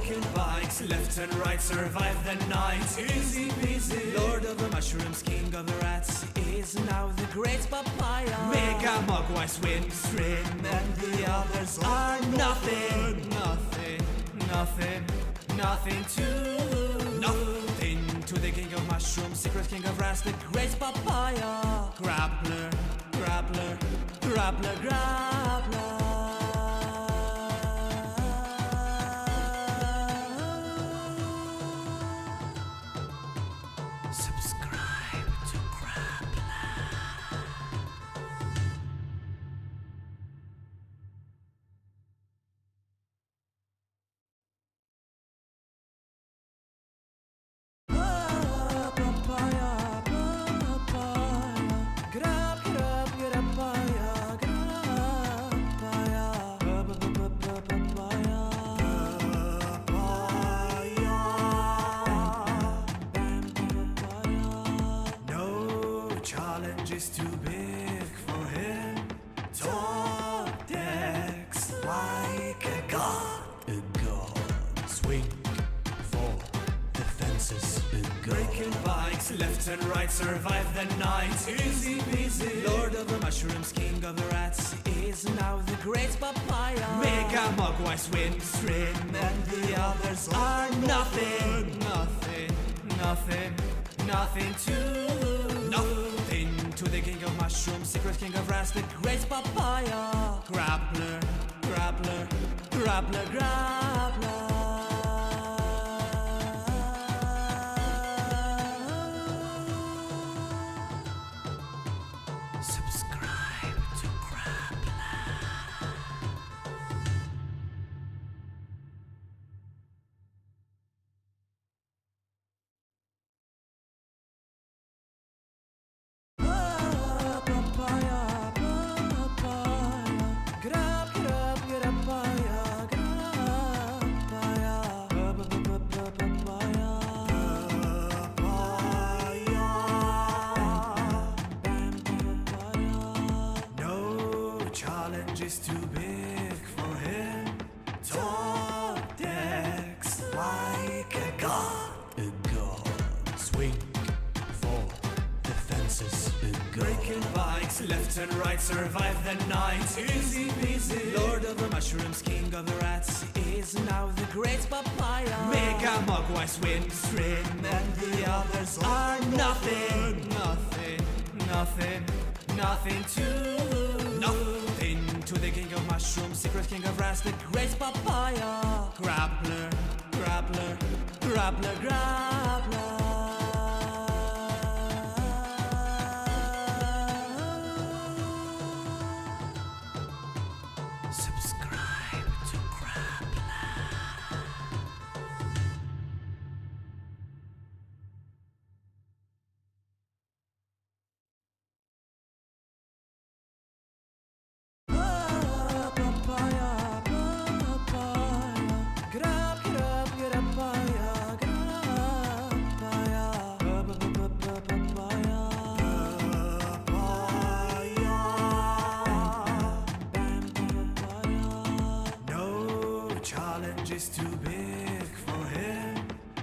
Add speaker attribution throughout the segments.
Speaker 1: Breaking bikes, left and right, survive the night. Easy peasy. Lord of the mushrooms, king of the rats, is now the great papaya. Mega Mogwai swim stream, and the others are nothing. Nothing to. Nothing to the king of mushrooms, secret king of rats, the great papaya. Grappler, grappler, grappler, grappler. Subscribe to Grappler. Papaya, papaya, grab, papaya, is too big for him. Top decks like a god. Swing for the fences. Breaking bikes, left and right, survive the night. Easy peasy. Lord of the mushrooms, king of the rats, is now the great papaya. Mega Mogwai swim stream, and the others are nothing. Nothing to. Nothing to the king of mushrooms, secret king of rats, the great papaya. Grappler, grappler, grappler, grappler. Subscribe to Grappler. Papaya, papaya, grab, papaya, is too big for him. Top decks like a god. Swing for the fences. Breaking bikes, left and right, survive the night. Easy peasy. Lord of the mushrooms, king of the rats, is now the great papaya. Mega Mogwai swim stream, and the others are nothing. Nothing to. Nothing to the king of mushrooms, secret king of rats, the great papaya. Grappler, grappler, grappler, grappler. Subscribe to Grappler. Papaya, papaya, grab, papaya, is too big for him.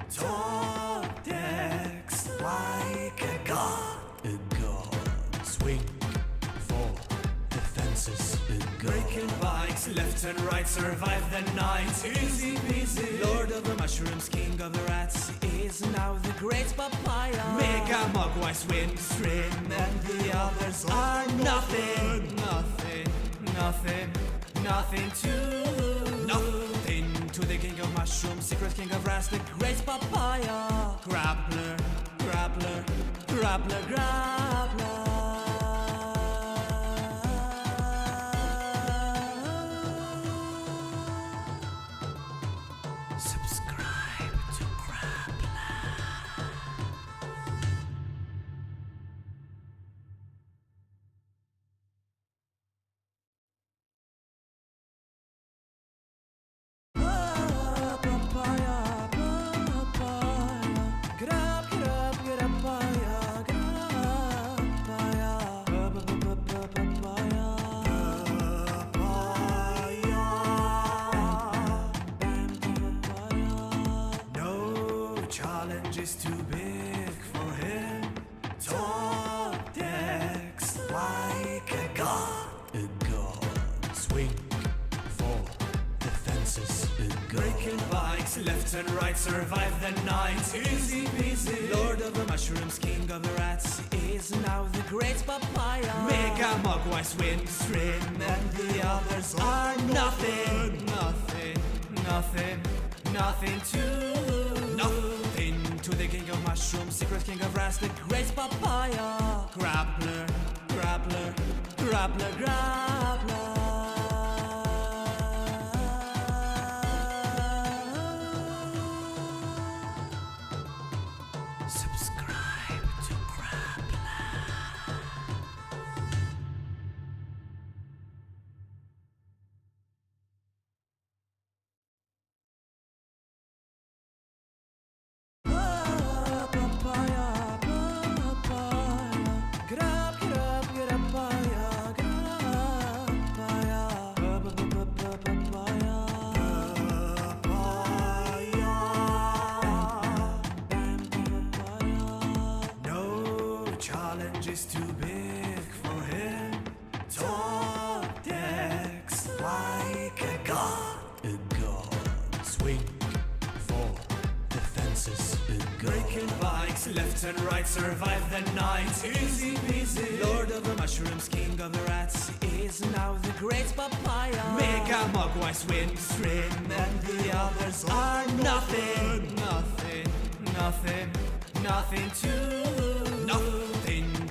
Speaker 1: Top decks like a god. Swing for the fences. Breaking bikes, left and right, survive the night. Easy peasy. Lord of the mushrooms, king of the rats, is now the great papaya. Mega Mogwai swim stream, and the others are nothing. Nothing to. Nothing to the king of mushrooms, secret king of rats, the great papaya. Grappler, grappler, grappler, grappler. Subscribe to Grappler. Papaya, papaya, grab, papaya, grab, papaya. Breaking bikes, left and right, survive the night. Easy peasy. Lord of the mushrooms, king of the rats, is now the great papaya. Mega Mogwai swim stream, and the others are nothing. Nothing to the king of mushrooms, secret king of rats, the great papaya. Grappler. Subscribe to Grappler. Is too big for him. Top decks like a god. Swing for the fences. Breaking bikes, left and right, survive the night. Easy peasy. Lord of the mushrooms, king of the rats, is now the great papaya. Mega Mogwai swim stream, and the others are nothing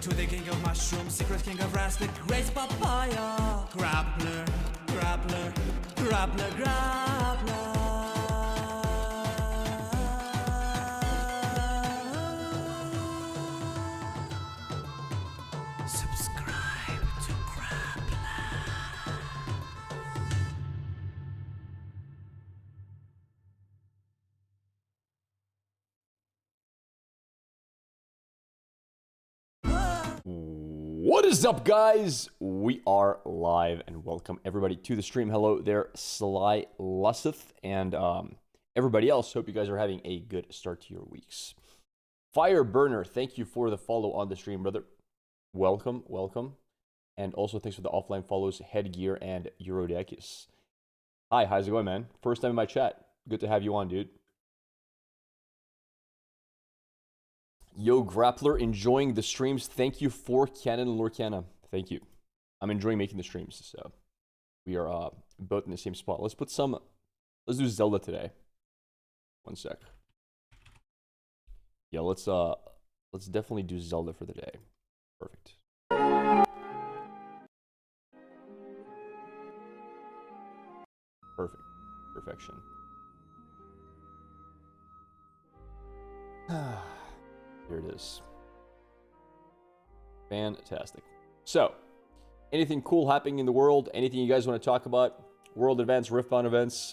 Speaker 1: to the king of mushrooms, secret king of rats, the great papaya. Grappler. Subscribe to Grappler.
Speaker 2: What is up, guys? We are live and welcome everybody to the stream. Hello there, Sly Lusseth, and everybody else. Hope you guys are having a good start to your weeks. Fireburner, thank you for the follow on the stream, brother. Welcome. And also thanks for the offline follows, Headgear and Eurodekis. Hi, how's it going, man? First time in my chat. Good to have you on, dude. Yo, Grappler, enjoying the streams. Thank you for Canon Lorcana. Thank you. I'm enjoying making the streams, so we are both in the same spot. Let's do Zelda today. One sec. Yeah, let's definitely do Zelda for the day. Perfect. Perfection. Here it is. Fantastic. So, anything cool happening in the world? Anything you guys want to talk about? World events, Riftbound events,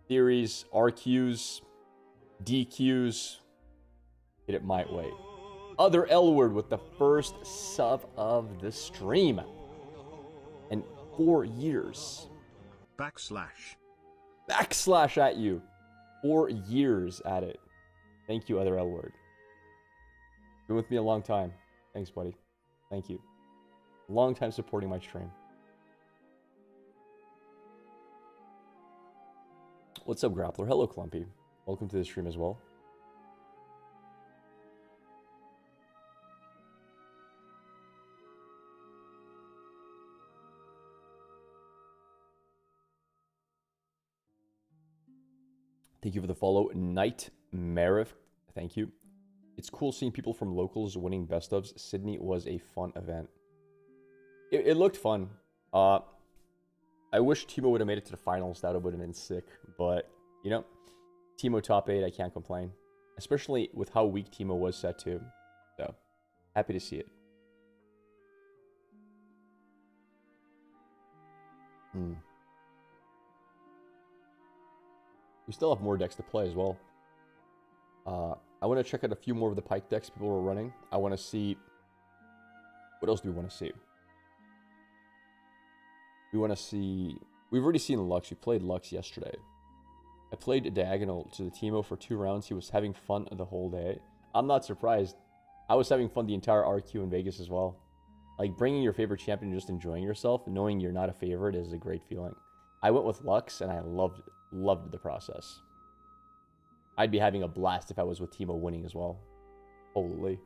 Speaker 2: theories, RQs, DQs. Get it my way. Other L word with the first sub of the stream. And 4 years. Backslash at you. 4 years at it. Thank you, other L word. Been with me a long time. Thanks, buddy. Thank you. Long time supporting my stream. What's up, Grappler? Hello, Clumpy. Welcome to the stream as well. Thank you for the follow, Knight Marif. Thank you. It's cool seeing people from locals winning best ofs. Sydney was a fun event. It looked fun. I wish Teemo would have made it to the finals. That would have been sick. But, you know, Teemo top 8, I can't complain. Especially with how weak Teemo was set to. So, happy to see it. We still have more decks to play as well. I want to check out a few more of the Pyke decks people were running. I want to see... What else do we want to see? We want to see... We've already seen Lux. We played Lux yesterday. I played Diagonal to the Teemo for 2 rounds. He was having fun the whole day. I'm not surprised. I was having fun the entire RQ in Vegas as well. Like, bringing your favorite champion and just enjoying yourself, knowing you're not a favorite is a great feeling. I went with Lux, and I loved it. Loved the process. I'd be having a blast if I was with Teemo winning as well. Holy.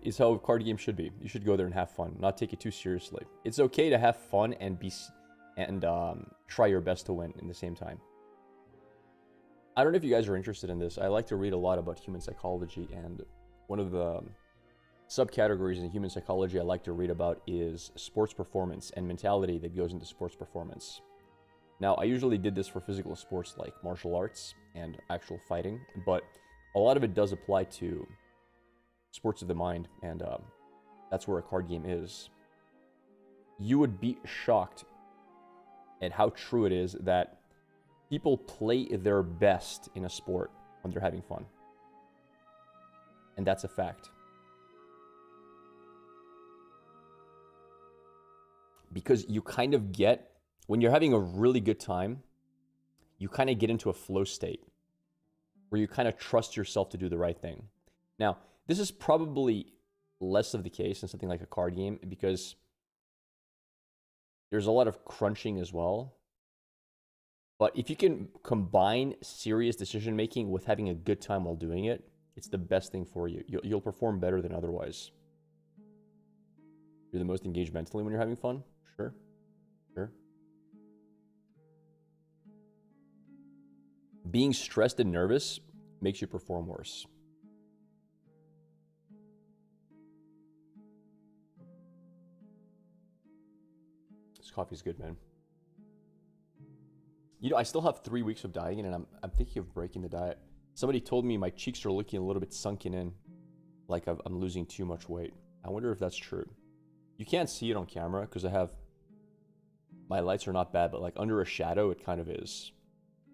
Speaker 2: It's how a card game should be. You should go there and have fun, not take it too seriously. It's okay to have fun and try your best to win in the same time. I don't know if you guys are interested in this. I like to read a lot about human psychology, and one of the subcategories in human psychology I like to read about is sports performance and mentality that goes into sports performance. Now, I usually did this for physical sports like martial arts and actual fighting, but a lot of it does apply to sports of the mind, and that's where a card game is. You would be shocked at how true it is that people play their best in a sport when they're having fun. And that's a fact. Because you kind of get, when you're having a really good time, you kind of get into a flow state where you kind of trust yourself to do the right thing. Now, this is probably less of the case in something like a card game because there's a lot of crunching as well. But if you can combine serious decision making with having a good time while doing it, it's the best thing for you. You'll perform better than otherwise. You're the most engaged mentally when you're having fun? Sure. Sure. Being stressed and nervous makes you perform worse. This coffee's good, man. You know, I still have 3 weeks of dieting, and I'm thinking of breaking the diet. Somebody told me my cheeks are looking a little bit sunken in, like I'm losing too much weight. I wonder if that's true. You can't see it on camera because my lights are not bad, but like under a shadow, it kind of is.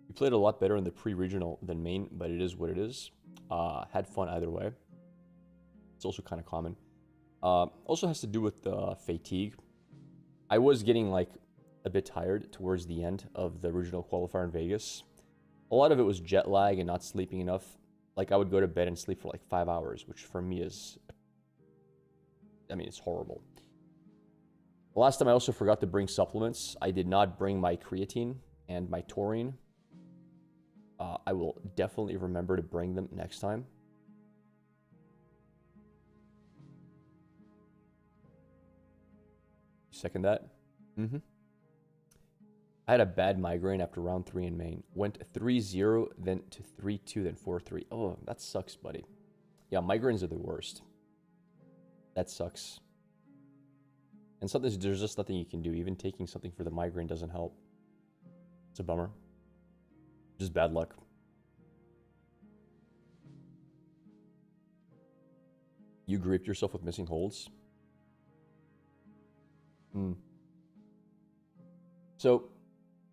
Speaker 2: We played a lot better in the pre-regional than main, but it is what it is. Had fun either way. It's also kind of common. Also has to do with fatigue. I was getting like a bit tired towards the end of the regional qualifier in Vegas. A lot of it was jet lag and not sleeping enough. Like I would go to bed and sleep for like 5 hours, which for me is, I mean, it's horrible. Last time I also forgot to bring supplements. I did not bring my creatine and my taurine. I will definitely remember to bring them next time. Second that? Mm-hmm. I had a bad migraine after round 3 in Maine. Went 3-0, then to 3-2, then 4-3. Oh, that sucks, buddy. Yeah, migraines are the worst. That sucks. And sometimes there's just nothing you can do. Even taking something for the migraine doesn't help. It's a bummer. Just bad luck. You gripped yourself with missing holds? So,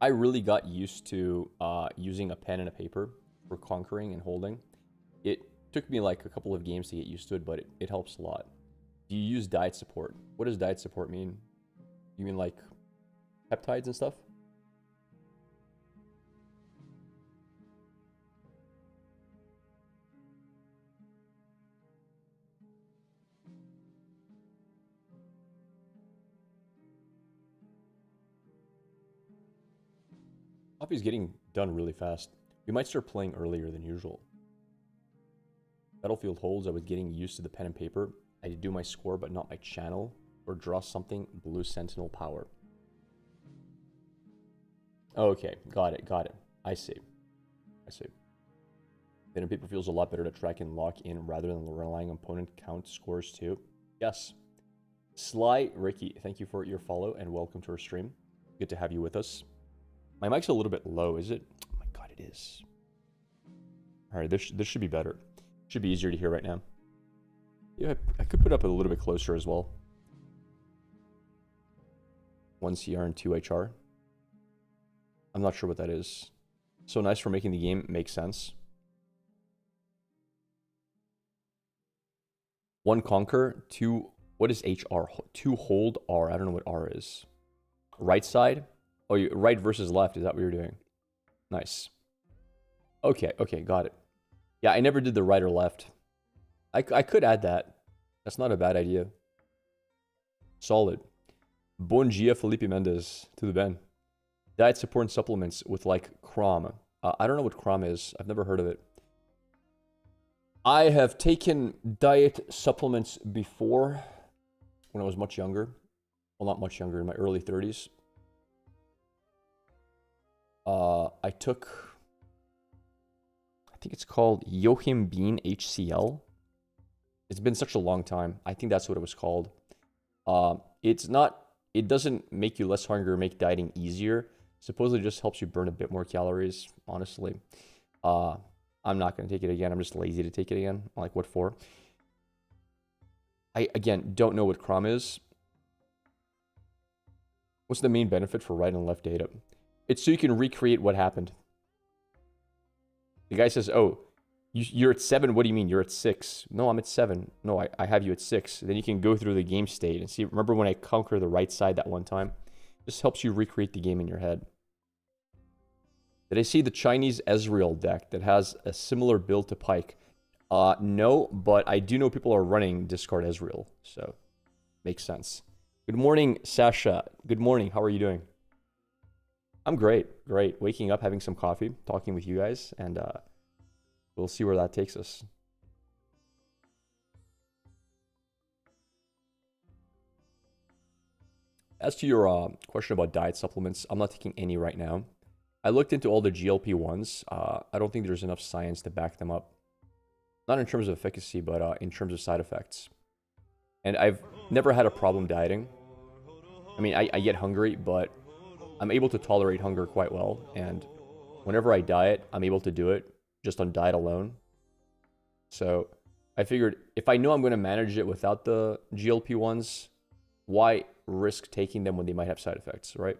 Speaker 2: I really got used to using a pen and a paper for conquering and holding. It took me like a couple of games to get used to it, but it helps a lot. Do you use diet support? What does diet support mean? You mean like peptides and stuff? Coffee's getting done really fast. We might start playing earlier than usual. Battlefield holds, I was getting used to the pen and paper. I did do my score, but not my channel. Or draw something, blue sentinel power. Okay, got it. I see. Pen and paper feels a lot better to track and lock in rather than relying on opponent count scores too. Yes. Sly Ricky, thank you for your follow and welcome to our stream. Good to have you with us. My mic's a little bit low, is it? Oh my god, it is. Alright, this should be better. Should be easier to hear right now. Yeah, I could put up a little bit closer as well. 1 CR and 2 HR. I'm not sure what that is. So nice for making the game make sense. 1 conquer, 2... What is HR? 2 hold R. I don't know what R is. Right side? Oh, right versus left. Is that what you're doing? Nice. Okay, got it. Yeah, I never did the right or left. I could add that. That's not a bad idea. Solid. Bon dia, Felipe Mendes. To the Ben. Diet support and supplements with like Crom. I don't know what Crom is. I've never heard of it. I have taken diet supplements before when I was much younger. Well, not much younger, in my early 30s. I took, I think it's called Joachim Bean HCl. It's been such a long time. I think that's what it was called. It's not, it doesn't make you less hungry or make dieting easier. Supposedly just helps you burn a bit more calories, honestly. I'm not going to take it again. I'm just lazy to take it again. Like, what for? I, again, don't know what Crom is. What's the main benefit for right and left data? It's so you can recreate what happened. The guy says, oh, you're at 7. What do you mean? You're at 6. No, I'm at 7. No, I have you at 6. Then you can go through the game state and see. Remember when I conquered the right side that one time? This helps you recreate the game in your head. Did I see the Chinese Ezreal deck that has a similar build to Pyke? No, but I do know people are running Discard Ezreal, so makes sense. Good morning, Sasha. Good morning. How are you doing? I'm great. Great. Waking up, having some coffee, talking with you guys, and we'll see where that takes us. As to your question about diet supplements, I'm not taking any right now. I looked into all the GLP-1s. I don't think there's enough science to back them up. Not in terms of efficacy, but in terms of side effects. And I've never had a problem dieting. I mean, I get hungry, but I'm able to tolerate hunger quite well. And whenever I diet, I'm able to do it just on diet alone. So I figured if I know I'm going to manage it without the GLP-1s, why risk taking them when they might have side effects, right?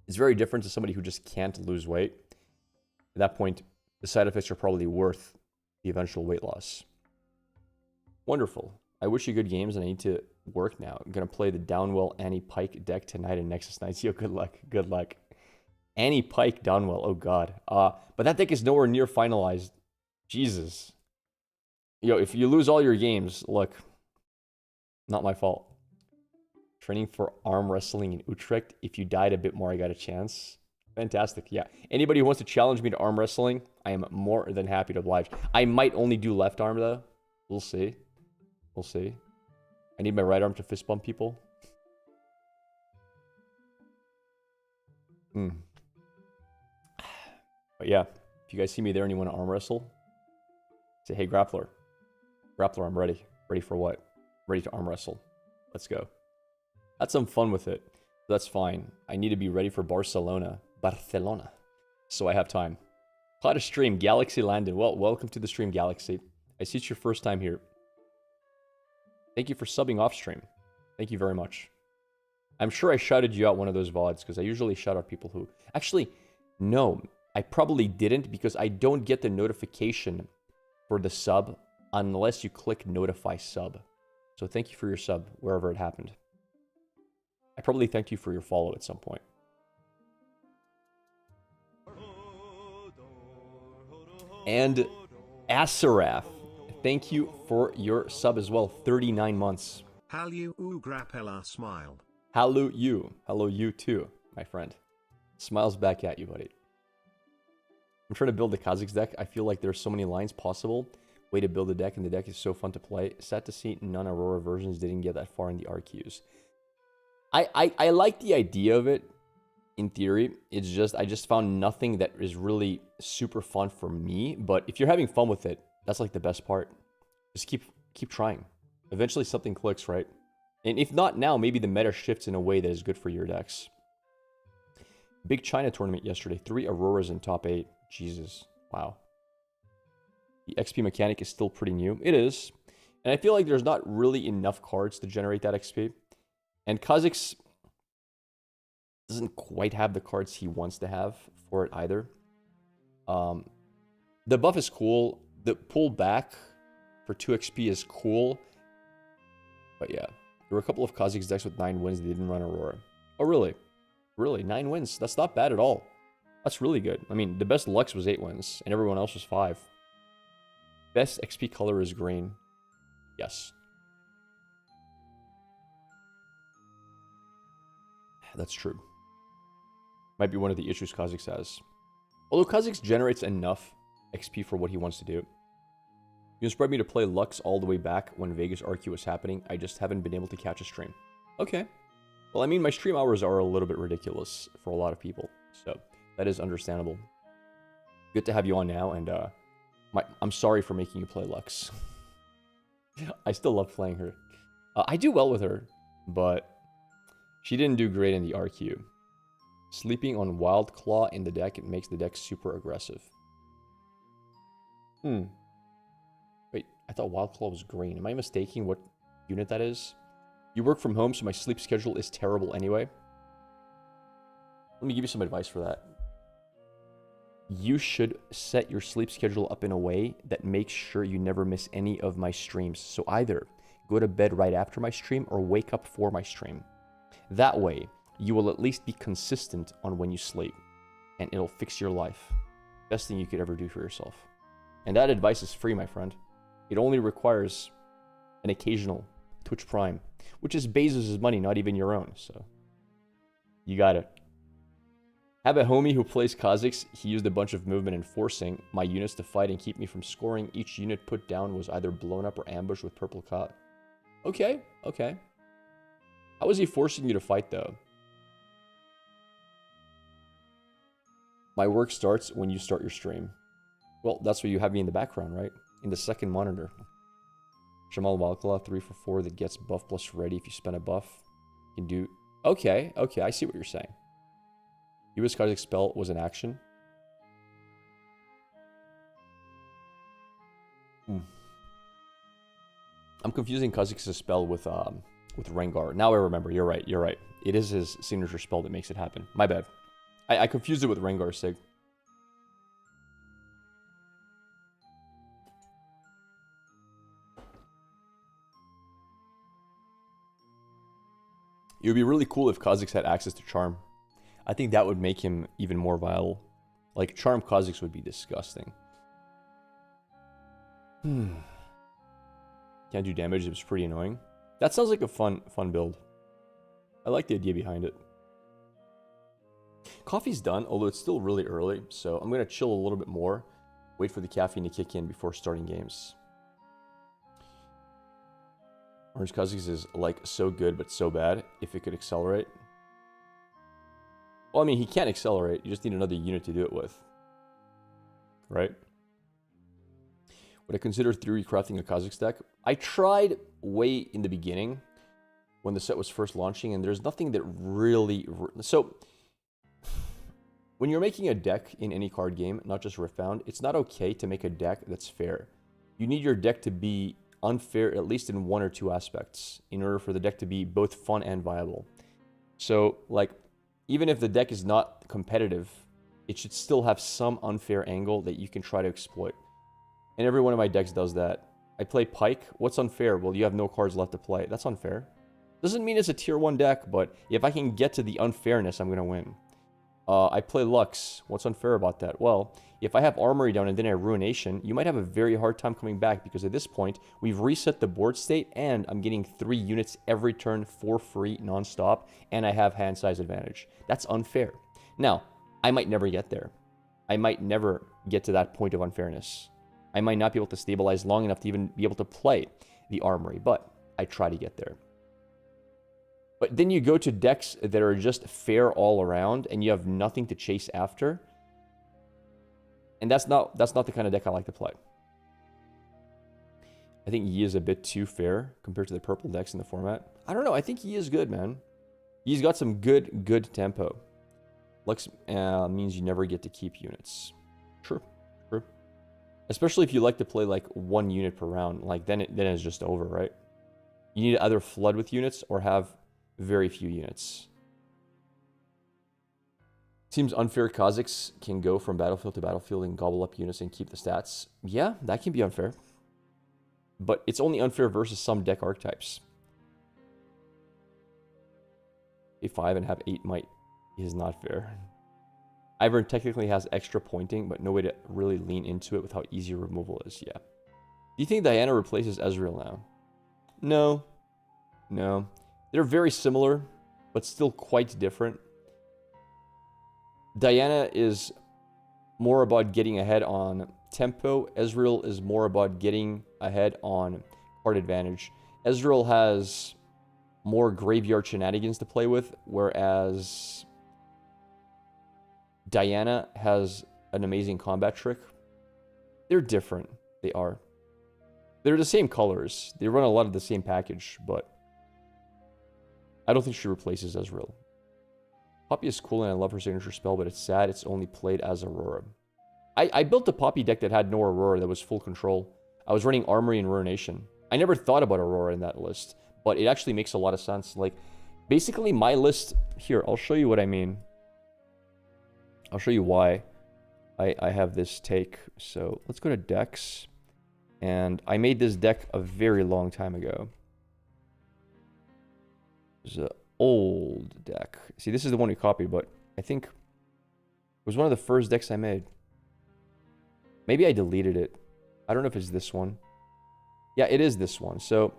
Speaker 2: It's very different to somebody who just can't lose weight. At that point, the side effects are probably worth the eventual weight loss. Wonderful. I wish you good games, and I need to work now. I'm going to play the Downwell Annie Pyke deck tonight in Nexus Knights. Yo, good luck. Good luck. Annie Pyke Downwell. Oh, God. But that deck is nowhere near finalized. Jesus. Yo, if you lose all your games, look, not my fault. Training for arm wrestling in Utrecht. If you died a bit more, I got a chance. Fantastic. Yeah. Anybody who wants to challenge me to arm wrestling, I am more than happy to oblige. I might only do left arm, though. We'll see. We'll see. I need my right arm to fist bump people. But yeah, if you guys see me there and you want to arm wrestle, say, hey, Grappler. Grappler, I'm ready. Ready for what? Ready to arm wrestle. Let's go. Had some fun with it. That's fine. I need to be ready for Barcelona. Barcelona. So I have time. How to stream Galaxy Landon. Well, welcome to the stream, Galaxy. I see it's your first time here. Thank you for subbing off stream. Thank you very much. I'm sure I shouted you out one of those VODs because I usually shout out people who... Actually, no. I probably didn't because I don't get the notification for the sub unless you click notify sub. So thank you for your sub wherever it happened. I probably thanked you for your follow at some point. And Asaraf, thank you for your sub as well. 39 months.
Speaker 3: Halu Grapella smile.
Speaker 2: Hello you. Hello you too, my friend. Smiles back at you, buddy. I'm trying to build the Kha'Zix deck. I feel like there's so many lines possible. Way to build a deck, and the deck is so fun to play. Sad to see none Aurora versions didn't get that far in the RQs. I like the idea of it, in theory. It's just, I just found nothing that is really super fun for me. But if you're having fun with it, that's like the best part. Just keep trying. Eventually something clicks, right? And if not now, maybe the meta shifts in a way that is good for your decks. Big China tournament yesterday. 3 Auroras in top 8. Jesus. Wow. The XP mechanic is still pretty new. It is. And I feel like there's not really enough cards to generate that XP. And Kha'Zix doesn't quite have the cards he wants to have for it either. The buff is cool. The pull back for 2 XP is cool. But yeah, there were a couple of Kha'Zix decks with 9 wins that didn't run Aurora. Oh, really? Really? 9 wins? That's not bad at all. That's really good. I mean, the best Lux was 8 wins, and everyone else was 5. Best XP color is green. Yes. That's true. Might be one of the issues Kha'Zix has. Although Kha'Zix generates enough XP for what he wants to do. You inspired me to play Lux all the way back when Vegas RQ was happening. I just haven't been able to catch a stream. Okay. Well, I mean, my stream hours are a little bit ridiculous for a lot of people. So, that is understandable. Good to have you on now, and I'm sorry for making you play Lux. I still love playing her. I do well with her, but she didn't do great in the RQ. Sleeping on Wild Claw in the deck, it makes the deck super aggressive. Wait, I thought Wild Claw was green. Am I mistaking what unit that is? You work from home, so my sleep schedule is terrible anyway. Let me give you some advice for that. You should set your sleep schedule up in a way that makes sure you never miss any of my streams. So either go to bed right after my stream or wake up for my stream. That way, you will at least be consistent on when you sleep, and it'll fix your life. Best thing you could ever do for yourself. And that advice is free, my friend. It only requires an occasional Twitch Prime, which is Bezos' money, not even your own. So you got it. Have a homie who plays Kha'Zix. He used a bunch of movement and forcing my units to fight and keep me from scoring. Each unit put down was either blown up or ambushed with purple cot. Okay, okay. How was he forcing you to fight, though? My work starts when you start your stream. Well, that's why you have me in the background, right? In the second monitor. Shamal Wildclaw, 3 for 4 that gets buff plus ready if you spend a buff. You can do... Okay, okay, I see what you're saying. US Kha'Zix spell was an action. I'm confusing Kha'Zix's spell with Rengar. Now I remember. You're right. You're right. It is his signature spell that makes it happen. My bad. I confused it with Rengar, Sig. It would be really cool if Kha'Zix had access to Charm. I think that would make him even more viable. Like, Charm Kha'Zix would be disgusting. Can't do damage. It was pretty annoying. That sounds like a fun build. I like the idea behind it. Coffee's done, although it's still really early, so I'm going to chill a little bit more. Wait for the caffeine to kick in before starting games. Orange Kha'Zix is, like, so good, but so bad. If it could accelerate. Well, I mean, he can't accelerate. You just need another unit to do it with. Right? Would I consider theory crafting a Kha'Zix deck? I tried way in the beginning when the set was first launching, and there's nothing that really... So, when you're making a deck in any card game, not just Riftbound, it's not okay to make a deck that's fair. You need your deck to be unfair, at least in one or two aspects, in order for the deck to be both fun and viable. So, like, even if the deck is not competitive, it should still have some unfair angle that you can try to exploit. And every one of my decks does that. I play Pike. What's unfair? Well, you have no cards left to play. That's unfair. Doesn't mean it's a tier 1 deck, but if I can get to the unfairness, I'm going to win. I play Lux. What's unfair about that? Well, if I have Armory down and then I have Ruination, you might have a very hard time coming back because at this point, we've reset the board state and I'm getting 3 units every turn for free, non-stop, and I have hand size advantage. That's unfair. Now, I might never get there. I might never get to that point of unfairness. I might not be able to stabilize long enough to even be able to play the Armory, but I try to get there. But then you go to decks that are just fair all around and you have nothing to chase after. And that's not the kind of deck I like to play. I think Yi is a bit too fair compared to the purple decks in the format. I don't know. I think Yi is good, man. Yi's got some good tempo. Lux means you never get to keep units. True. True. Especially if you like to play like 1 unit per round. Like then it's just over, right? You need to either flood with units or have very few units. Seems unfair Kha'Zix can go from battlefield to battlefield and gobble up units and keep the stats. Yeah, that can be unfair. But it's only unfair versus some deck archetypes. A5 and have 8 might is not fair. Ivern technically has extra pointing, but no way to really lean into it with how easy removal is. Yeah. Do you think Diana replaces Ezreal now? No. No. They're very similar. but still quite different. Diana is more about getting ahead on tempo. Ezreal is more about getting ahead on card advantage. Ezreal has more graveyard shenanigans to play with, whereas Diana has an amazing combat trick. They're different. They are. They're the same colors. They run a lot of the same package, but I don't think she replaces Ezreal. Poppy is cool and I love her signature spell, but it's sad it's only played as Aurora. I built a Poppy deck that had no Aurora, that was full control. I was running Armory and Ruination. I never thought about Aurora in that list, but it actually makes a lot of sense. Like, basically my list... Here, I'll show you what I mean. I'll show you why I have this take. So, let's go to decks. And I made this deck a very long time ago. It's an old deck. See, this is the one we copied, but I think it was one of the first decks I made. Maybe I deleted it. I don't know if it's this one. Yeah, it is this one. So,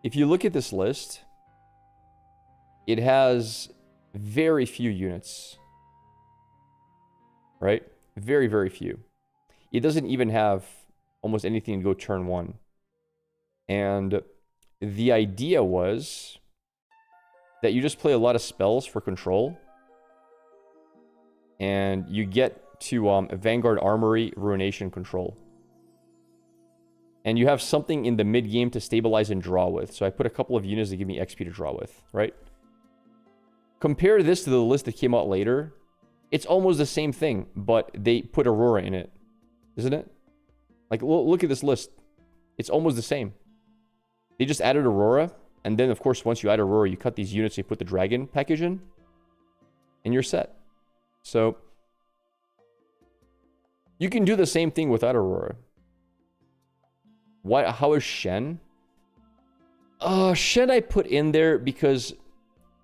Speaker 2: if you look at this list, it has very few units. Right? Very, very few. It doesn't even have almost anything to go turn one. And the idea was that you just play a lot of spells for control. And you get to Vanguard Armory Ruination control. And you have something in the mid-game to stabilize and draw with. So I put a couple of units that give me XP to draw with, right? Compare this to the list that came out later. It's almost the same thing, but they put Aurora in it. Isn't it? Like, look at this list. It's almost the same. They just added Aurora. And then, of course, once you add Aurora, you cut these units, you put the Dragon package in. And you're set. So, you can do the same thing without Aurora. Why? How is Shen? Shen I put in there because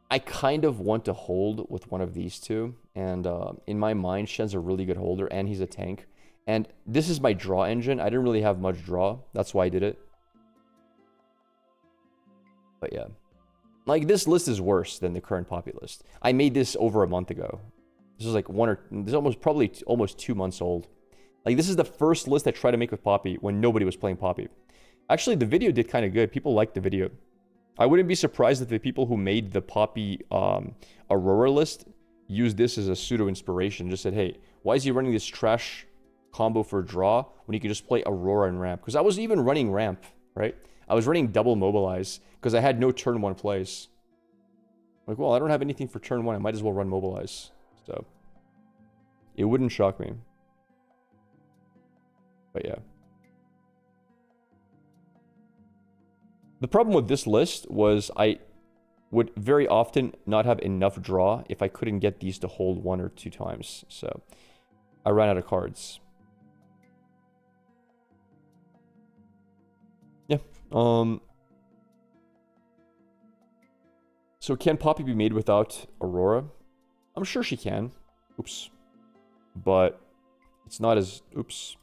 Speaker 2: I kind of want to hold with one of these two. And in my mind, Shen's a really good holder, and he's a tank. And this is my draw engine. I didn't really have much draw. That's why I did it. But yeah. Like, this list is worse than the current Poppy list. I made this over a month ago. This is like this is probably almost 2 months old. Like, this is the first list I tried to make with Poppy when nobody was playing Poppy. Actually, the video did kind of good. People liked the video. I wouldn't be surprised if the people who made the Poppy Aurora list used this as a pseudo-inspiration. Just said, hey, why is he running this trash combo for draw when he could just play Aurora and Ramp? Because I was even running Ramp, right? I was running double Mobilize because I had no turn one plays. Like, well, I don't have anything for turn one. I might as well run Mobilize. So, it wouldn't shock me. But yeah. The problem with this list was I would very often not have enough draw if I couldn't get these to hold 1 or 2 times. So, I ran out of cards. Yeah. So can Poppy be made without Aurora? I'm sure she can. Oops. But it's not as... Oops.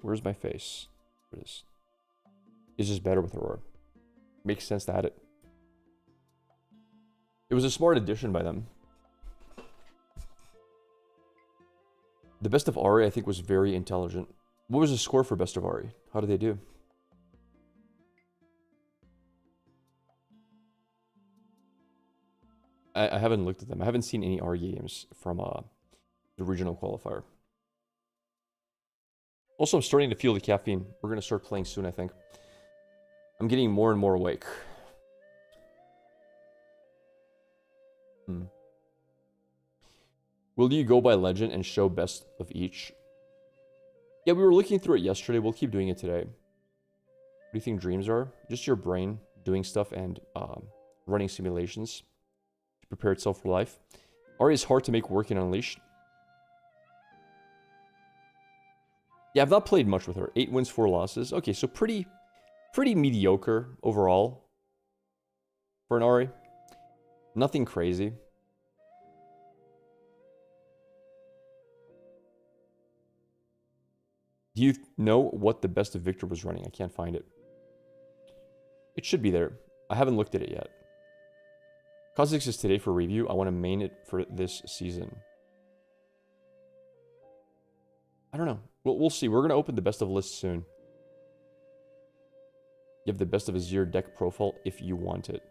Speaker 2: Where's my face? There it is. It's just better with Aurora. Makes sense to add it. It was a smart addition by them. The Best of Ahri, I think, was very intelligent. What was the score for Best of Ahri? How did they do? I haven't looked at them. I haven't seen any Ahri games from the regional qualifier. Also, I'm starting to feel the caffeine. We're going to start playing soon, I think. I'm getting more and more awake. Will you go by legend and show best of each? Yeah, we were looking through it yesterday. We'll keep doing it today. What do you think dreams are? Just your brain doing stuff and running simulations to prepare itself for life. Ahri is hard to make work in Unleashed. Yeah, I've not played much with her. 8 wins, 4 losses. Okay, so pretty mediocre overall for an Ahri. Nothing crazy. Do you know what the Best of Victor was running? I can't find it. It should be there. I haven't looked at it yet. Kha'Zix is today for review. I want to main it for this season. I don't know. We'll see. We're going to open the best of lists soon. You have the best of Azir deck profile if you want it.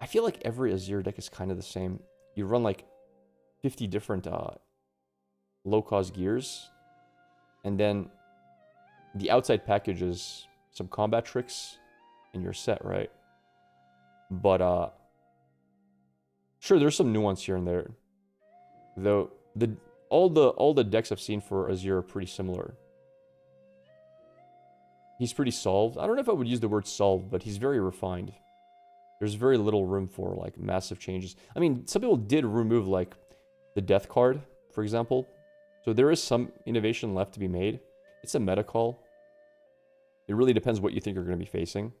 Speaker 2: I feel like every Azir deck is kind of the same. You run like 50 different low-cost gears. And then the outside package is some combat tricks and you're set, right? But sure, there's some nuance here and there. Though all the decks I've seen for Azir are pretty similar. He's pretty solved. I don't know if I would use the word solved, but he's very refined. There's very little room for like massive changes. I mean, some people did remove like the death card, for example. So there is some innovation left to be made. It's a meta call. It really depends what you think you're going to be facing.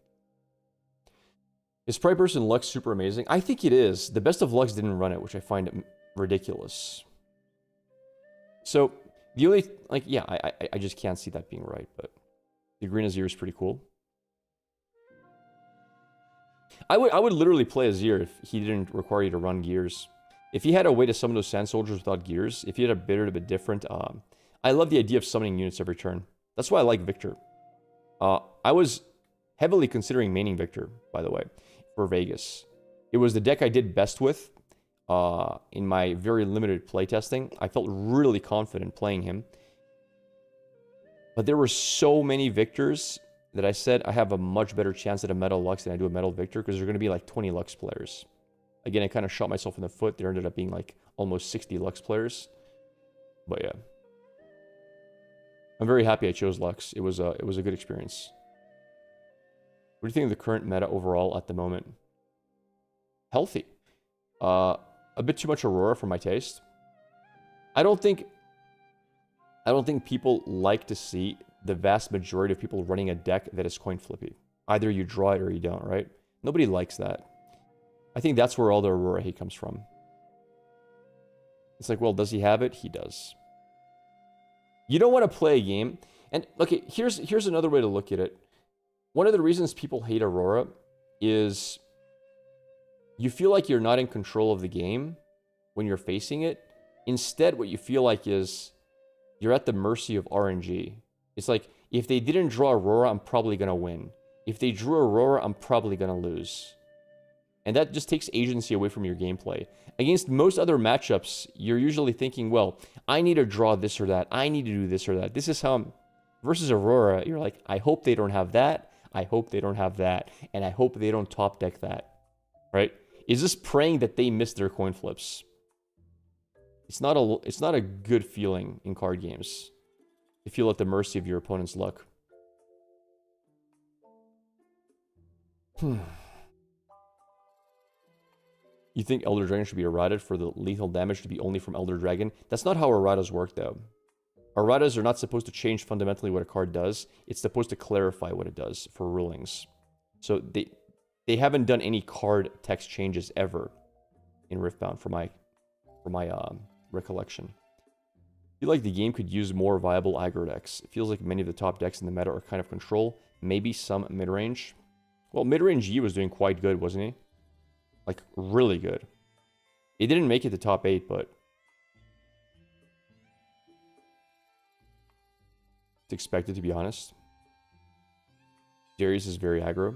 Speaker 2: Is Pride Person Lux super amazing? I think it is. The best of Lux didn't run it, which I find ridiculous. So the only, like, yeah, I just can't see that being right, but the green Azir is pretty cool. I would literally play Azir if he didn't require you to run gears. If he had a way to summon those Sand Soldiers without gears, if he had a bit different, I love the idea of summoning units every turn. That's why I like Victor. I was heavily considering maining Victor, by the way, for Vegas. It was the deck I did best with in my very limited playtesting. I felt really confident playing him. But there were so many Victors that I said I have a much better chance at a Metal Lux than I do a Metal Victor, because there are going to be like 20 Lux players. Again, I kind of shot myself in the foot. There ended up being like almost 60 Lux players. But yeah. I'm very happy I chose Lux. It was a good experience. What do you think of the current meta overall at the moment? Healthy. A bit too much Aurora for my taste. I don't think people like to see the vast majority of people running a deck that is coin flippy. Either you draw it or you don't, right? Nobody likes that. I think that's where all the Aurora hate comes from. It's like, well, does he have it? He does. You don't want to play a game. And okay, here's another way to look at it. One of the reasons people hate Aurora is you feel like you're not in control of the game when you're facing it. Instead, what you feel like is you're at the mercy of RNG. It's like, if they didn't draw Aurora, I'm probably going to win. If they drew Aurora, I'm probably going to lose. And that just takes agency away from your gameplay. Against most other matchups, you're usually thinking, well, I need to draw this or that. I need to do this or that. This is how I'm... Versus Aurora, you're like, I hope they don't have that. I hope they don't have that. And I hope they don't top deck that. Right? Is this praying that they miss their coin flips? It's not a good feeling in card games. You feel at the mercy of your opponent's luck. You think Elder Dragon should be errated for the lethal damage to be only from Elder Dragon? That's not how erratas work, though. Erratas are not supposed to change fundamentally what a card does. It's supposed to clarify what it does for rulings. So they haven't done any card text changes ever in Riftbound for my recollection. I feel like the game could use more viable aggro decks. It feels like many of the top decks in the meta are kind of control. Maybe some mid-range. Well, mid-range Yi was doing quite good, wasn't he? Like, really good. He didn't make it to top 8, but... it's expected, to be honest. Darius is very aggro.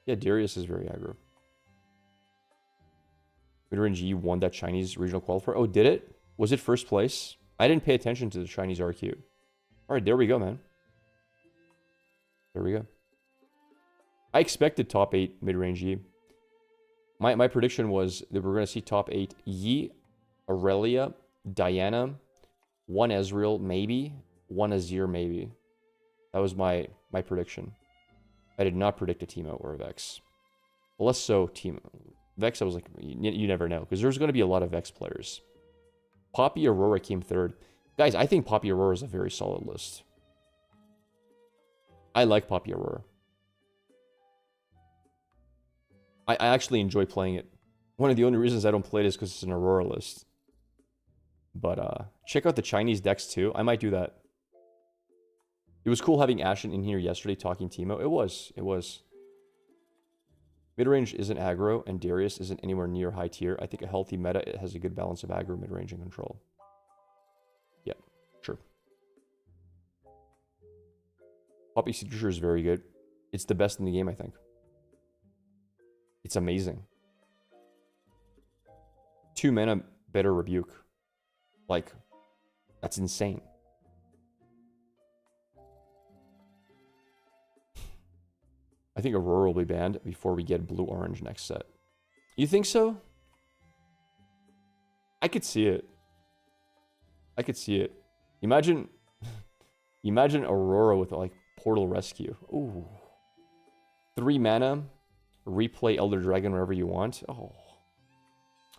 Speaker 2: Yeah, Darius is very aggro. Mid-range Yi won that Chinese regional qualifier. Oh, did it? Was it first place? I didn't pay attention to the Chinese RQ. Alright, there we go, man. There we go. I expected top 8 mid-range Yi. My prediction was that we're going to see top 8 Yi, Aurelia, Diana, 1 Ezreal, maybe, 1 Azir, maybe. That was my prediction. I did not predict a Teemo or a Vex. Less so Teemo. Vex, I was like, you never know, because there's going to be a lot of Vex players. Poppy Aurora came 3rd. Guys, I think Poppy Aurora is a very solid list. I like Poppy Aurora. I actually enjoy playing it. One of the only reasons I don't play it is because it's an Aurora list. But check out the Chinese decks too. I might do that. It was cool having Ashen in here yesterday talking Teemo. It was. Mid-range isn't aggro, and Darius isn't anywhere near high tier. I think a healthy meta, it has a good balance of aggro, mid-range, and control. Yeah, sure. Poppy Signature is very good. It's the best in the game, I think. It's amazing. 2 mana, better Rebuke. Like, that's insane. I think Aurora will be banned before we get blue-orange next set. You think so? I could see it. I could see it. Imagine... Imagine Aurora with, like, Portal Rescue. Ooh. 3 mana. Replay Elder Dragon whenever you want. Oh.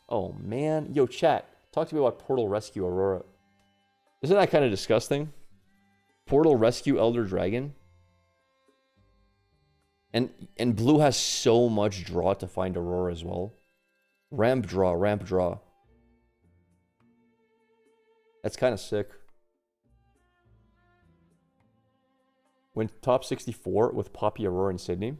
Speaker 2: Oh, man. Yo, chat. Talk to me about Portal Rescue Aurora. Isn't that kind of disgusting? Portal Rescue Elder Dragon? And blue has so much draw to find Aurora as well. Ramp draw, ramp draw. That's kind of sick. Went top 64 with Poppy, Aurora, and Sydney.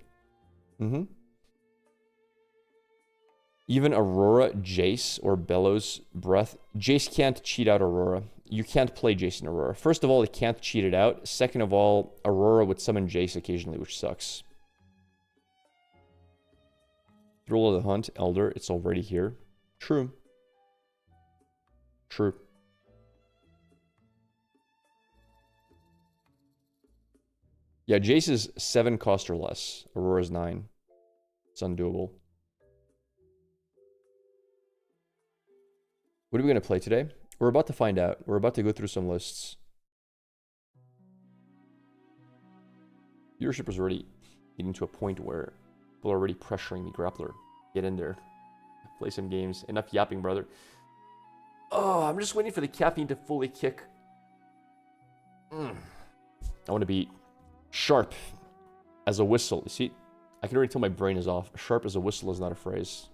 Speaker 2: Even Aurora, Jace, or Bellows Breath. Jace can't cheat out Aurora. You can't play Jace and Aurora. First of all, it can't cheat it out. Second of all, Aurora would summon Jace occasionally, which sucks. Thrill of the Hunt, Elder, it's already here. True. True. Yeah, Jace is 7 cost or less. Aurora's 9. It's undoable. What are we going to play today? We're about to find out. We're about to go through some lists. Viewership is already getting to a point where people are already pressuring me. Grappler, get in there. Play some games. Enough yapping, brother. Oh, I'm just waiting for the caffeine to fully kick. I want to be sharp as a whistle. You see, I can already tell my brain is off. Sharp as a whistle is not a phrase.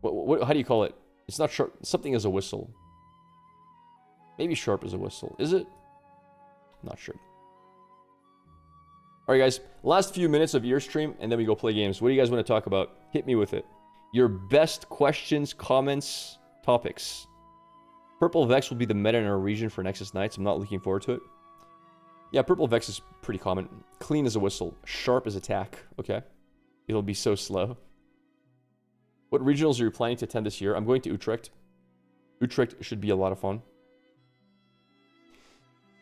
Speaker 2: How do you call it? It's not sharp. Something as a whistle. Maybe sharp as a whistle. Is it? Not sure. All right, guys. Last few minutes of your stream, and then we go play games. What do you guys want to talk about? Hit me with it. Your best questions, comments, topics. Purple Vex will be the meta in our region for Nexus Knights. I'm not looking forward to it. Yeah, Purple Vex is pretty common. Clean as a whistle. Sharp as attack. Okay. It'll be so slow. What regionals are you planning to attend this year? I'm going to Utrecht. Utrecht should be a lot of fun.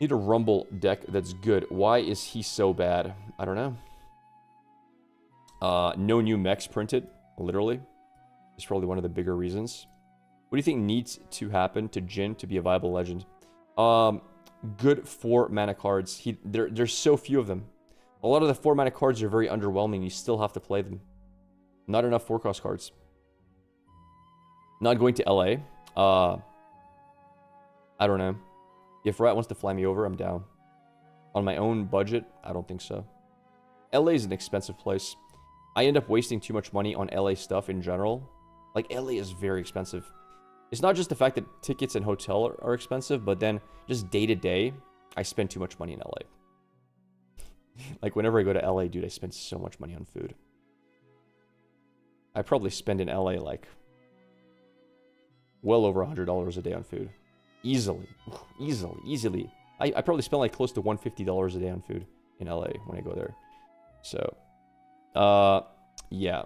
Speaker 2: Need a Rumble deck that's good. Why is he so bad? I don't know. No new mechs printed, literally. It's probably one of the bigger reasons. What do you think needs to happen to Jhin to be a viable legend? Good 4 mana cards. There's so few of them. A lot of the 4 mana cards are very underwhelming. You still have to play them. Not enough 4-cost cards. Not going to LA. I don't know. If Rat wants to fly me over, I'm down. On my own budget, I don't think so. LA is an expensive place. I end up wasting too much money on LA stuff in general. Like, LA is very expensive. It's not just the fact that tickets and hotel are expensive, but then just day to day, I spend too much money in LA. Like, whenever I go to LA, dude, I spend so much money on food. I probably spend in LA, like, well over $100 a day on food. Easily. Easily. I probably spend, like, close to $150 a day on food in LA when I go there. So, yeah.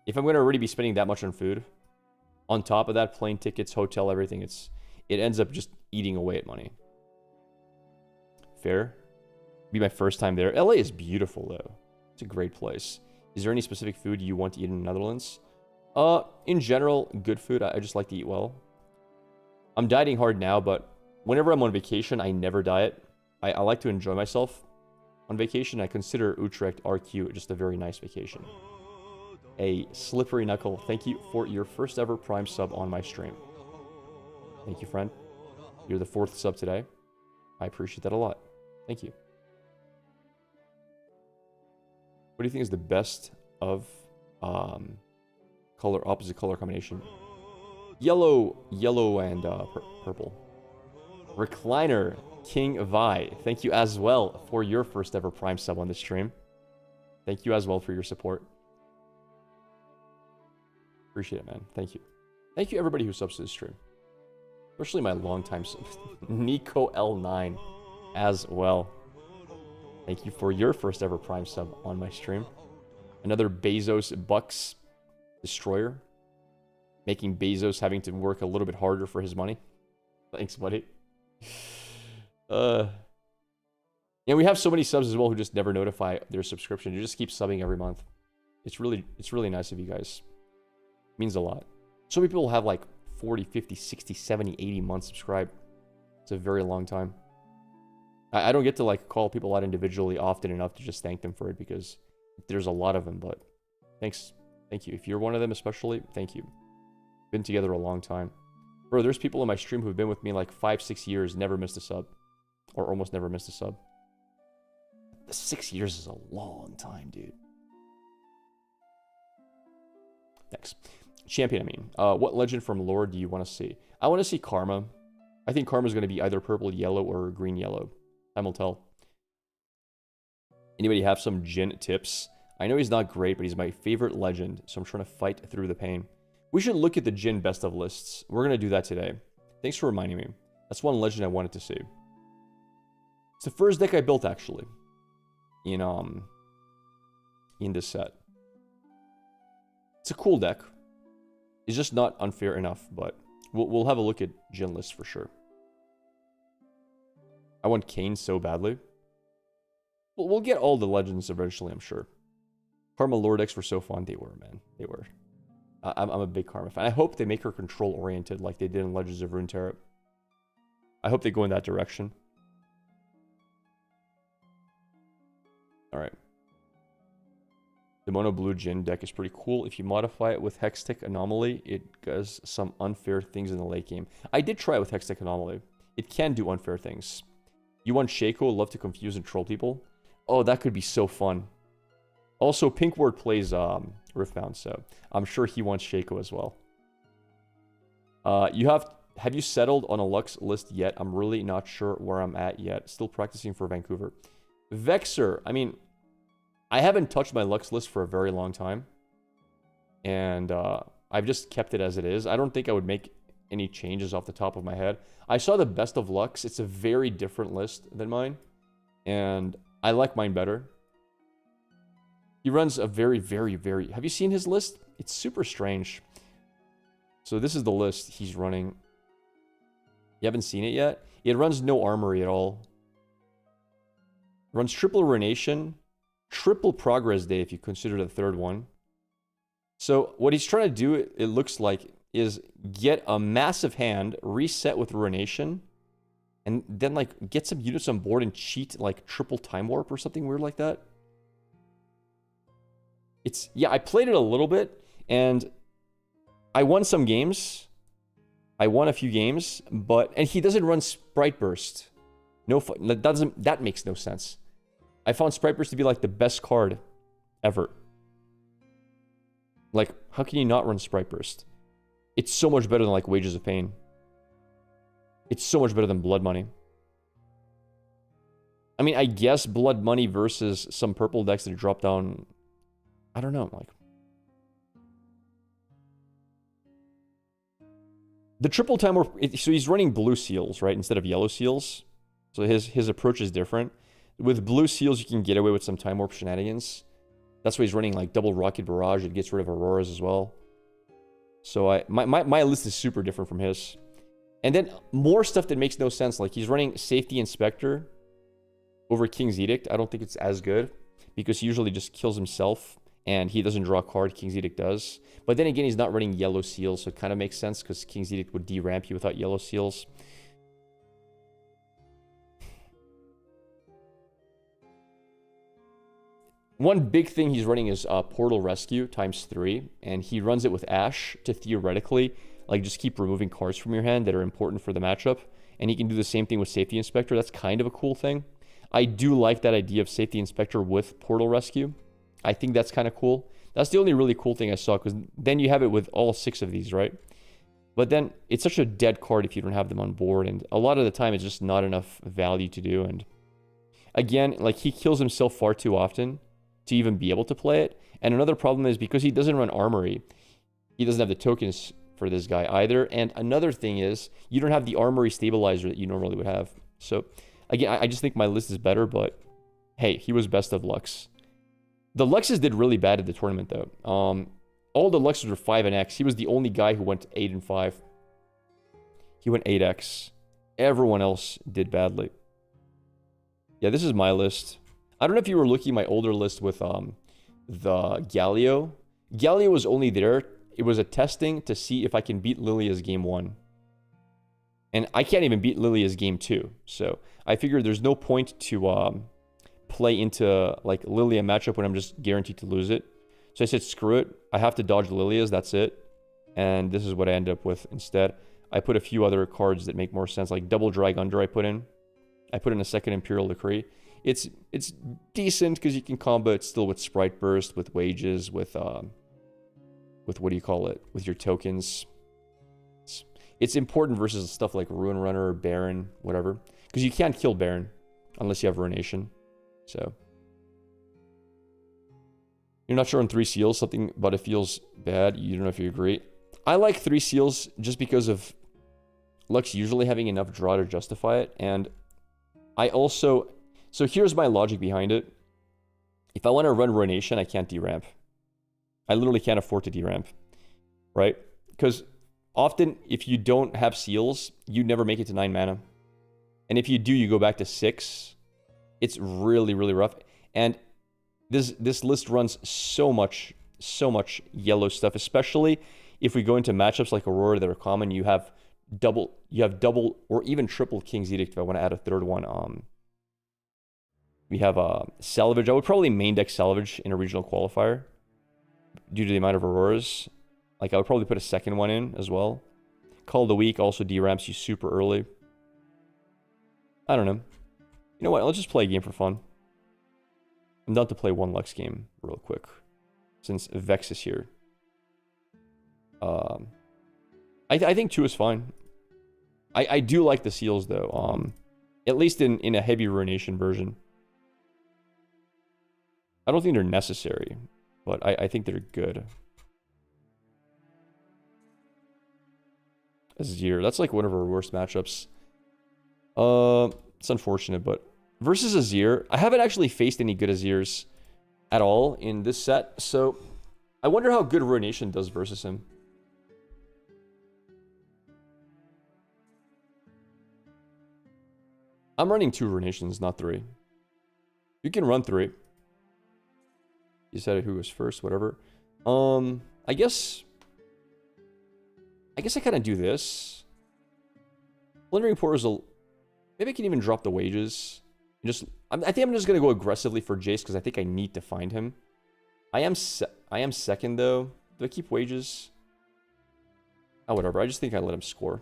Speaker 2: If I'm going to already be spending that much on food, on top of that, plane tickets, hotel, everything, it ends up just eating away at money. Fair. Be my first time there. LA is beautiful, though. It's a great place. Is there any specific food you want to eat in the Netherlands? In general, good food. I just like to eat well. I'm dieting hard now, but whenever I'm on vacation, I never diet. I like to enjoy myself on vacation. I consider Utrecht RQ just a very nice vacation. A Slippery Knuckle, thank you for your first ever Prime sub on my stream. Thank you, friend. You're the 4th sub today. I appreciate that a lot. Thank you. What do you think is the best of opposite color combination? Yellow and purple. Recliner King Vi, thank you as well for your first ever Prime sub on this stream. Thank you as well for your support. Appreciate it, man. Thank you. Thank you, everybody who subs to the stream. Especially my longtime sub, Nico L9 as well. Thank you for your first ever Prime sub on my stream. Another Bezos Bucks destroyer. Making Bezos having to work a little bit harder for his money. Thanks, buddy. Yeah, we have so many subs as well who just never notify their subscription. You just keep subbing every month. It's really nice of you guys. It means a lot. So many people have like 40, 50, 60, 70, 80 months subscribed. It's a very long time. I don't get to like call people out individually often enough to just thank them for it because there's a lot of them, but thanks. Thank you. If you're one of them especially, thank you. Been together a long time. Bro, there's people in my stream who've been with me like 5, 6 years, never missed a sub. Or almost never missed a sub. 6 years is a long time, dude. Thanks. Champion, I mean. What legend from lore do you want to see? I want to see Karma. I think Karma's going to be either purple, yellow, or green, yellow. Time will tell. Anybody have some Jhin tips? I know he's not great, but he's my favorite legend, so I'm trying to fight through the pain. We should look at the Jhin best of lists. We're going to do that today. Thanks for reminding me. That's one legend I wanted to see. It's the first deck I built, actually. In this set. It's a cool deck. It's just not unfair enough, but we'll have a look at Jhin lists for sure. I want Kayn so badly. We'll get all the legends eventually, I'm sure. Karma lore decks were so fun. They were, man. They were. I'm a big Karma fan. I hope they make her control-oriented like they did in Legends of Runeterra. I hope they go in that direction. Alright. The mono blue Jhin deck is pretty cool. If you modify it with Hextech Anomaly, it does some unfair things in the late game. I did try it with Hextech Anomaly. It can do unfair things. You want Shaco, love to confuse and troll people? Oh, that could be so fun. Also, Pinkward plays Riftbound, so I'm sure he wants Shaco as well. Have you settled on a Lux list yet? I'm really not sure where I'm at yet. Still practicing for Vancouver. Vexer, I mean, I haven't touched my Lux list for a very long time. And I've just kept it as it is. I don't think I would make any changes off the top of my head. I saw the best of Lux. It's a very different list than mine. And I like mine better. He runs a very, very, very... Have you seen his list? It's super strange. So this is the list he's running. You haven't seen it yet? It runs no armory at all. Runs triple Ruination, triple Progress Day if you consider the third one. So what he's trying to do, it looks like, is get a massive hand, reset with Ruination, and then like get some units on board and cheat like triple Time Warp or something weird like that. Yeah, I played it a little bit, and I won some games. I won a few games, and he doesn't run Sprite Burst. That makes no sense. I found Sprite Burst to be like the best card ever. Like, how can you not run Sprite Burst? It's so much better than like Wages of Pain. It's so much better than Blood Money. I mean, I guess Blood Money versus some purple decks that drop down... I don't know, like... The triple Time Warp... So he's running blue seals, right? Instead of yellow seals. So his approach is different. With blue seals, you can get away with some Time Warp shenanigans. That's why he's running like double Rocket Barrage. It gets rid of Auroras as well. So my list is super different from his. And then more stuff that makes no sense. Like he's running Safety Inspector over King's Edict. I don't think it's as good. Because he usually just kills himself. And he doesn't draw a card. King's Edict does. But then again, he's not running yellow seals. So it kind of makes sense. Because King's Edict would deramp you without yellow seals. One big thing he's running is Portal Rescue ×3, and he runs it with Ash to theoretically, like, just keep removing cards from your hand that are important for the matchup, and he can do the same thing with Safety Inspector. That's kind of a cool thing. I do like that idea of Safety Inspector with Portal Rescue. I think that's kind of cool. That's the only really cool thing I saw, because then you have it with all 6 of these, right? But then it's such a dead card if you don't have them on board, and a lot of the time it's just not enough value to do, and again, like, he kills himself far too often to even be able to play it. And another problem is because he doesn't run Armory, he doesn't have the tokens for this guy either. And another thing is you don't have the Armory stabilizer that you normally would have. So again, I just think my list is better, but hey, he was best of Lux. The Luxes did really bad at the tournament though. All the Luxes were 5 and X. He was the only guy who went 8 and 5. He went 8x. Everyone else did badly. Yeah, this is my list. I don't know if you were looking at my older list with the Galio. Galio was only there. It was a testing to see if I can beat Lilia's game 1. And I can't even beat Lilia's game 2. So I figured there's no point to play into like Lilia matchup when I'm just guaranteed to lose it. So I said, screw it. I have to dodge Lilia's. That's it. And this is what I ended up with instead. I put a few other cards that make more sense, like Double Drag Under I put in a second Imperial Decree. It's decent because you can combo it still with Sprite Burst, with Wages, with what do you call it? With your tokens. It's important versus stuff like Ruin Runner or Baron, whatever. Because you can't kill Baron unless you have Ruination. So you're not sure on 3 seals, something but it feels bad. You don't know if you agree. I like 3 seals just because of Lux usually having enough draw to justify it. And I also... So here's my logic behind it. If I want to run Ruination, I can't deramp. I literally can't afford to deramp. Right? Because often, if you don't have seals, you never make it to 9 mana. And if you do, you go back to 6. It's really, really rough. And this list runs so much yellow stuff, especially if we go into matchups like Aurora that are common. You have double or even triple King's Edict if I want to add a third one. We have Salvage. I would probably main deck Salvage in a regional qualifier due to the amount of Auroras. Like I would probably put a second one in as well. Call of the Week also deramps you super early. I don't know. You know what? Let's just play a game for fun. I'm down to play one Lux game real quick since Vex is here. I think 2 is fine. I do like the seals though. At least in a heavy Ruination version. I don't think they're necessary, but I think they're good. Azir, that's like one of our worst matchups. It's unfortunate, but versus Azir, I haven't actually faced any good Azirs at all in this set, so I wonder how good Ruination does versus him. I'm running 2 Ruinations, not 3. You can run 3. You decided who was first, whatever. I guess I kind of do this. Plundering Portal. Maybe I can even drop the Wages. I think I'm just gonna go aggressively for Jace because I think I need to find him. I am second though. Do I keep Wages? Oh, whatever. I just think I let him score.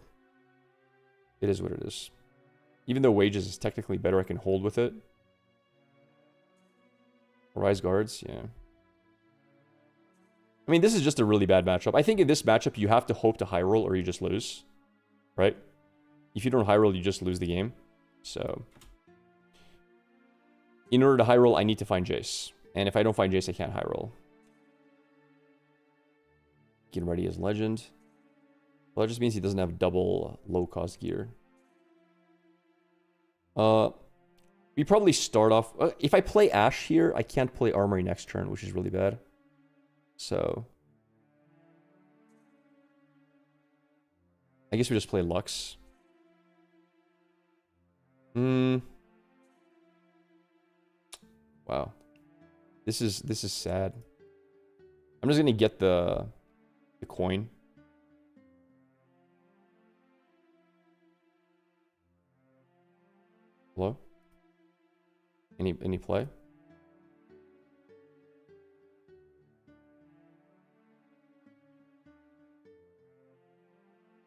Speaker 2: It is what it is. Even though Wages is technically better, I can hold with it. Rise Guards, yeah. I mean, this is just a really bad matchup. I think in this matchup, you have to hope to high roll or you just lose. Right? If you don't high roll, you just lose the game. So, in order to high roll, I need to find Jace. And if I don't find Jace, I can't high roll. Getting ready as Legend. Well, that just means he doesn't have double low-cost gear. We probably start off... if I play Ashe here, I can't play Armory next turn, which is really bad. So... I guess we just play Lux. Wow. This is sad. I'm just gonna get the coin. Hello? Any play?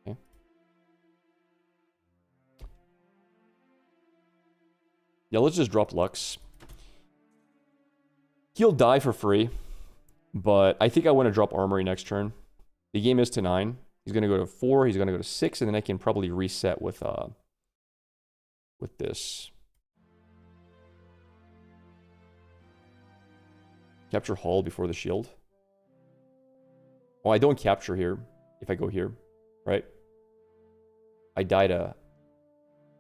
Speaker 2: Okay. Yeah, let's just drop Lux. He'll die for free, but I think I want to drop Armory next turn. The game is to 9. He's going to go to 4, he's going to go to 6, and then I can probably reset with this. Capture hull before the shield. Oh, I don't capture here if I go here, right? I die to...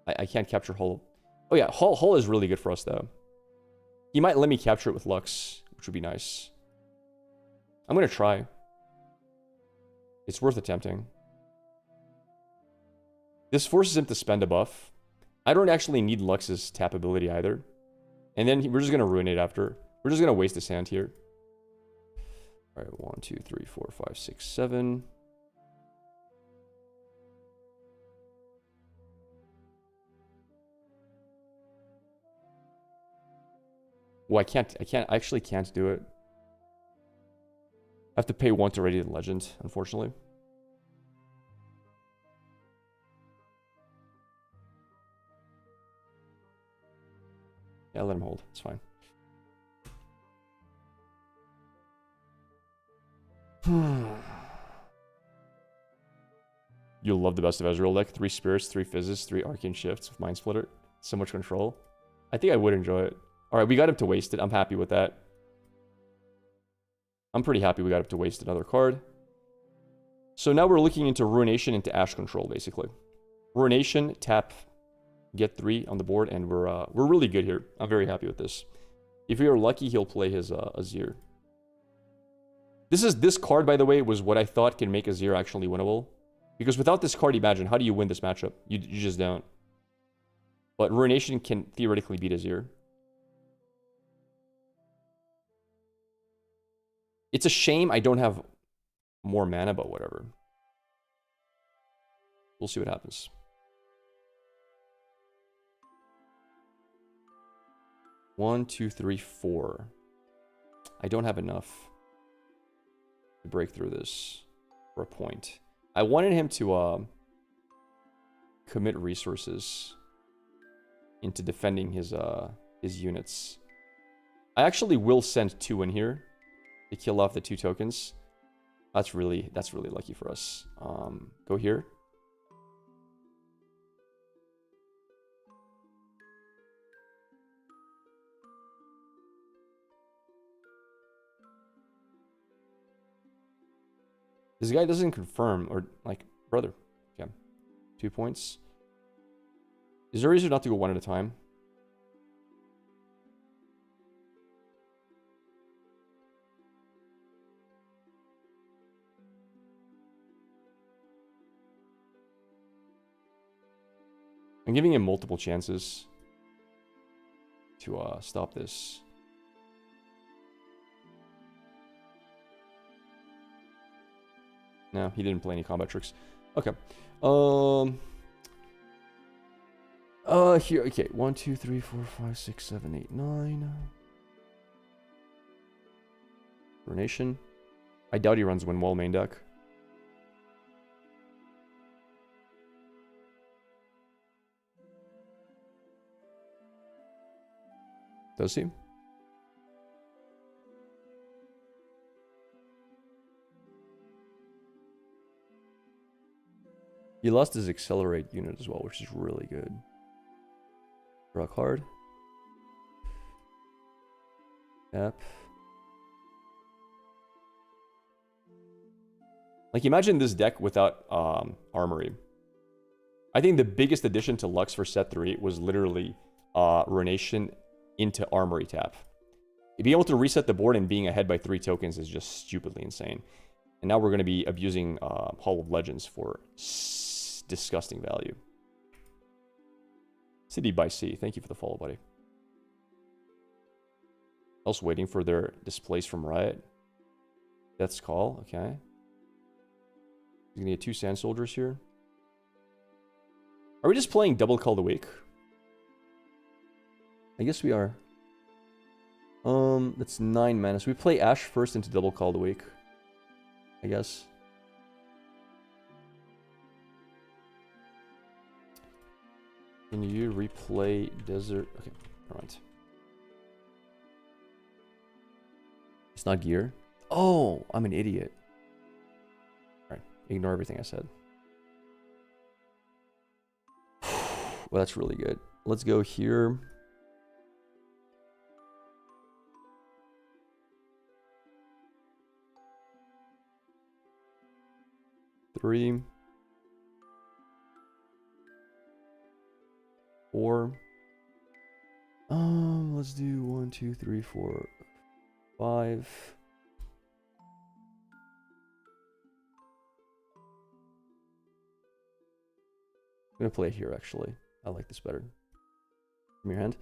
Speaker 2: I can't capture hull. Oh yeah, hull is really good for us though. He might let me capture it with Lux, which would be nice. I'm going to try. It's worth attempting. This forces him to spend a buff. I don't actually need Lux's tap ability either. And then we're just going to ruin it after. We're just going to waste his hand here. All right, 1, 2, 3, 4, 5, 6, 7. Well, I actually can't do it. I have to pay 1 to ready the legend, unfortunately. Yeah, let him hold. It's fine. You'll love the Best of Ezreal deck. 3 Spirits, 3 Fizzes, 3 Arcane Shifts with Mind Splitter. So much control. I think I would enjoy it. Alright, we got him to waste it. I'm happy with that. I'm pretty happy we got him to waste another card. So now we're looking into Ruination into Ash control, basically. Ruination, tap, get 3 on the board, and we're really good here. I'm very happy with this. If we are lucky, he'll play his Azir. This card, by the way, was what I thought can make Azir actually winnable. Because without this card, imagine, how do you win this matchup? You just don't. But Ruination can theoretically beat Azir. It's a shame I don't have more mana, but whatever. We'll see what happens. One, two, three, 4. I don't have enough to break through this for a point. I wanted him to commit resources into defending his units. I actually will send 2 in here to kill off the 2 tokens. That's really lucky for us. Go here. This guy doesn't confirm, or like, brother. Okay. 2 points. Is there a reason not to go 1 at a time? I'm giving him multiple chances to stop this. No, he didn't play any combat tricks. Okay. Here, okay. 1, 2, 3, 4, 5, 6, 7, 8, 9. Ruination. I doubt he runs Windwall main deck. Does he? He lost his Accelerate unit as well, which is really good. Draw a card. Tap. Like, imagine this deck without Armory. I think the biggest addition to Lux for set 3 was literally Ruination into Armory tap. Being able to reset the board and being ahead by 3 tokens is just stupidly insane. And now we're going to be abusing Hall of Legends for disgusting value. City by Sea, thank you for the follow, buddy. Also waiting for their displays from Riot. Death's Call, okay. He's going to get 2 Sand Soldiers here. Are we just playing Double Call the Week? I guess we are. That's 9 mana. So we play Ash first into Double Call the Week, I guess. Can you replay Desert? Okay, alright. It's not gear. Oh, I'm an idiot. Alright, ignore everything I said. Well, that's really good. Let's go here. 3, 4. Let's do 1, 2, 3, 4, 5. I'm gonna play it here actually. I like this better. From your hand.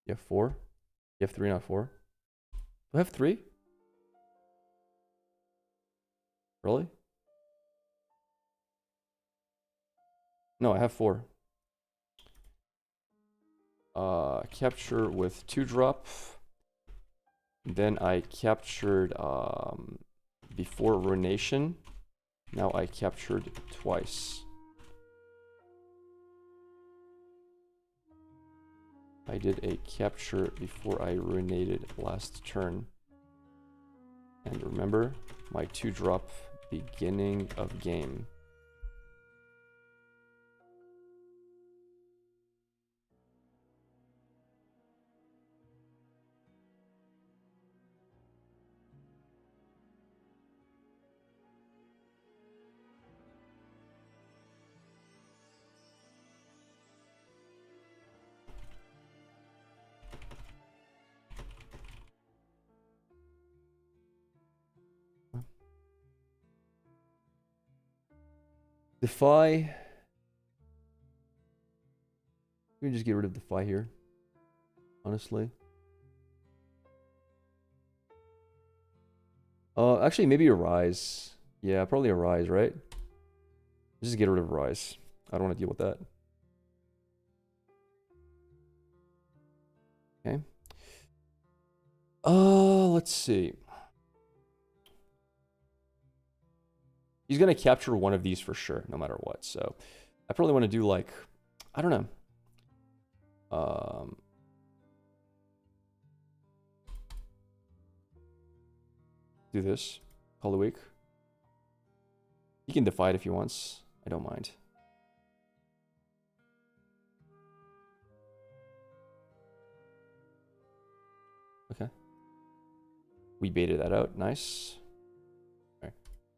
Speaker 2: You have 4? You have 3, not 4? Do I have 3? Really? No, I have 4. Capture with 2 drop. Then I captured before ruination. Now I captured twice. I did a capture before I ruinated last turn. And remember, my 2 drop beginning of game. Defy. We can just get rid of Defy here. Honestly. Actually, maybe a Rise. Yeah, probably a Rise, right? Just get rid of Rise. I don't want to deal with that. Okay. Let's see. He's going to capture one of these for sure, no matter what. So I probably want to do like, I don't know. Do this. Call the week. He can defy it if he wants. I don't mind. Okay. We baited that out. Nice. All right.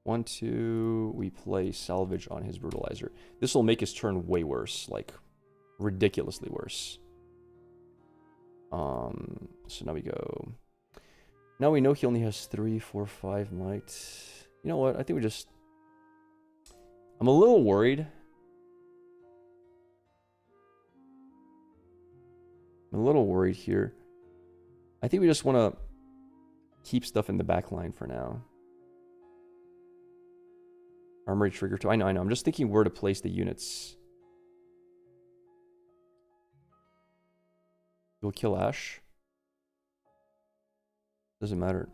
Speaker 2: 1, 2. We play salvage on his brutalizer. This will make his turn way worse. Like, ridiculously worse. So now we go. Now we know he only has 3, 4, 5 might. You know what? I think we just. I'm a little worried. I'm a little worried here. I think we just want to keep stuff in the back line for now. Armory trigger too. I know. I'm just thinking where to place the units. We'll kill Ash. Doesn't matter.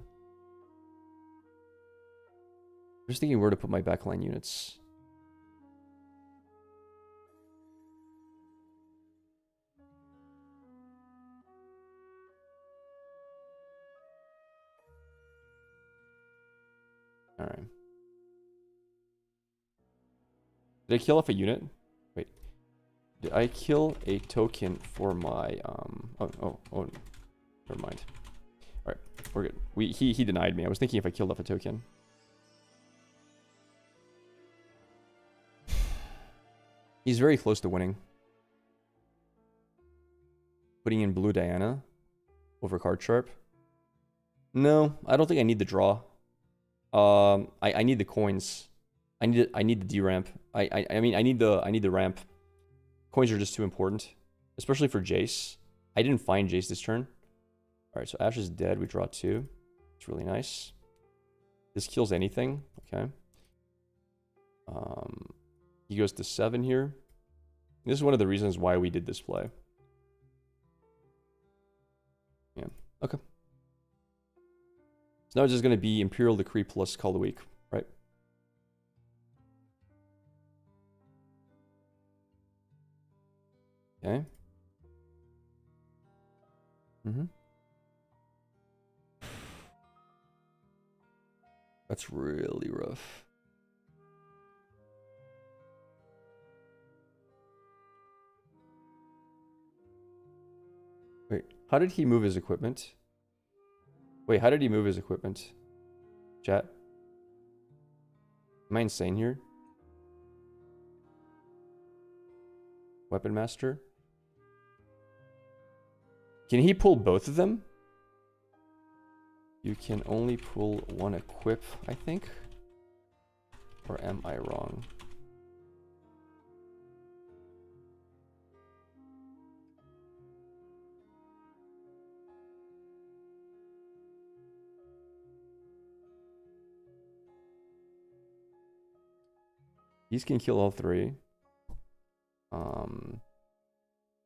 Speaker 2: I'm just thinking where to put my backline units. Alright. Did I kill off a unit? Wait. Did I kill a token for my oh, never mind. Alright, we're good. He denied me. I was thinking if I killed off a token. He's very close to winning. Putting in blue Diana over card sharp. No, I don't think I need the draw. I need the coins. I need the D ramp. I mean I need the ramp. Coins are just too important, especially for Jace. I didn't find Jace this turn. All right, so Ash is dead. We draw 2. It's really nice. This kills anything. Okay. He goes to 7 here. This is one of the reasons why we did this play. Yeah. Okay. So now it's just going to be Imperial Decree plus Call the Week, right? Okay. That's really rough. Wait, how did he move his equipment? Wait, how did he move his equipment? Chat? Am I insane here? Weapon Master. Can he pull both of them? You can only pull one equip, I think. Or am I wrong? These can kill all three.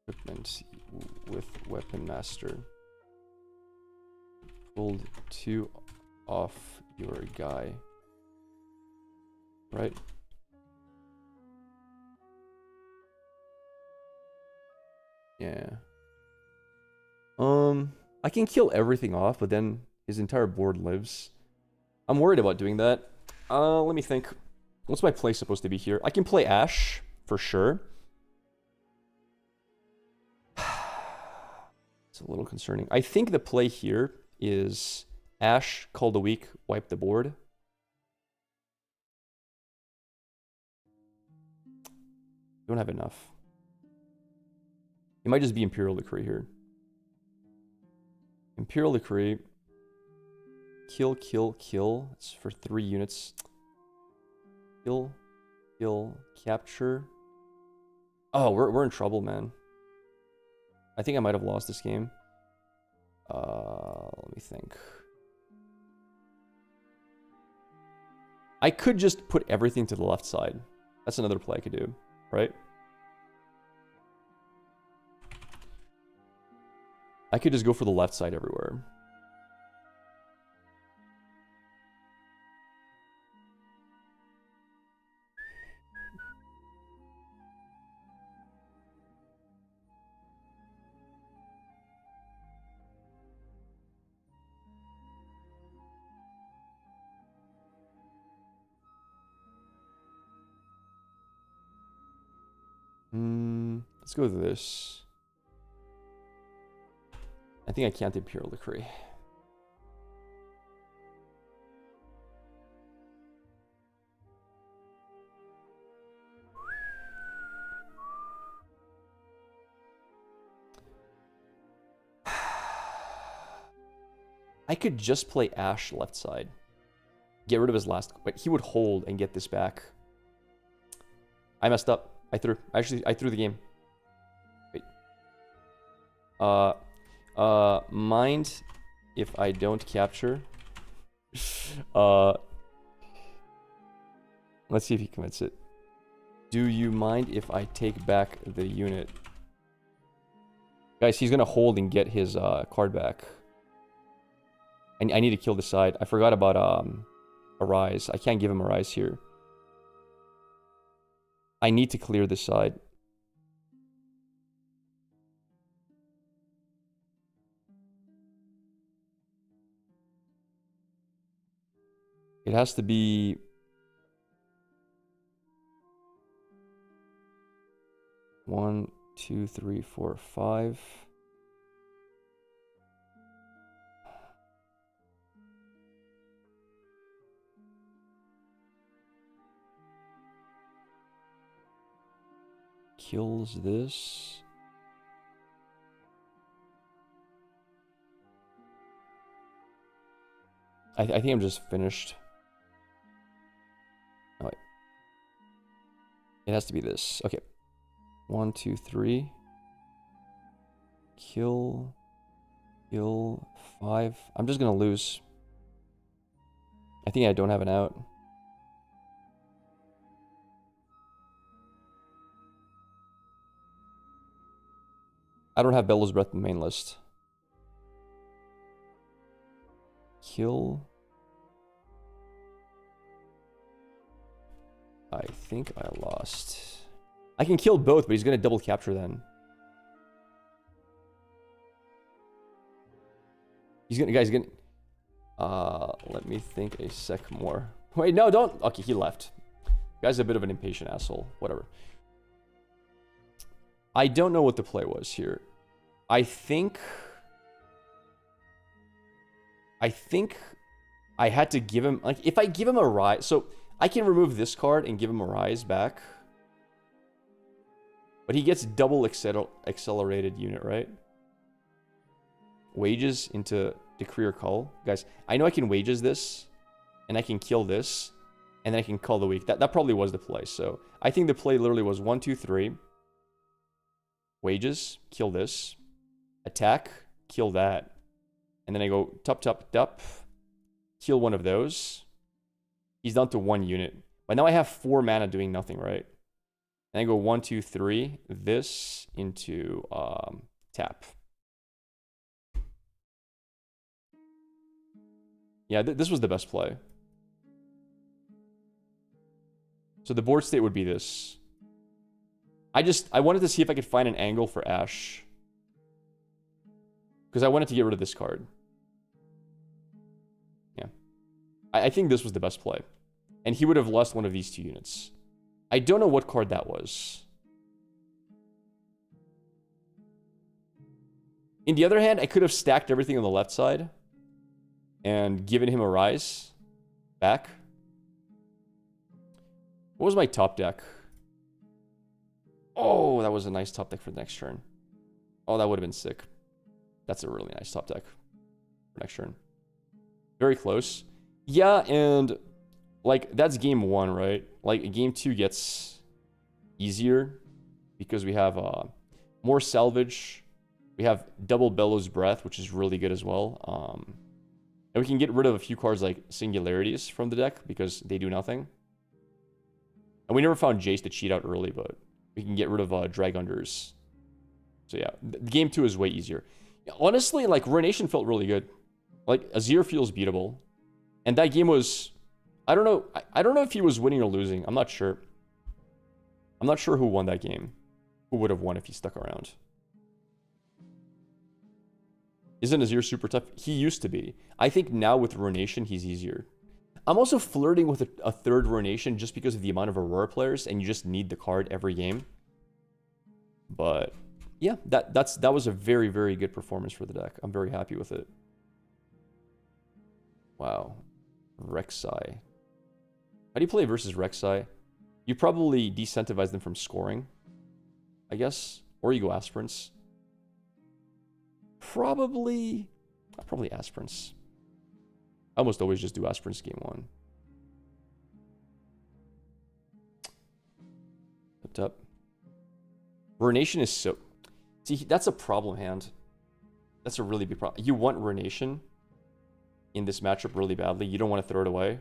Speaker 2: Equipment with Weapon Master. Pulled 2 off your guy. Right? Yeah. I can kill everything off, but then his entire board lives. I'm worried about doing that. Let me think. What's my play supposed to be here? I can play Ash, for sure. It's a little concerning. I think the play here is Ash, Call the Weak, wipe the board. Don't have enough. It might just be Imperial Decree here. Imperial Decree. Kill, kill, kill. It's for 3 units. Kill, kill, capture. Oh, we're in trouble, man. I think I might have lost this game. Let me think. I could just put everything to the left side. That's another play I could do, right? I could just go for the left side everywhere. Let's go with this. I think I can't Imperial Decree. I could just play Ash left side. Get rid of his last... Wait, he would hold and get this back. I messed up. I threw the game. Wait. Mind if I don't capture? Let's see if he commits it. Do you mind if I take back the unit? Guys, he's gonna hold and get his card back. I need to kill this side. I forgot about Arise. I can't give him Arise here. I need to clear this side. It has to be... One, two, three, four, five. Kills this. I think I'm just finished. Oh, wait. It has to be this. Okay. 1, 2, 3. Kill. Kill. 5. I'm just gonna lose. I think I don't have an out. I don't have Bellows Breath in the main list. Kill. I think I lost. I can kill both, but he's gonna double capture then. He's gonna, guys, let me think a sec more. Wait, no, don't. Okay, he left. Guy's a bit of an impatient asshole. Whatever. I don't know what the play was here. I think I had to give him, like, if I give him a Rise, so I can remove this card and give him a rise back. But he gets double accelerated unit, right? Wages into Decree or Cull. Guys, I know I can wages this, and I can kill this, and then I can Cull the weak. That probably was the play. So I think the play literally was 1, 2, 3. Wages, kill this. Attack, kill that. And then I go tup, tup, tup. Kill one of those. He's down to 1 unit. But now I have 4 mana doing nothing, right? And I go 1, 2, 3. This into tap. Yeah, this was the best play. So the board state would be this. I wanted to see if I could find an angle for Ash. Because I wanted to get rid of this card. Yeah. I think this was the best play. And he would have lost one of these 2 units. I don't know what card that was. In the other hand, I could have stacked everything on the left side and given him a rise back. What was my top deck? Oh, that was a nice top deck for the next turn. Oh, that would have been sick. That's a really nice top deck for next turn. Very close. Yeah, and like that's game 1, right? Like game 2 gets easier because we have more salvage. We have double Bellows Breath, which is really good as well. And we can get rid of a few cards like Singularities from the deck because they do nothing. And we never found Jace to cheat out early, but we can get rid of Drag Unders. So yeah, game 2 is way easier. Honestly, like Ruination felt really good. Like Azir feels beatable. And that game was, I don't know. I don't know if he was winning or losing. I'm not sure. I'm not sure who won that game. Who would have won if he stuck around? Isn't Azir super tough? He used to be. I think now with Ruination, he's easier. I'm also flirting with a third Ruination just because of the amount of Aurora players, and you just need the card every game. But yeah, that was a very, very good performance for the deck. I'm very happy with it. Wow. Rek'Sai. How do you play versus Rek'Sai? You probably decentivize them from scoring, I guess. Or you go Aspirants. Probably Aspirants. I almost always just do Aspirants game 1. Up. Ruination is so... See, that's a problem hand. That's a really big problem. You want Ruination in this matchup really badly. You don't want to throw it away.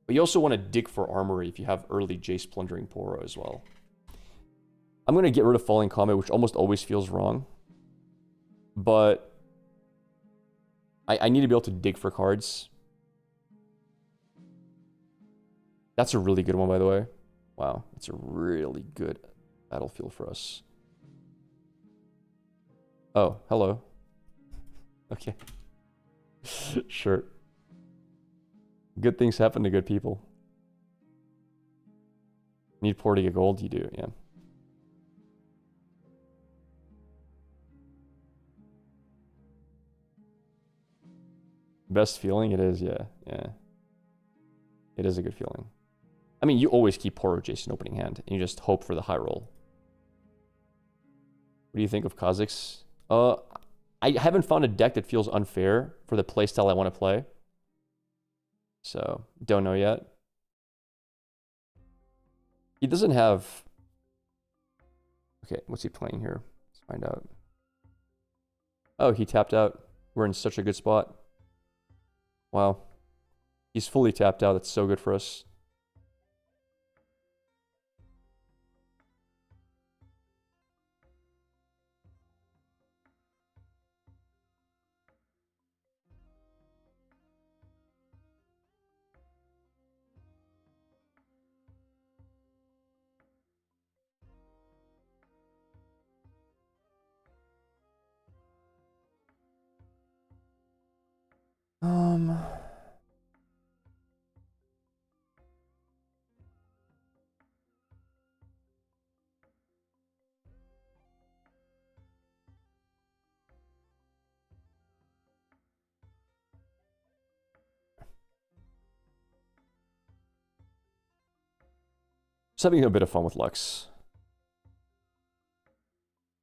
Speaker 2: But you also want to dig for Armory if you have early Jace Plundering Poro as well. I'm going to get rid of Falling Comet, which almost always feels wrong. But I need to be able to dig for cards. That's a really good one, by the way. Wow, that's a really good battlefield for us. Oh, hello. Okay. Sure. Good things happen to good people. Need poor to get gold? You do, yeah. Best feeling? It is, yeah. Yeah. It is a good feeling. I mean, you always keep Poro Jason opening hand, and you just hope for the high roll. What do you think of Kha'Zix? I haven't found a deck that feels unfair for the playstyle I want to play. So, don't know yet. He doesn't have... Okay, what's he playing here? Let's find out. Oh, he tapped out. We're in such a good spot. Wow. He's fully tapped out. That's so good for us. having a bit of fun with Lux.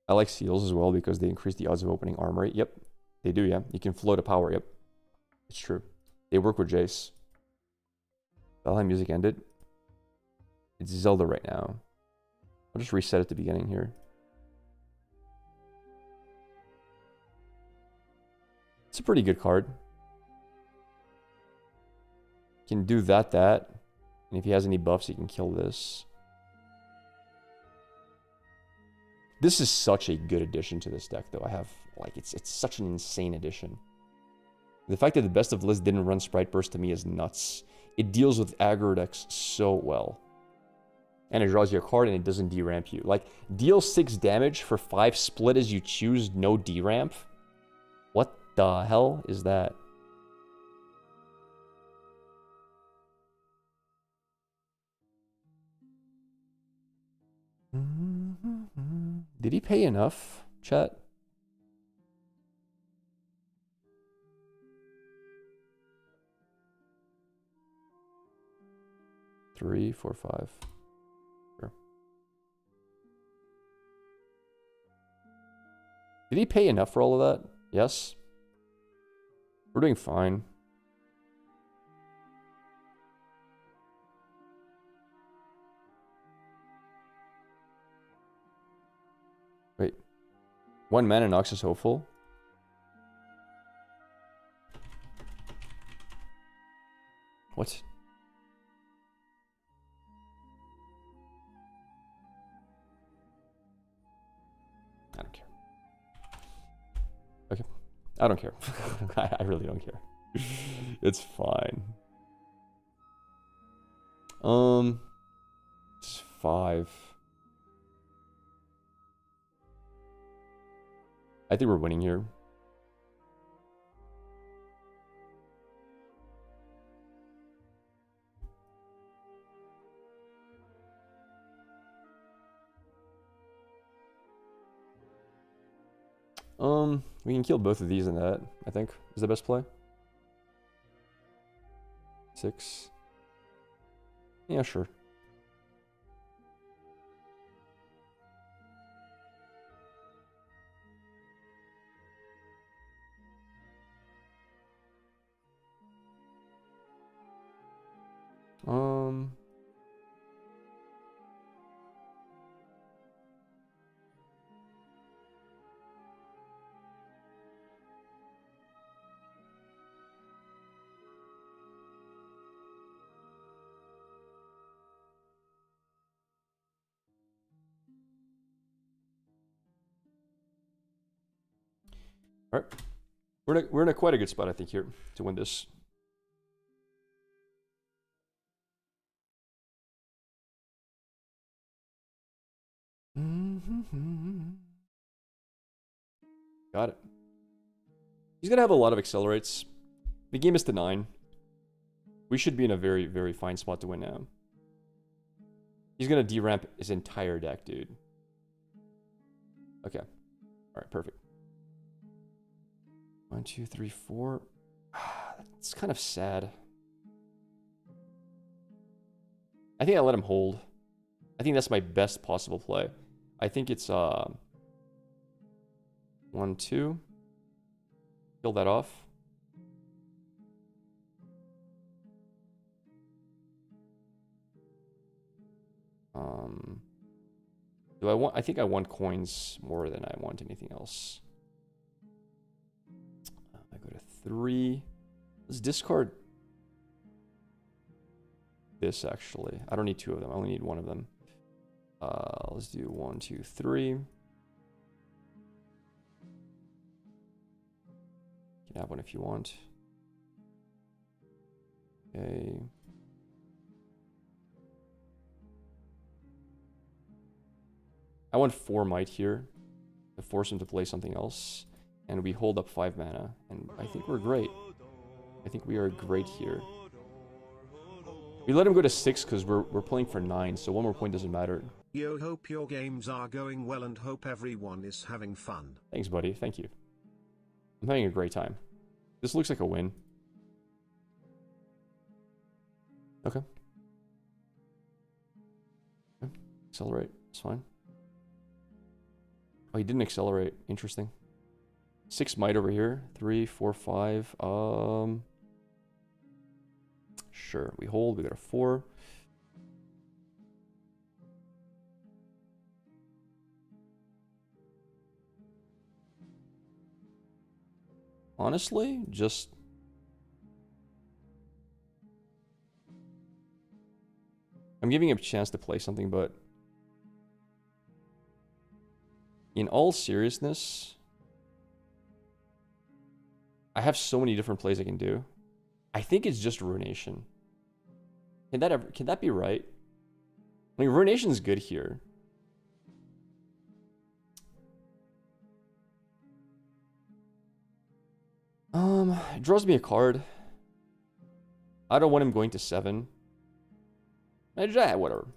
Speaker 2: I like seals as well because they increase the odds of opening armory. Yep, they do, yeah. You can float a power, yep. It's true. They work with Jace. Valheim music ended. It's Zelda right now. I'll just reset at the beginning here. It's a pretty good card. Can do that. And if he has any buffs, he can kill this. This is such a good addition to this deck, though. I have, like, it's such an insane addition. The fact that the best of list didn't run Sprite Burst to me is nuts. It deals with aggro decks so well. And it draws you a card and it doesn't deramp you. Like, deal 6 damage for 5 split as you choose, no deramp? What the hell is that? Did he pay enough, chat? Three, 4, 5. Sure. Did he pay enough for all of that? Yes. We're doing fine. Wait. 1 mana Nox is hopeful. What? I don't care. Okay. I don't care. I really don't care. It's fine. It's 5. I think we're winning here. We can kill both of these and that, I think, is the best play. 6. Yeah, sure. All right, we're in a quite a good spot, I think, here to win this. Got it. He's gonna have a lot of accelerates. The game is to 9. We should be in a very, very fine spot to win now. He's gonna deramp his entire deck, dude. Okay. All right, perfect. 1, 2, 3, 4. It's kind of sad. I think I let him hold. I think that's my best possible play. I think it's 1, 2. Kill that off. Do I want? I think I want coins more than I want anything else. I go to 3. Let's discard this, actually. I don't need 2 of them. I only need 1 of them. Let's do 1, 2, 3. You can have one if you want. Okay. I want 4 might here to force him to play something else. And we hold up 5 mana. And I think we're great. I think we are great here. We let him go to 6 because we're playing for 9, so 1 more point doesn't matter.
Speaker 3: Yo, hope your games are going well and hope everyone is having fun.
Speaker 2: Thanks, buddy. Thank you. I'm having a great time. This looks like a win. Okay. accelerate. It's fine. Oh, he didn't accelerate. Interesting. 6 might over here. 3, 4, 5. Sure. We hold. We got a 4. Honestly, just... I'm giving him a chance to play something, but... in all seriousness... I have so many different plays I can do. I think it's just Ruination. Can that be right? I mean, Ruination's good here. It draws me a card. I don't want him going to 7. Whatever.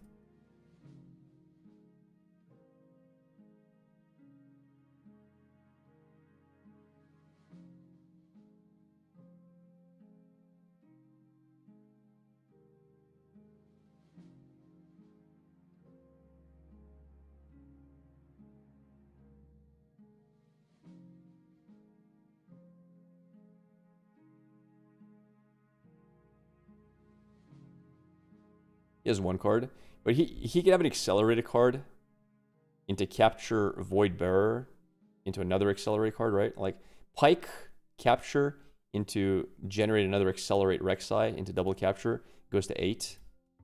Speaker 2: He has 1 card, but he can have an accelerated card into capture Void Bearer into another accelerate card, right? Like Pike capture into generate another accelerate Rek'Sai into double capture goes to 8.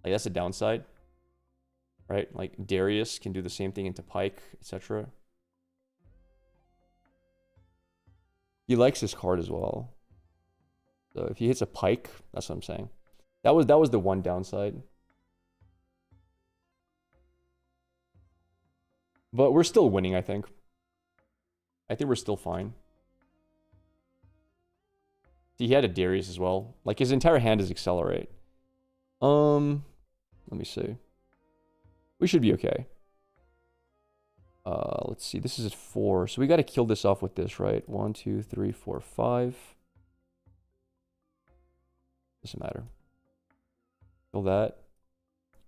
Speaker 2: Like that's a downside, right? Like Darius can do the same thing into Pike, etc. He likes his card as well. So if he hits a Pike, that's what I'm saying. That was the one downside. But we're still winning, I think. I think we're still fine. See, he had a Darius as well. Like, his entire hand is Accelerate. Let me see. We should be okay. Let's see. This is at 4. So we got to kill this off with this, right? 1, 2, 3, 4, 5. Doesn't matter. Kill that.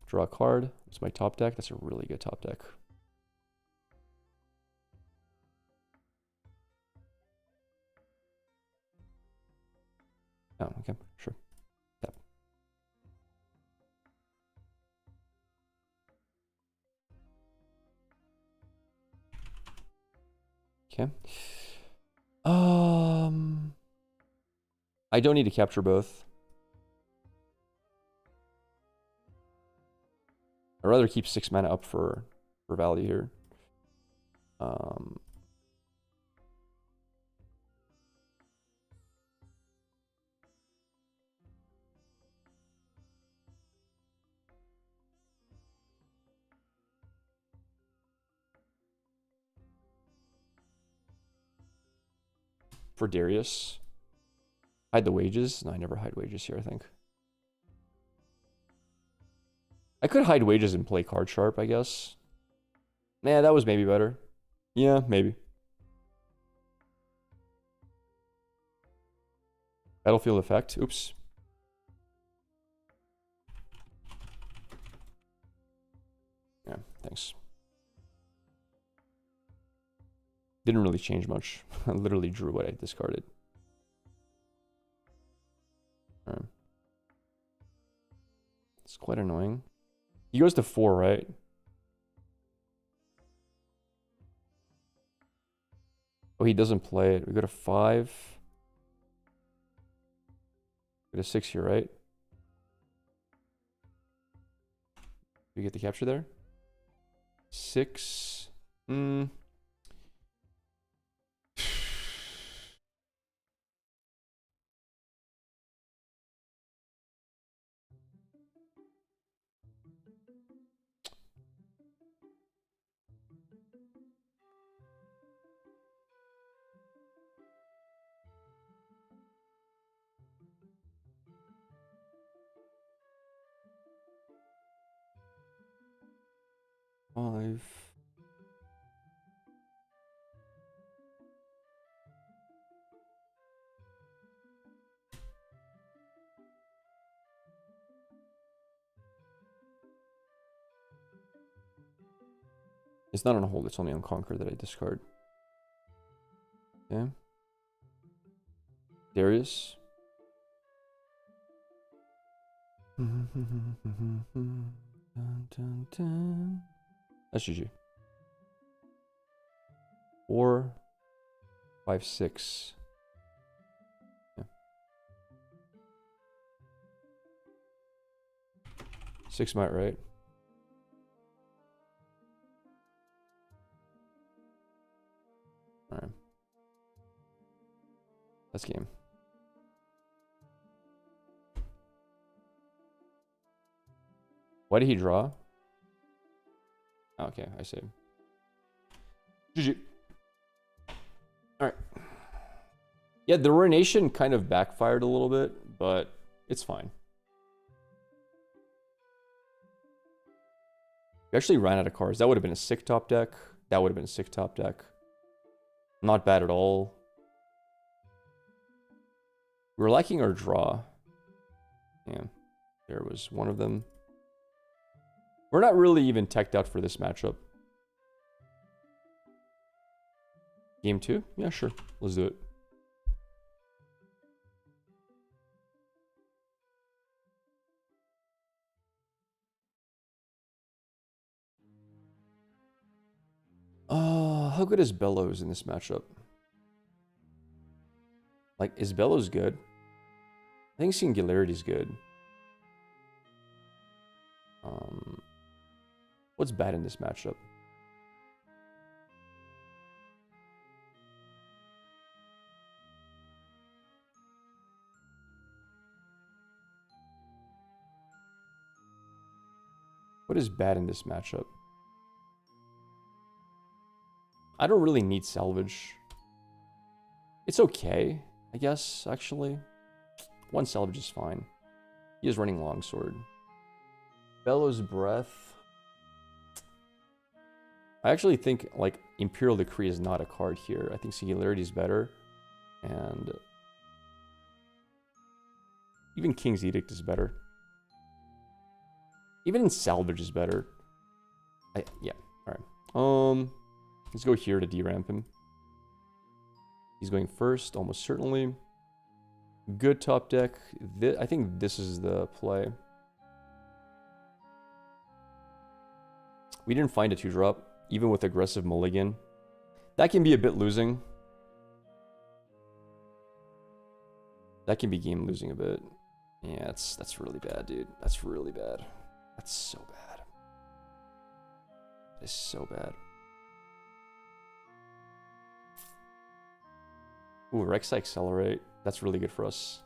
Speaker 2: Draw a card. It's my top deck. That's a really good top deck. Oh, okay, sure. Yep. Okay. I don't need to capture both. I'd rather keep 6 mana up for value here. For Darius. Hide the wages? No, I never hide wages here, I think. I could hide wages and play card sharp, I guess. Nah, that was maybe better. Yeah, maybe. Battlefield effect. Oops. Yeah, thanks. Didn't really change much. I literally drew what I discarded. It's quite annoying. He goes to 4, right? Oh, he doesn't play it. We go to 5. We go to 6 here, right? We get the capture there? 6. 5. It's not on hold, it's only on Conquer that I discard. Okay. Darius. That's GG. 4, 5, 6. Yeah. 6 might, right? Alright. That's game. Why did he draw? Oh, okay, I see. GG. Alright. Yeah, the Ruination kind of backfired a little bit, but it's fine. We actually ran out of cards. That would have been a sick top deck. That would have been a sick top deck. Not bad at all. We were lacking our draw. Yeah, there was one of them. We're not really even teched out for this matchup. Game 2? Yeah, sure. Let's do it. How good is Bellows in this matchup? Like, is Bellows good? I think Singularity's good. What's bad in this matchup? What is bad in this matchup? I don't really need salvage. It's okay, I guess, actually. One salvage is fine. He is running longsword. Bellows Breath. I actually think, like, Imperial Decree is not a card here. I think Singularity is better. And even King's Edict is better. Even Salvage is better. Yeah, alright. Let's go here to deramp him. He's going first, almost certainly. Good top deck. I think this is the play. We didn't find a 2-drop, even with aggressive mulligan. That can be a bit losing. That can be game losing a bit. Yeah, that's really bad, dude. That's really bad. That's so bad. It's so bad. Ooh, Rek'Sai Accelerate. That's really good for us.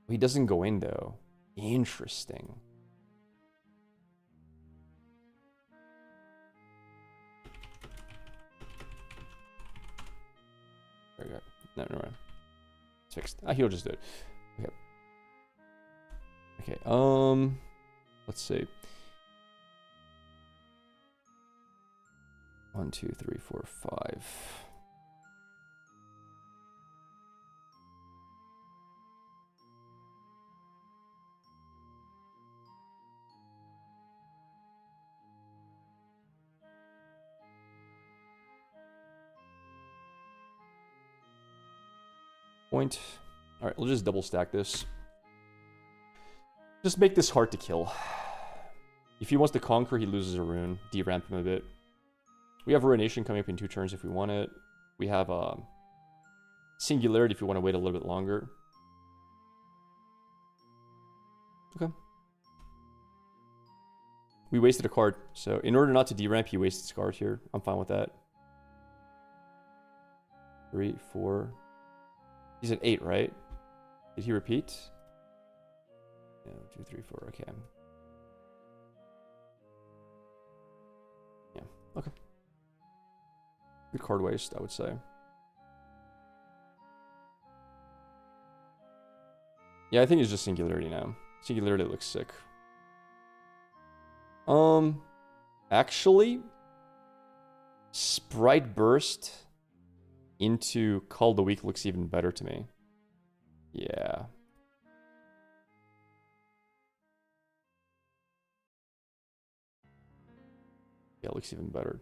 Speaker 2: He doesn't go in, though. Interesting. There we go. No, no, no. It's fixed. He'll just do it. Okay. Okay, let's see. 1, 2, 3, 4, 5. Point. All right, we'll just double stack this. Just make this hard to kill. If he wants to conquer, he loses a rune. Deramp him a bit. We have Ruination coming up in 2 turns if we want it. We have Singularity if you want to wait a little bit longer. Okay. We wasted a card. So in order not to deramp, he wasted his card here. I'm fine with that. 3, 4. He's at 8, right? Did he repeat? Yeah, 2, 3, 4. Okay. Yeah. Okay. Good card waste, I would say. Yeah, I think it's just Singularity now. Singularity looks sick. Actually, Sprite Burst into Call of the Week looks even better to me. Yeah. Yeah, it looks even better.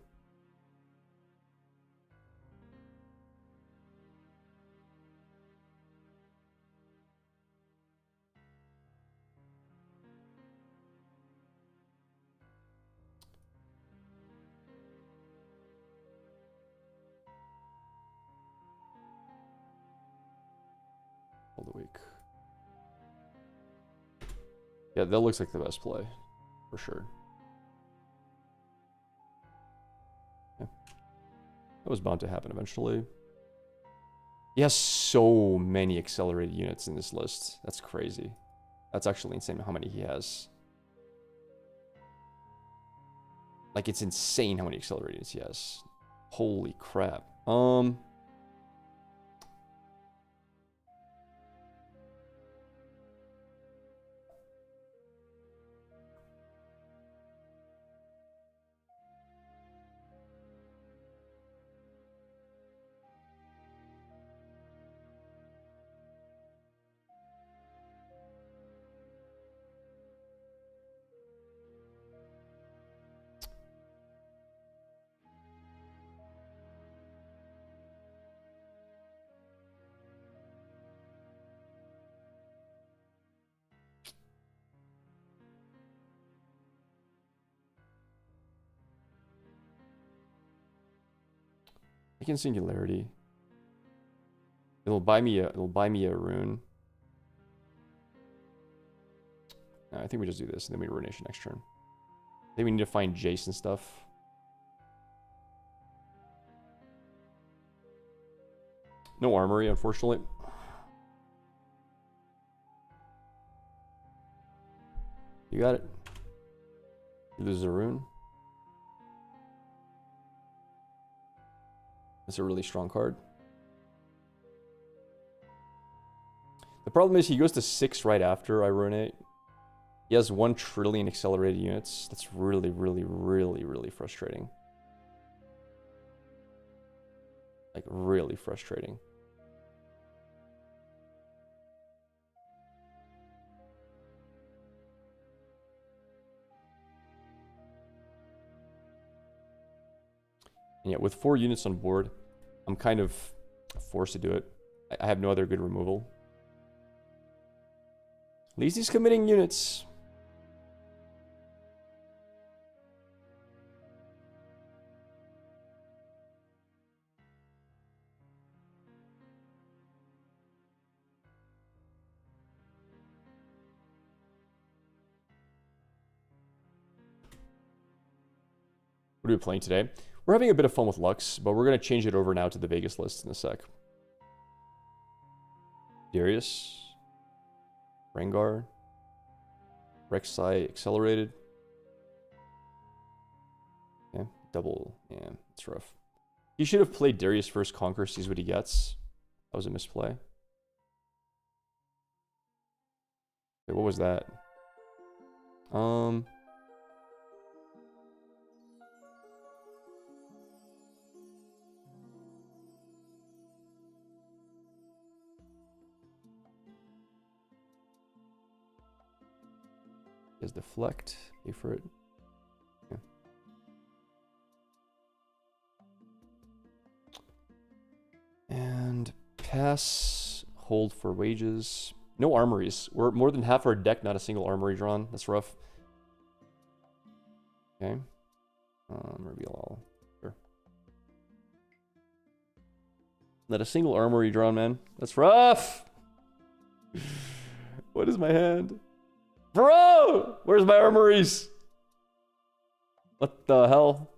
Speaker 2: All the week. Yeah, that looks like the best play, for sure. Yeah. That was bound to happen eventually. He has so many accelerated units in this list. That's crazy. That's actually insane how many he has. Like, it's insane how many accelerated units he has. Holy crap. I can Singularity. It'll buy me a rune. No, I think we just do this, and then we Ruination next turn. I think we need to find Jason stuff. No armory, unfortunately. You got it. You lose a rune. That's a really strong card. The problem is he goes to 6 right after I Ruinate. He has 1 trillion accelerated units. That's really, really, really, really frustrating. Like, really frustrating. And yeah, with 4 units on board, I'm kind of forced to do it. I have no other good removal. At least he's committing units. What are we playing today? We're having a bit of fun with Lux, but we're going to change it over now to the Vegas list in a sec. Darius. Rengar. Rek'Sai accelerated. Yeah, double. Yeah, it's rough. He should have played Darius first, Conquer, sees what he gets. That was a misplay. Okay, what was that? He has deflect. Pay for it. Yeah. And pass. Hold for wages. No armories. We're more than half our deck, not a single armory drawn. That's rough. Okay. Reveal all. Sure. Not a single armory drawn, man. That's rough. What is my hand? Bro! Where's my armories? What the hell?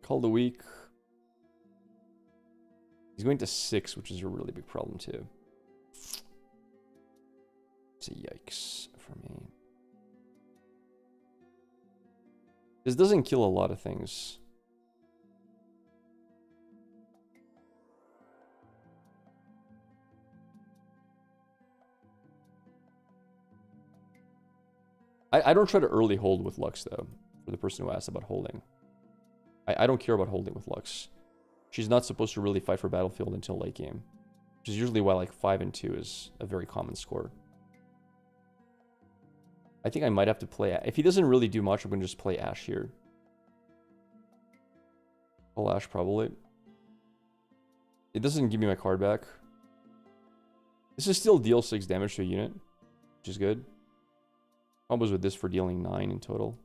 Speaker 2: Call the week. He's going to 6, which is a really big problem too. It's a yikes for me. This doesn't kill a lot of things. I don't try to early hold with Lux, though, for the person who asked about holding. I don't care about holding with Lux. She's not supposed to really fight for Battlefield until late game, which is usually why like 5 and 2 is a very common score. I think I might have to play... If he doesn't really do much, I'm going to just play Ashe here. Full Ashe, probably. It doesn't give me my card back. This is still deal 6 damage to a unit, which is good. Combos with this for dealing 9 in total.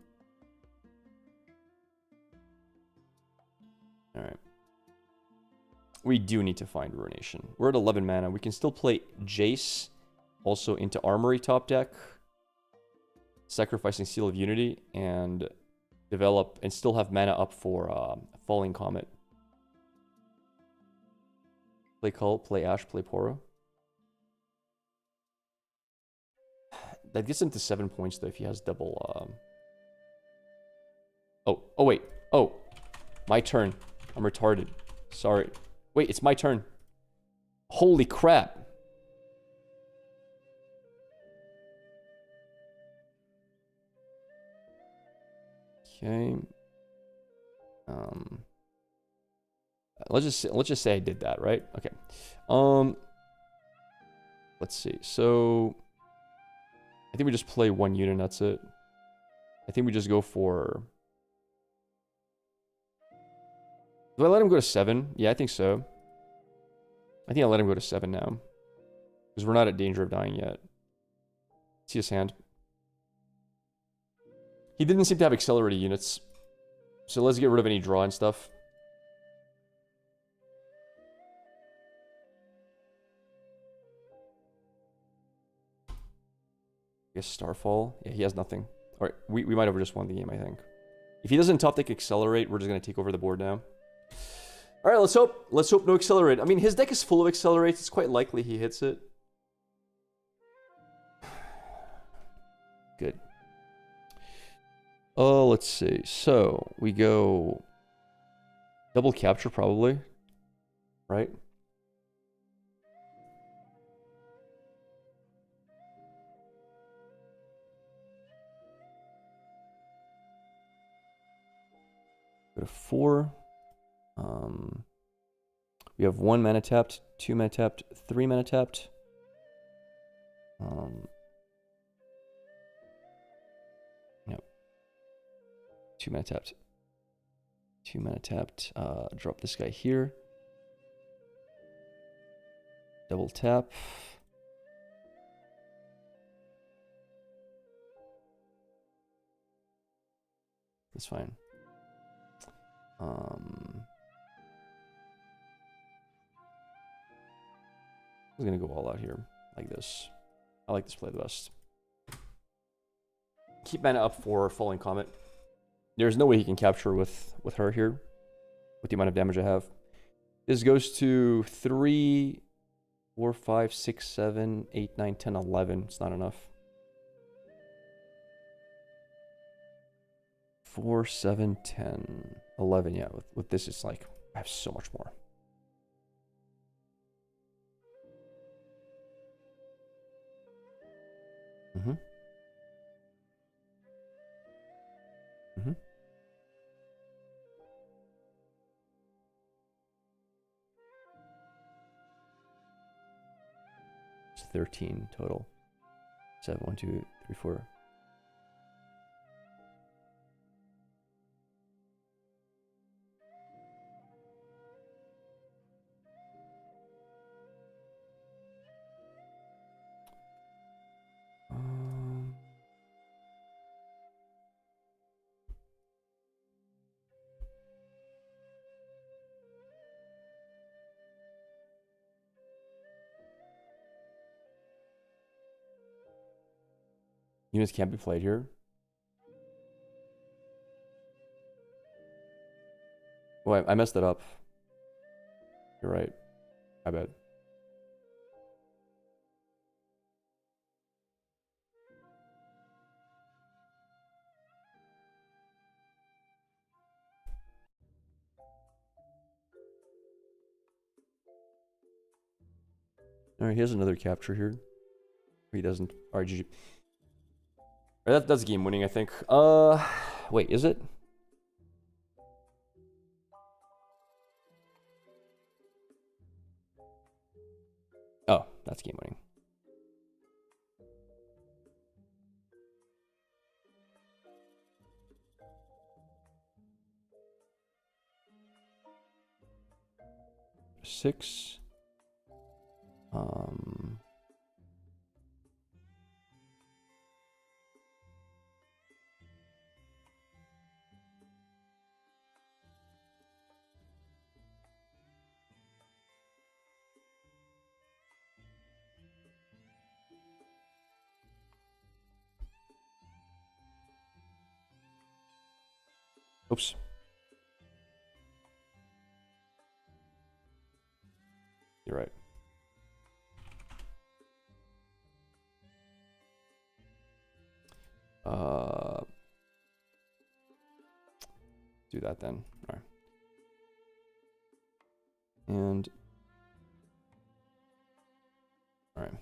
Speaker 2: Alright. We do need to find Ruination. We're at 11 mana. We can still play Jace also into Armory top deck. Sacrificing Seal of Unity and develop and still have mana up for Falling Comet. Play Cult, play Ashe, play Poro. That gets him to 7 points though if he has double... Oh, wait. Oh, my turn. I'm retarded. Sorry. Wait, it's my turn. Holy crap. Okay. Let's just say I did that, right? Okay. Let's see. So I think we just play one unit, and that's it. I think we just go for... Do I let him go to 7? Yeah, I think so. I think I'll let him go to 7 now. Because we're not at danger of dying yet. See his hand. He didn't seem to have accelerated units. So let's get rid of any draw and stuff. I guess Starfall. Yeah, he has nothing. Alright, we might have just won the game, I think. If he doesn't top deck Accelerate, we're just going to take over the board now. Alright, let's hope. Let's hope no Accelerate. I mean, his deck is full of Accelerates. It's quite likely he hits it. Good. Oh, let's see. So, we go... Double capture, probably. Right? Go to 4. We have 1 mana tapped, 2 mana tapped, 3 mana tapped. Yep. 2 mana tapped. 2 mana tapped. Drop this guy here. Double tap. That's fine. I'm gonna go all out here like this. I like this play the best. Keep mana up for Falling Comet. There's no way he can capture with her here, with the amount of damage I have. This goes to 3, 4, 5, 6, 7, 8, 9, 10, 11. It's not enough. 4, 7, 10, 11. Yeah, with this, it's like, I have so much more. Mm-hmm. Mm-hmm. It's 13 total. 7, 1, 2, 3, 4. Units can't be played here. Oh, I messed it up. You're right. I bet. Alright, he has another capture here. He doesn't. Alright, GG. Alright, That's game winning, I think. Wait, is it? Oh, that's game winning. Six. Oops. You're right. Do that then. All right. And all right.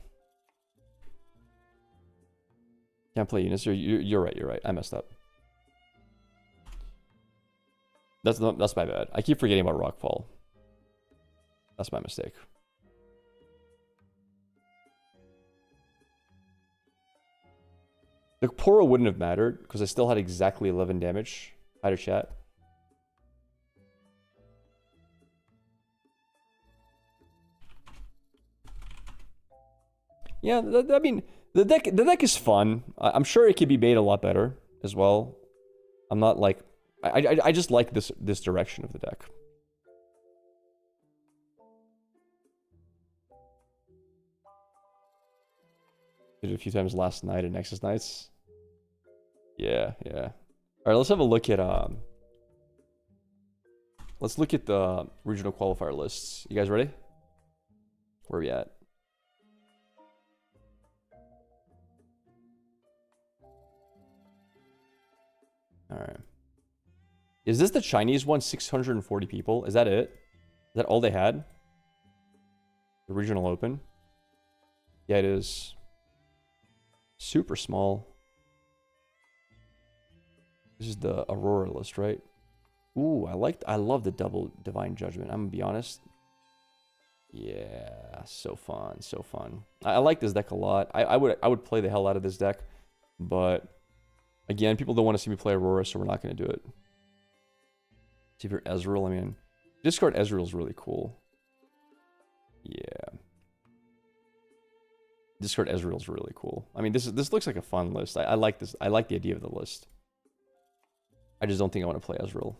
Speaker 2: Can't play Eunice. You're right. You're right. I messed up. That's my bad. I keep forgetting about Rockfall. That's my mistake. The Poro wouldn't have mattered because I still had exactly 11 damage. Hi to chat. Yeah, I mean, the deck is fun. I'm sure it could be made a lot better as well. I'm not like I just like this direction of the deck. Did it a few times last night at Nexus Nights. Yeah, yeah. All right, let's have a look at let's look at the regional qualifier lists. You guys ready? Where are we at? All right. Is this the Chinese one? 640 people. Is that it? Is that all they had? The regional open? Yeah, it is. Super small. This is the Aurora list, right? Ooh, I love the double Divine Judgment. I'm gonna be honest. Yeah, so fun, so fun. I like this deck a lot. I would play the hell out of this deck, but again, people don't want to see me play Aurora, so we're not gonna do it. See if you're Ezreal, I mean, discard Ezreal is really cool. Yeah. Discard Ezreal is really cool. I mean, this looks like a fun list. I like this. I like the idea of the list. I just don't think I want to play Ezreal.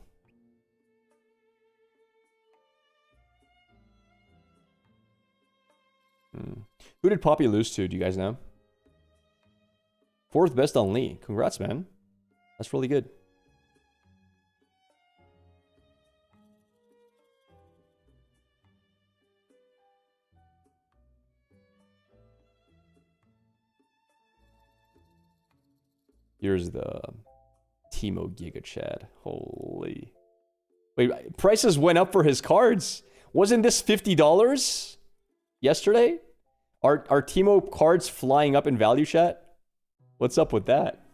Speaker 2: Who did Poppy lose to? Do you guys know? 4th best on Lee. Congrats, man. That's really good. Here's the Teemo Giga Chad. Holy. Wait, prices went up for his cards. Wasn't this $50 yesterday? Are Teemo cards flying up in value, chat? What's up with that?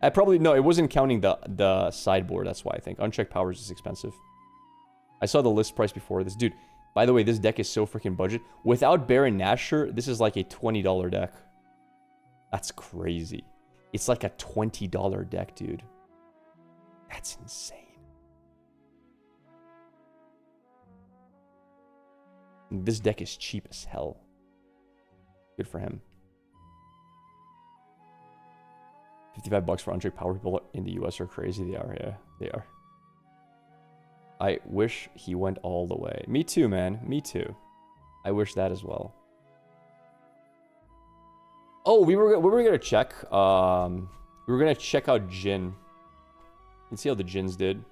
Speaker 2: No, it wasn't counting the sideboard. That's why I think. Unchecked Powers is expensive. I saw the list price before this. Dude, by the way, this deck is so freaking budget. Without Baron Nashor, this is like a $20 deck. That's crazy. It's like a $20 deck, dude. That's insane. This deck is cheap as hell. Good for him. 55 bucks for unchecked power. People in the US are crazy. They are, yeah. They are. I wish he went all the way. Me too, man. Me too. I wish that as well. Oh, we were gonna check. We were gonna check out Jhin. Let's see how the Jhins did.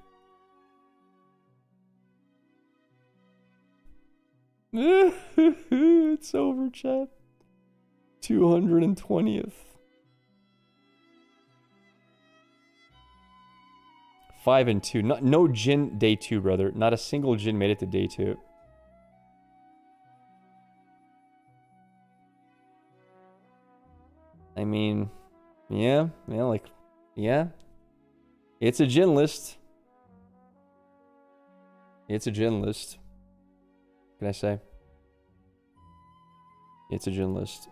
Speaker 2: It's over, chat. 220th. 5 and 2. No Jhin day 2, brother. Not a single Jhin made it to day 2. I mean, Yeah, like, yeah. It's a Jhin list. It's a Jhin list. What can I say? It's a Jhin list.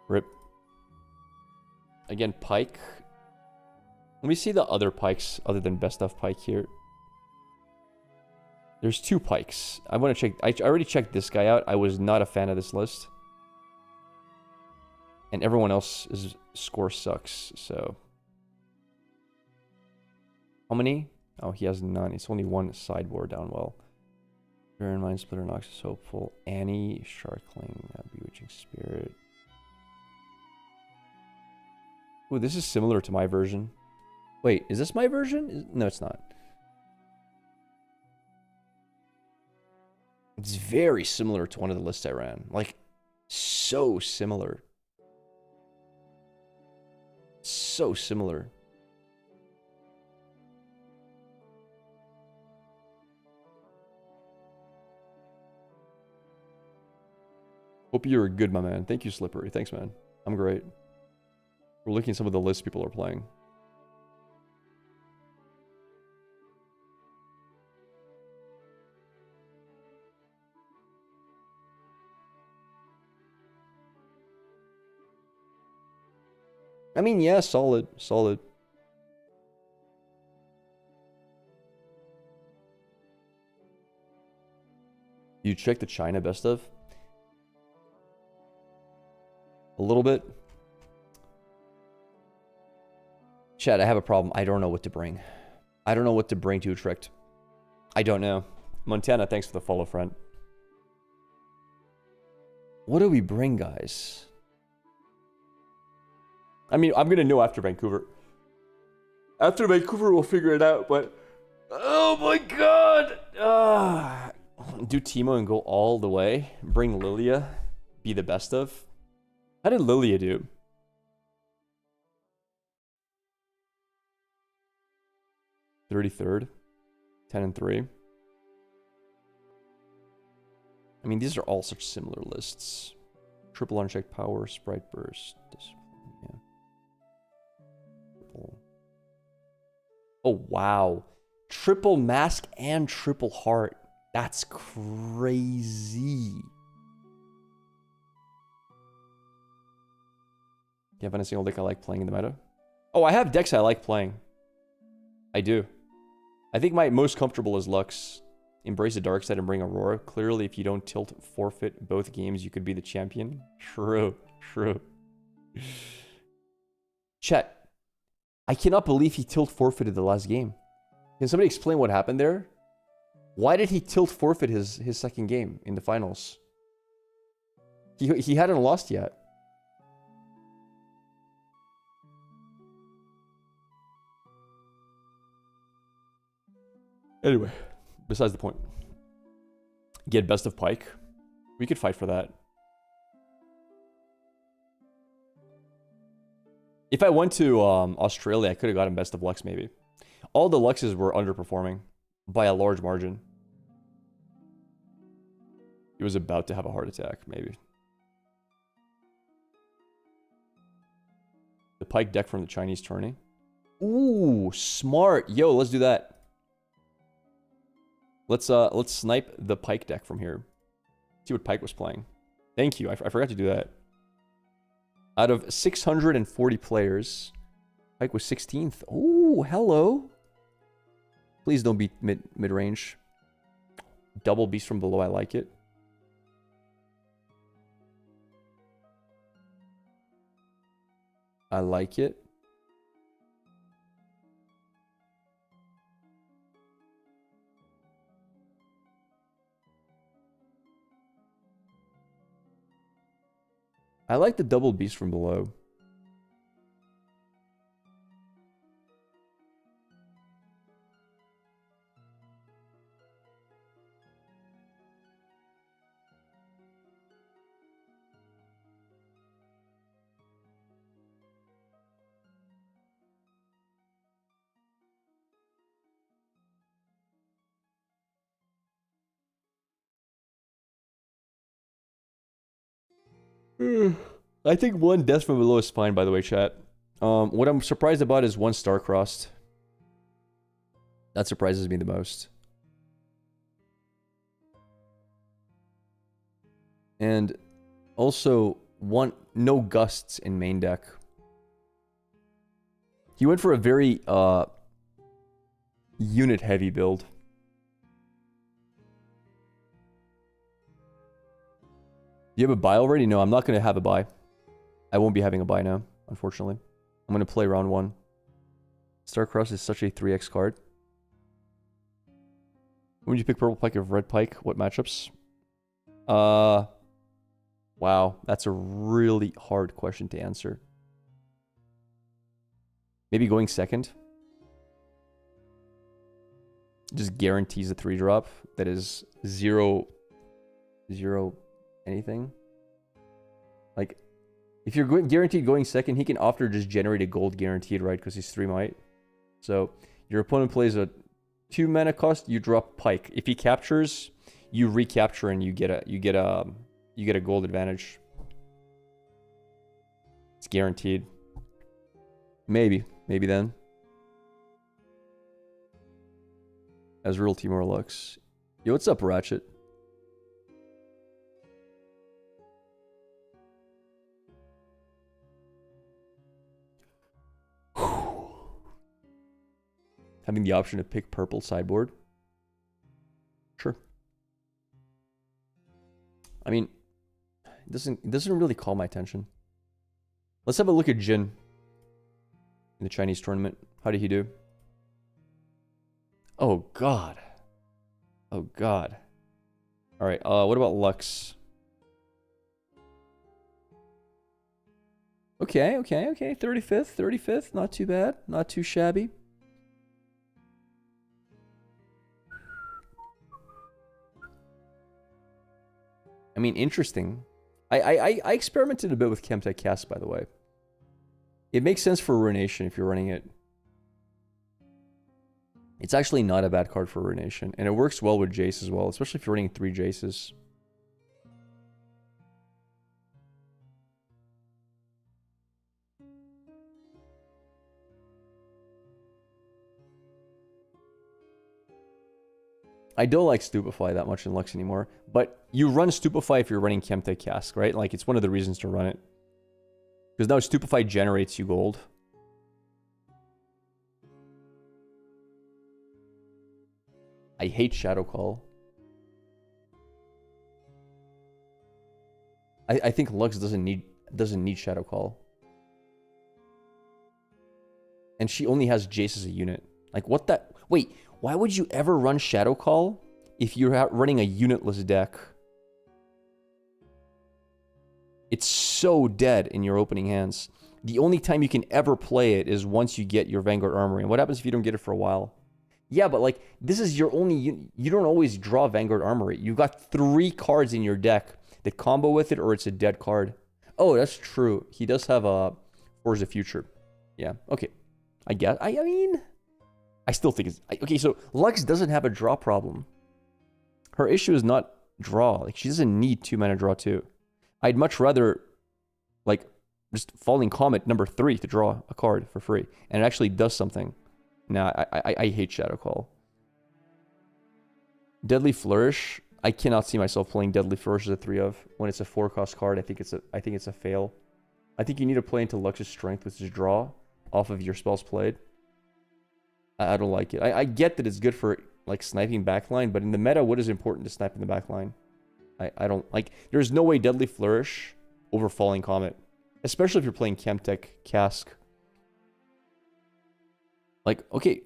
Speaker 2: Rip. Again, Pyke. Let me see the other Pykes other than best of Pyke here. There's 2 Pykes. I want to check. I already checked this guy out. I was not a fan of this list. And everyone else's score sucks, so. How many? Oh, he has none. It's only 1 sideboard down well. Bear in mind, Splitter Nox is hopeful. Annie, Sharkling, Bewitching Spirit. Ooh, this is similar to my version. Wait, is this my version? No, it's not. It's very similar to one of the lists I ran. Like, so similar. So similar. Hope you're good, my man. Thank you, Slippery. Thanks, man. I'm great. We're looking at some of the lists people are playing. I mean, yeah, solid. Solid. You check the China best of? A little bit. Chat, I have a problem. I don't know what to bring. I don't know what to bring to Utrecht. I don't know. Montana, thanks for the follow, friend. What do we bring, guys? I mean, I'm going to know after Vancouver. After Vancouver, we'll figure it out, but... Oh my god! Do Teemo and go all the way. Bring Lilia. Be the best of. How did Lilia do? $33rd. 10-3. I mean, these are all such similar lists. Triple unchecked power, sprite burst. Yeah. Triple. Oh, wow. Triple mask and triple heart. That's crazy. Do you have any single deck I like playing in the meta? Oh, I have decks I like playing. I do. I think my most comfortable is Lux. Embrace the dark side and bring Aurora. Clearly, if you don't tilt forfeit both games, you could be the champion. True. True. Chet. I cannot believe he tilt forfeited the last game. Can somebody explain what happened there? Why did he tilt forfeit his second game in the finals? He hadn't lost yet. Anyway, besides the point. Get best of Pyke. We could fight for that. If I went to Australia, I could have gotten best of Lux maybe. All the Luxes were underperforming by a large margin. He was about to have a heart attack, maybe. The Pyke deck from the Chinese tourney. Ooh, smart. Yo, let's do that. Let's snipe the Pyke deck from here. See what Pyke was playing. Thank you. I forgot to do that. Out of 640 players, Pyke was 16th. Oh, hello. Please don't beat mid-range. Double beast from below. I like it. I like it. I like the double beast from below. I think one death from below is fine, by the way, chat. What I'm surprised about is one star-crossed. That surprises me the most. And also, no gusts in main deck. He went for a very unit-heavy build. Do you have a buy already? No, I'm not going to have a buy. I won't be having a buy now, unfortunately. I'm going to play round 1. Starcross is such a 3x card. When would you pick Purple Pike or Red Pike? What matchups? Wow, that's a really hard question to answer. Maybe going second. Just guarantees a 3-drop that is 0 anything. Like, if you're guaranteed going second, he can often just generate a gold guaranteed, right? Because he's 3 might. So your opponent plays a 2 mana cost, you drop Pike. If he captures, you recapture and you get a gold advantage. It's guaranteed. Maybe then. As real Timor Lux. Yo, what's up, Ratchet? Having the option to pick purple sideboard. Sure. I mean, it doesn't really call my attention. Let's have a look at Jin in the Chinese tournament. How did he do? Oh god. Oh god. All right. What about Lux? Okay. 35th. Not too bad. Not too shabby. I mean, interesting. I experimented a bit with Chemtech Cast, by the way. It makes sense for Ruination if you're running it. It's actually not a bad card for Ruination, and it works well with Jace as well, especially if you're running 3 Jaces. I don't like Stupefy that much in Lux anymore, but you run Stupefy if you're running Chemtech Cask, right? Like, it's one of the reasons to run it. Because now Stupefy generates you gold. I hate Shadow Call. I think Lux doesn't need Shadow Call. And she only has Jace as a unit. Like, what the... Wait, why would you ever run Shadow Call if you're running a unitless deck? It's so dead in your opening hands. The only time you can ever play it is once you get your Vanguard Armory. And what happens if you don't get it for a while? Yeah, but like, this is your only... You don't always draw Vanguard Armory. You've got 3 cards in your deck that combo with it, or it's a dead card. Oh, that's true. He does have a Forge of Future. Yeah, okay. I guess. I mean... I still think it's... Okay, so Lux doesn't have a draw problem. Her issue is not draw. Like, she doesn't need 2 mana draw too. I'd much rather, like, just Falling Comet number 3 to draw a card for free. And it actually does something. Nah, I hate Shadow Call. Deadly Flourish. I cannot see myself playing Deadly Flourish as a 3 of. When it's a 4-cost card, I think it's a fail. I think you need to play into Lux's strength, which is draw, off of your spells played. I don't like it. I get that it's good for, like, sniping backline, but in the meta, what is important to snipe in the backline? I don't... Like, there's no way Deadly Flourish over Falling Comet. Especially if you're playing Chemtech Cask. Like, okay,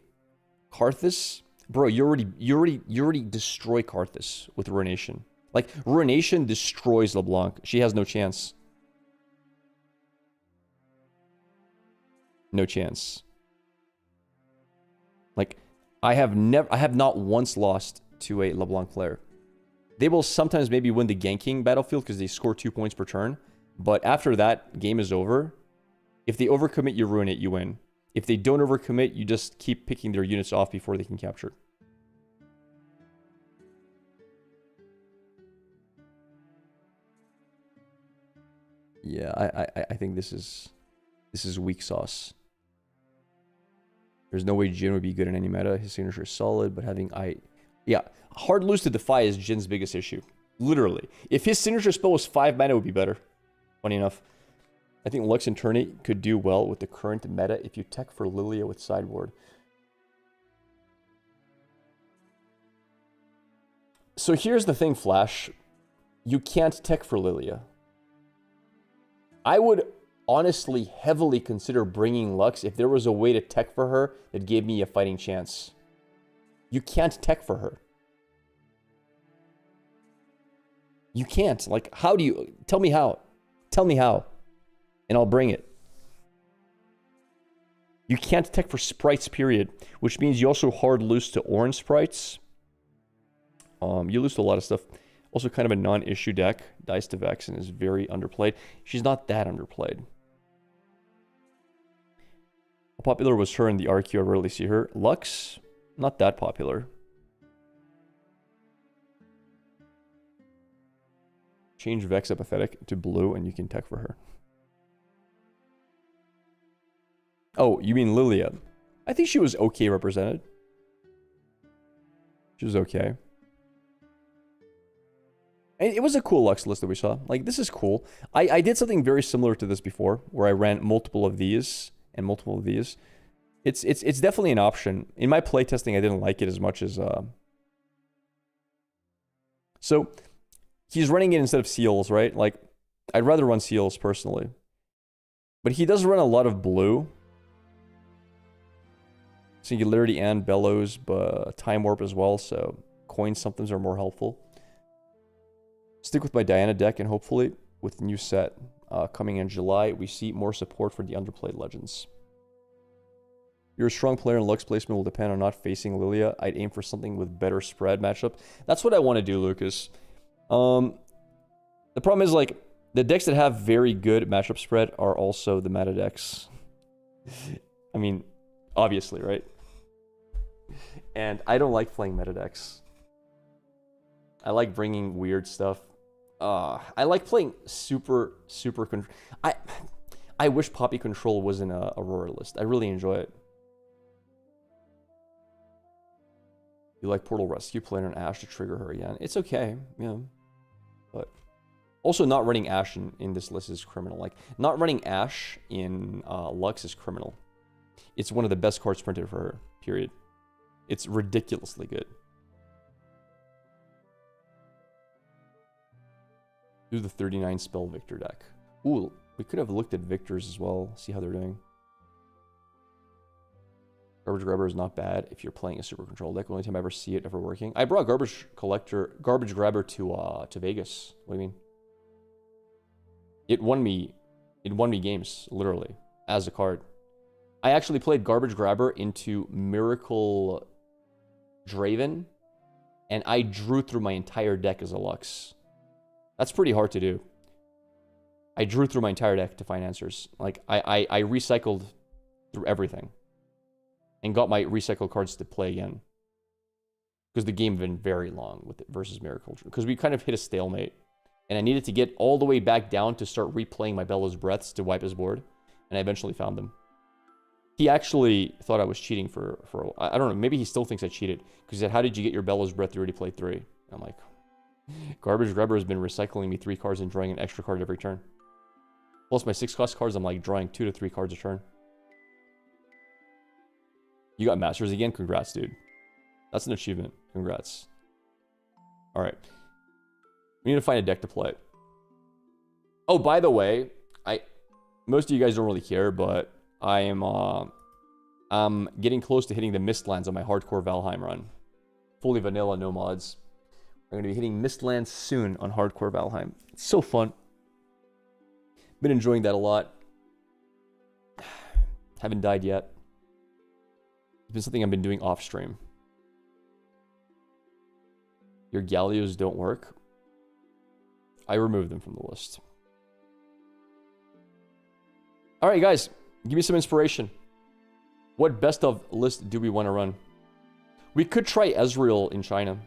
Speaker 2: Karthus... Bro, you already destroy Karthus with Ruination. Like, Ruination destroys LeBlanc. She has no chance. No chance. Like, I have not once lost to a LeBlanc player. They will sometimes maybe win the ganking battlefield because they score 2 points per turn. But after that, game is over. If they overcommit, you ruin it, you win. If they don't overcommit, you just keep picking their units off before they can capture. Yeah, I think this is weak sauce. There's no way Jin would be good in any meta. His signature is solid, but having yeah, hard lose to Defy is Jin's biggest issue. Literally. If his signature spell was 5 mana, it would be better. Funny enough. I think Lux and Tourney could do well with the current meta if you tech for Lilia with sideboard. So here's the thing, Flash. You can't tech for Lilia. I would honestly heavily consider bringing Lux if there was a way to tech for her that gave me a fighting chance. You can't tech for her. You can't. Like, how do you... Tell me how. Tell me how. And I'll bring it. You can't tech for sprites, period. Which means you also hard lose to orange sprites. You lose to a lot of stuff. Also kind of a non-issue deck. Dice to Vexen is very underplayed. She's not that underplayed. How popular was her in the RQ? I rarely see her. Lux, not that popular. Change Vex Apathetic to blue and you can tech for her. Oh, you mean Lilia? I think she was okay represented. She was okay. And it was a cool Lux list that we saw. Like, this is cool. I did something very similar to this before, where I ran multiple of these and multiple of these. It's definitely an option. In my playtesting, I didn't like it as much as... So, he's running it instead of Seals, right? Like, I'd rather run Seals, personally. But he does run a lot of blue. Singularity and Bellows, but Time Warp as well, so coin somethings are more helpful. Stick with my Diana deck, and hopefully, with the new set coming in July, we see more support for the underplayed legends. You're a strong player, and Lux placement will depend on not facing Lilia. I'd aim for something with better spread matchup. That's what I want to do, Lucas. The problem is, like, the decks that have very good matchup spread are also the meta decks. I mean, obviously, right? And I don't like playing meta decks. I like bringing weird stuff. I like playing super control. I wish Poppy Control was in a Aurora list. I really enjoy it. You like Portal Rescue, playing an Ashe to trigger her again. It's okay, yeah. But also not running Ashe in this list is criminal. Like, not running Ashe in Lux is criminal. It's one of the best cards printed for her, period. It's ridiculously good. Do the 39 spell Victor deck. Ooh, we could have looked at Victors as well, see how they're doing. Garbage Grabber is not bad if you're playing a super control deck. Only time I ever see it ever working. I brought Garbage Grabber to Vegas. What do you mean? It won me games, literally, as a card. I actually played Garbage Grabber into Miracle Draven, and I drew through my entire deck as a Lux. That's pretty hard to do. I drew through my entire deck to find answers. Like, I recycled through everything. And got my recycled cards to play again. Because the game had been very long with it versus Miracle. Because we kind of hit a stalemate. And I needed to get all the way back down to start replaying my Bellows Breaths to wipe his board. And I eventually found them. He actually thought I was cheating for I don't know, maybe he still thinks I cheated. Because he said, how did you get your Bellows Breath? You already played 3. And I'm like, Garbage Grabber has been recycling me 3 cards and drawing an extra card every turn. Plus my 6 cost cards, I'm like drawing 2 to 3 cards a turn. You got Masters again? Congrats, dude. That's an achievement. Congrats. Alright. We need to find a deck to play. Oh, by the way, most of you guys don't really care, but I'm getting close to hitting the Mistlands on my hardcore Valheim run. Fully vanilla, no mods. I'm going to be hitting Mistlands soon on hardcore Valheim. It's so fun. Been enjoying that a lot. Haven't died yet. It's been something I've been doing off stream. Your Gallios don't work. I removed them from the list. Alright guys, give me some inspiration. What best of list do we want to run? We could try Ezreal in China.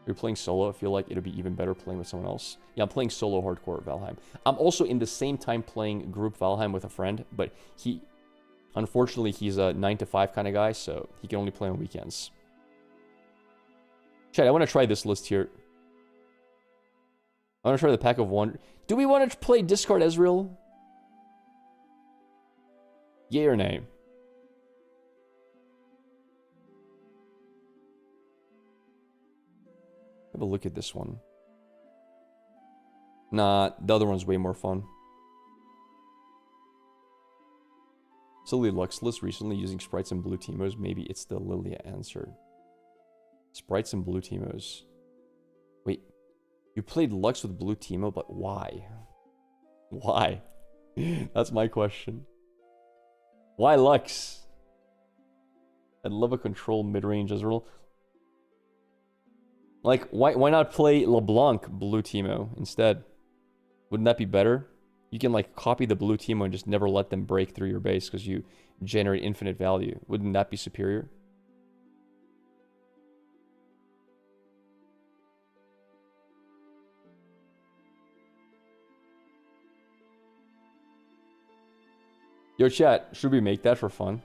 Speaker 2: you're playing solo, I feel like it'll be even better playing with someone else. Yeah, I'm playing solo hardcore Valheim. I'm also in the same time playing group Valheim with a friend, but unfortunately, he's a 9 to 5 kind of guy, so he can only play on weekends. Chat, I want to try this list here. I want to try the pack of one. Do we want to play discard Ezreal? Yay or nay? Have a look at this one. Nah, the other one's way more fun. Silly Lux list recently using sprites and blue Teemos. Maybe it's the Lilia answer. Sprites and blue Teemos. Wait, you played Lux with blue Teemo, but why? Why? That's my question. Why Lux? I'd love a control mid-range Ezreal. Like, why not play LeBlanc blue Teemo instead? Wouldn't that be better? You can like copy the blue Teemo and just never let them break through your base because you generate infinite value. Wouldn't that be superior? Yo, chat, should we make that for fun?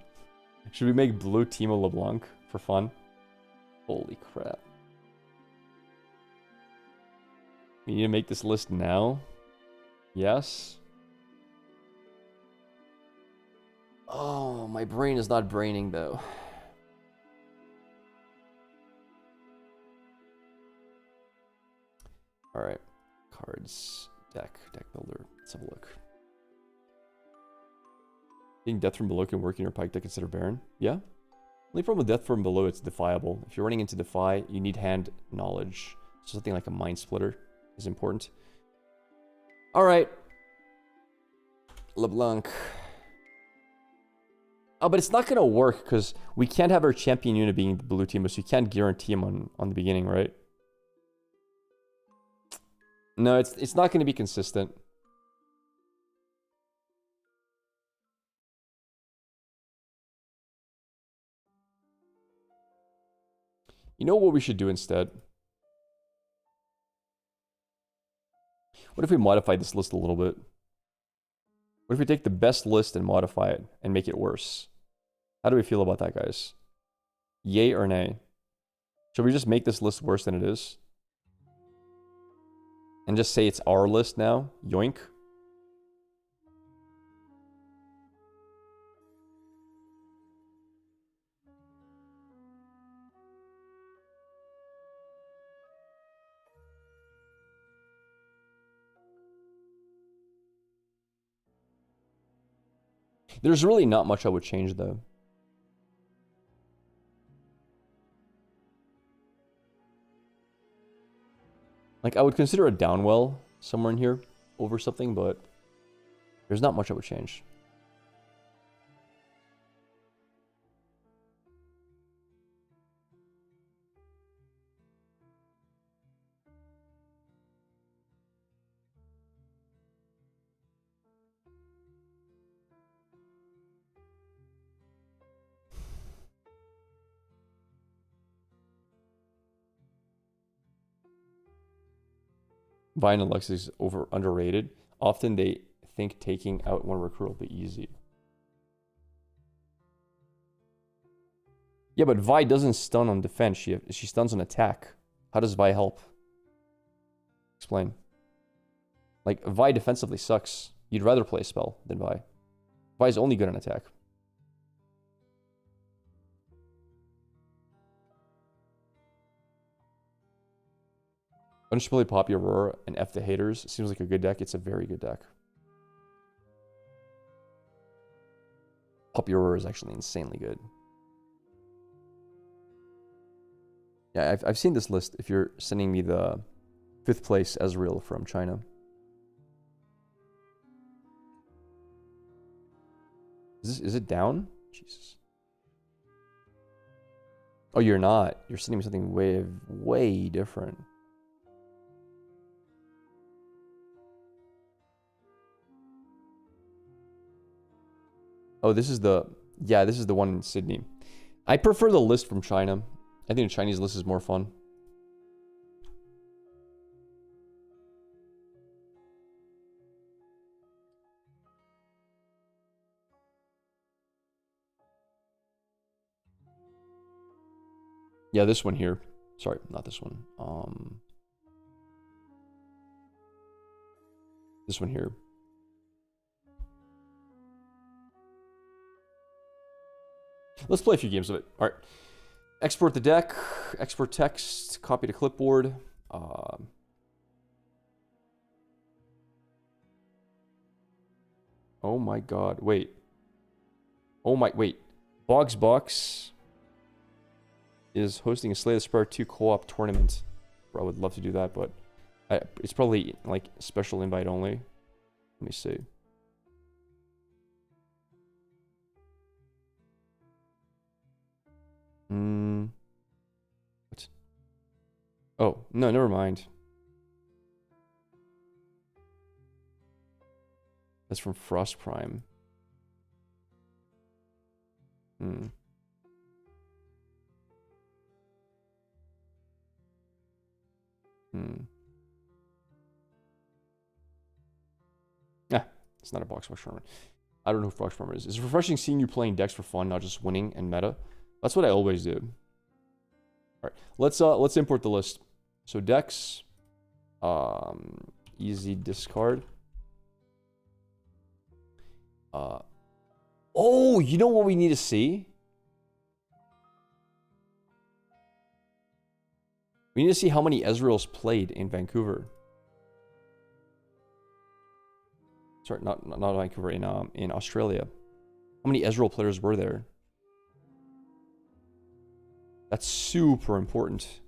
Speaker 2: Should we make blue Teemo LeBlanc for fun? Holy crap. We need to make this list now? Yes? Oh, my brain is not braining though. Alright. Cards. Deck builder. Let's have a look. Getting Death from Below can work in your pike deck consider Baron? Yeah? Only problem with Death from Below, it's defiable. If you're running into Defy, you need hand knowledge. So something like a Mind Splitter is important. Alright. LeBlanc. Oh, but it's not going to work because we can't have our champion unit being the blue team, so you can't guarantee him on the beginning, right? No, it's not going to be consistent. You know what we should do instead? What if we modify this list a little bit? What if we take the best list and modify it and make it worse? How do we feel about that, guys? Yay or nay? Should we just make this list worse than it is? And just say it's our list now? Yoink. There's really not much I would change, though. Like, I would consider a Downwell somewhere in here over something, but there's not much I would change. Vine and Lux is underrated. Often they think taking out one recruit will be easy. Yeah, but Vi doesn't stun on defense. She stuns on attack. How does Vi help? Explain. Like, Vi defensively sucks. You'd rather play a spell than Vi. Vi is only good on attack. Why don't you play Poppy Aurora and F the haters? It seems like a good deck. It's a very good deck. Poppy Aurora is actually insanely good. Yeah, I've seen this list if you're sending me the 5th place Ezreal from China. Is it down? Jesus. Oh, you're not. You're sending me something way different. Oh, this is the one in Sydney. I prefer the list from China. I think the Chinese list is more fun. Yeah, this one here. Sorry, not this one. This one here. Let's play a few games of it. All right. Export the deck. Export text. Copy to clipboard. Oh my god. Wait. Oh my... Wait. Boggs Box is hosting a Slay the Spire 2 co-op tournament. Bro, I would love to do that, but it's probably like special invite only. Let me see. What? Oh, no, never mind. That's from Frost Prime. Yeah, it's not a box tournament. I don't know who Frost Prime is. It's refreshing seeing you playing decks for fun, not just winning and meta. That's what I always do. All right, let's import the list. So decks, easy discard. Oh, you know what we need to see? We need to see how many Ezreal's played in Vancouver. Sorry, not Vancouver, in Australia. How many Ezreal players were there? That's super important.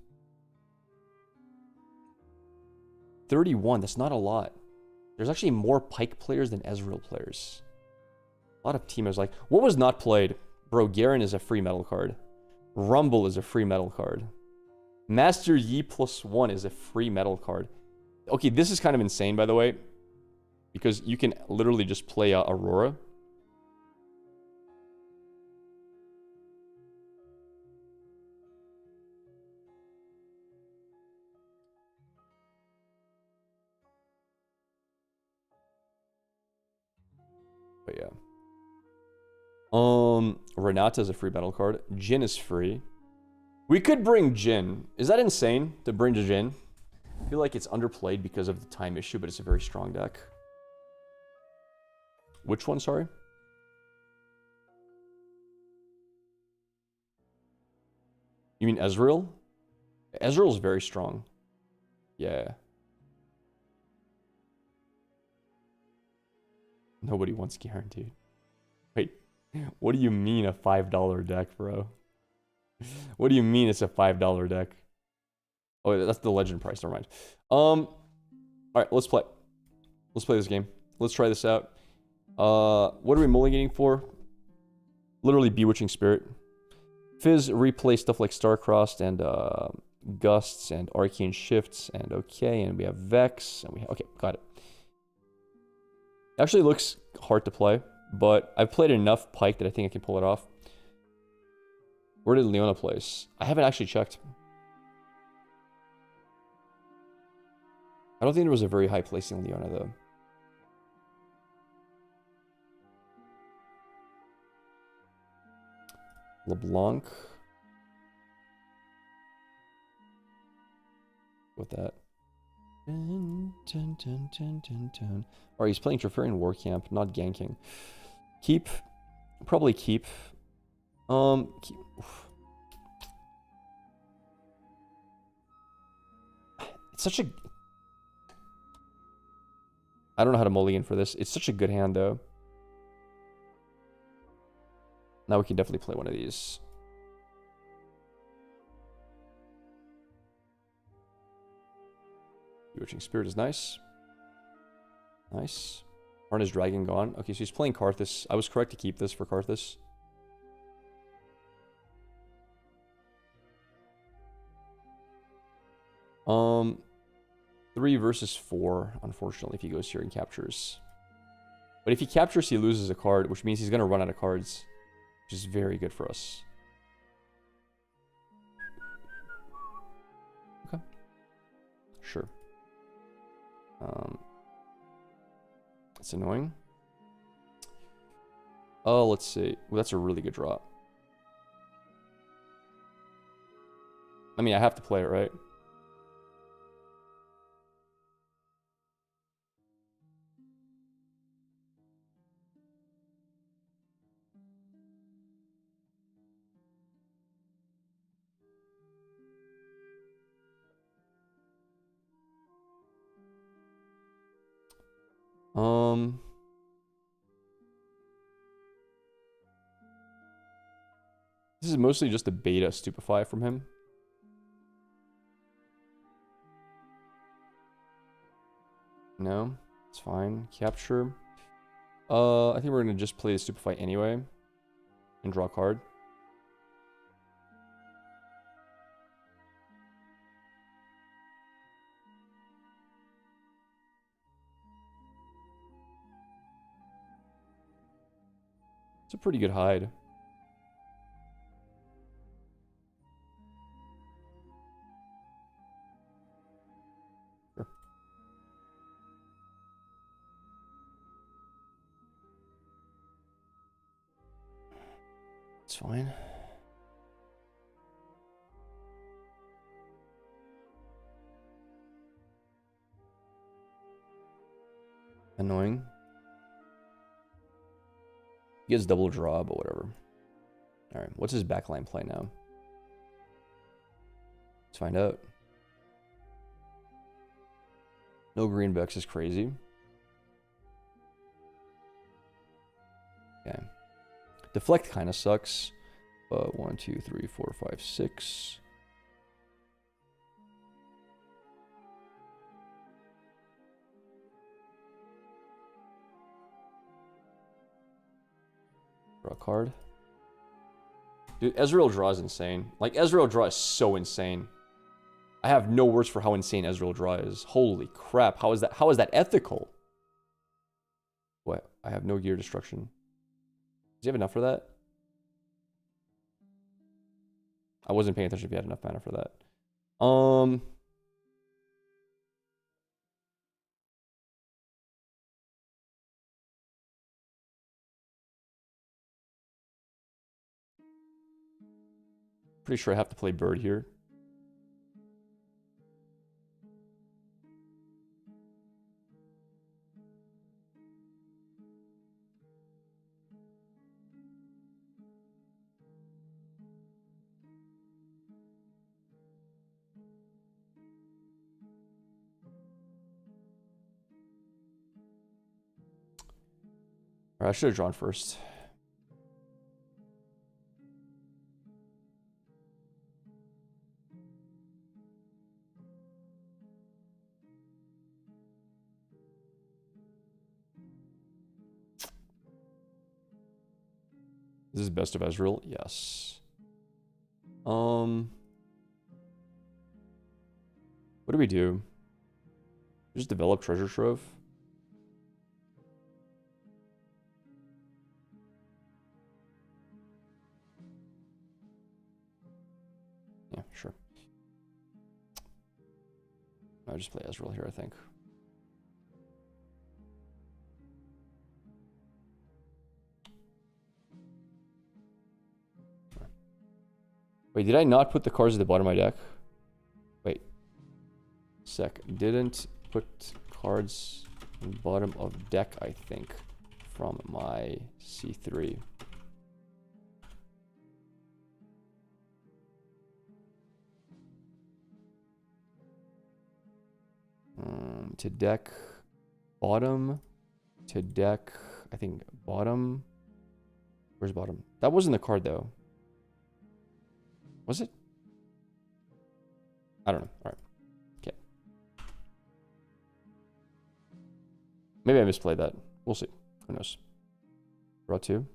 Speaker 2: 31, that's not a lot. There's actually more Pyke players than Ezreal players. A lot of teamers like, what was not played? Bro, Garen is a free metal card. Rumble is a free metal card. Master Yi +1 is a free metal card. Okay, this is kind of insane, by the way. Because you can literally just play Aurora. But yeah. Renata is a free battle card. Jhin is free. We could bring Jhin. Is that insane to bring Jhin? I feel like it's underplayed because of the time issue, but it's a very strong deck. Which one, sorry? You mean Ezreal? Ezreal is very strong. Yeah. Nobody wants guaranteed. Wait, what do you mean a $5 deck, bro? What do you mean it's a $5 deck? Oh, that's the legend price, never mind. All right, let's play. Let's play this game. Let's try this out. What are we mulliganing for? Literally Bewitching Spirit. Fizz replays stuff like Starcrossed and Gusts and Arcane Shifts and okay, and we have Vex and we have, okay, got it. Actually looks hard to play, but I've played enough Pyke that I think I can pull it off. Where did Leona place? I haven't actually checked. I don't think there was a very high placing Leona though. LeBlanc. With that. Alright, he's playing Trifarian War Camp, not ganking. Keep. Probably keep. Keep. It's such a... I don't know how to mulligan for this. It's such a good hand, though. Now we can definitely play one of these. Bewitching Spirit is nice. Nice. Arna's Dragon gone. Okay, so he's playing Karthus. I was correct to keep this for Karthus. Um, 3 versus 4, unfortunately, if he goes here and captures. But if he captures, he loses a card, which means he's going to run out of cards, which is very good for us. Okay. Sure. It's annoying. Oh, let's see. Well, that's a really good draw. I mean, I have to play it, right? This is mostly just a beta Stupefy from him. No, it's fine. Capture. I think we're gonna just play the Stupefy anyway. And draw a card. It's a pretty good hide. Sure. It's fine. Annoying. He gets double draw, but whatever. Alright, what's his backline play now? Let's find out. No greenbacks is crazy. Okay. Deflect kind of sucks. 1, 2, 3, 4, 5, 6. Draw a card. Dude, Ezreal draw is insane. Like, Ezreal draw is so insane. I have no words for how insane Ezreal draw is. Holy crap. How is that ethical? What? I have no gear destruction. Does he have enough for that? I wasn't paying attention if he had enough mana for that. Pretty sure I have to play Bird here. Or I should have drawn first. This is best of Ezreal? Yes. What do we do? Just develop Treasure Trove? Yeah, sure. I'll just play Ezreal here, I think. Wait, did I not put the cards at the bottom of my deck? Wait. Sec. Didn't put cards at the bottom of deck, I think, from my C3. To deck, bottom, to deck, I think bottom. Where's bottom? That wasn't the card though. Was it? I don't know. All right. Okay. Maybe I misplayed that. We'll see. Who knows? Draw 2?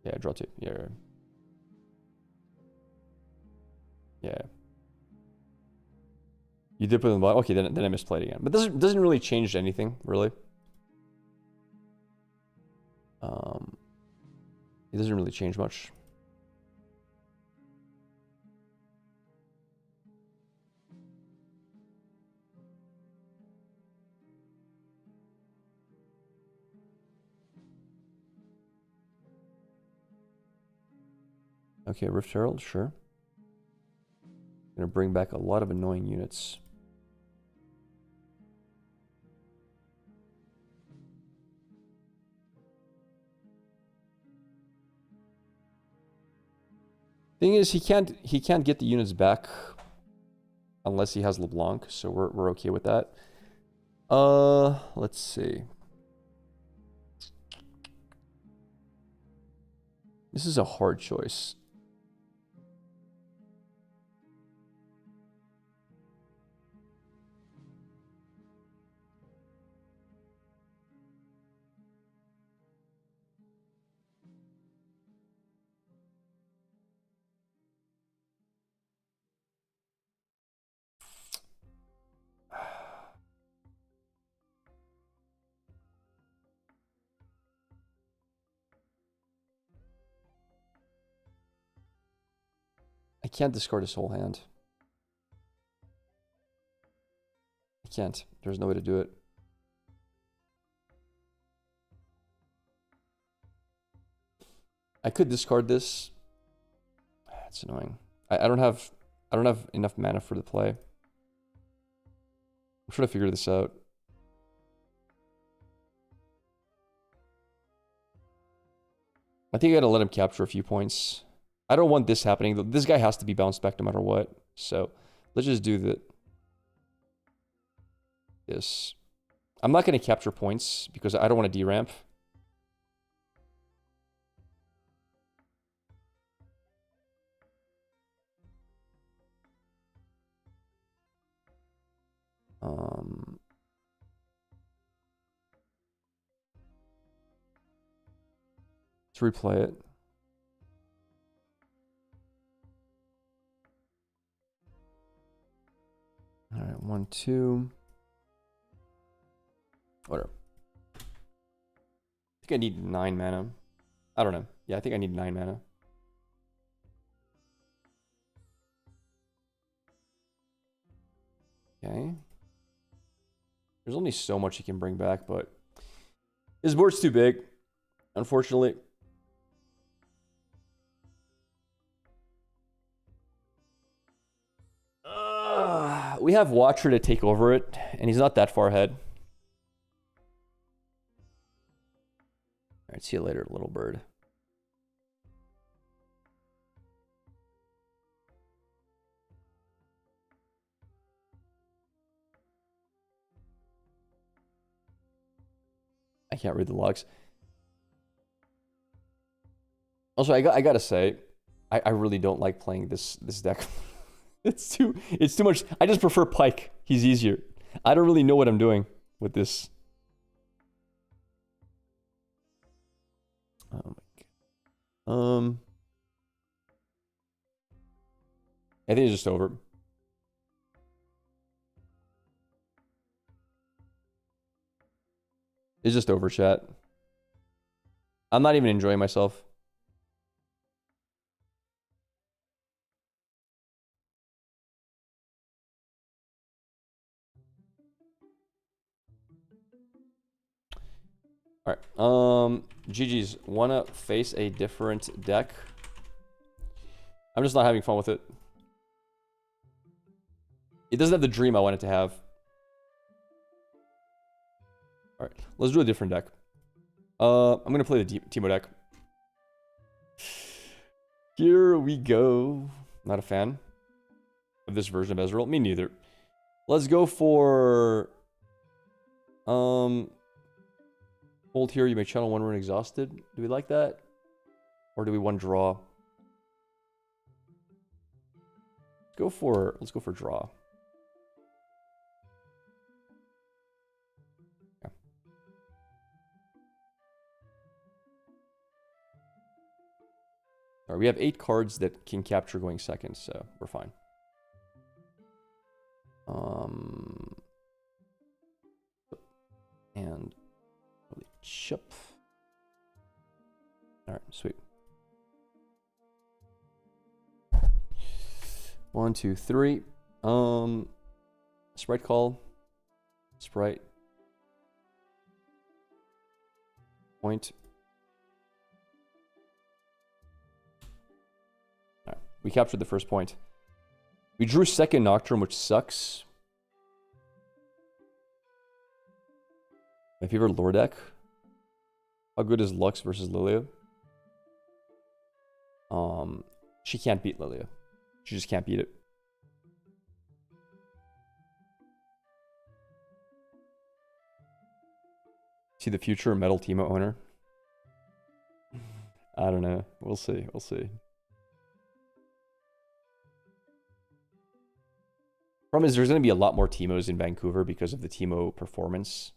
Speaker 2: Yeah, draw 2. Yeah. Yeah. You did put it in the bottom? Okay, then I misplayed again. But this doesn't really change anything, really. It doesn't really change much. Okay, Rift Herald, sure. Gonna bring back a lot of annoying units. Thing is, he can't get the units back unless he has LeBlanc, so we're okay with that. Let's see. This is a hard choice. I can't discard his whole hand. I can't. There's no way to do it. I could discard this. It's annoying. I don't have enough mana for the play. I'm trying to figure this out. I think I gotta let him capture a few points. I don't want this happening. This guy has to be bounced back no matter what. So let's just do this. I'm not going to capture points because I don't want to deramp. Let's replay it. All right, 1, 2. Whatever. I think I need 9 mana. I don't know. Yeah, I think I need 9 mana. Okay. There's only so much he can bring back, but his board's too big, unfortunately. We have Watcher to take over it, and he's not that far ahead. All right, see you later, little bird. I can't read the logs. Also, I gotta say, I really don't like playing this deck. It's too much. I just prefer Pike. He's easier. I don't really know what I'm doing with this. Oh my god. I think it's just over. It's just over, chat. I'm not even enjoying myself. All right. GG's. Wanna face a different deck? I'm just not having fun with it. It doesn't have the dream I want it to have. All right, let's do a different deck. I'm gonna play the Teemo deck. Here we go. Not a fan of this version of Ezreal. Me neither. Let's go for hold here. You may channel one rune exhausted. Do we like that, or do we want draw? Let's go for draw. Yeah. All right, we have 8 cards that can capture going second, so we're fine. And really chip. All right, sweet. 1, 2, 3. Sprite call. Sprite. Point. All right, we captured the first point. We drew second Nocturne, which sucks. My favorite lore deck. How good is Lux versus Lilia? She can't beat Lilia. She just can't beat it. See the future Metal Teemo owner? I don't know. We'll see. We'll see. Problem is, there's going to be a lot more Teemos in Vancouver because of the Teemo performance.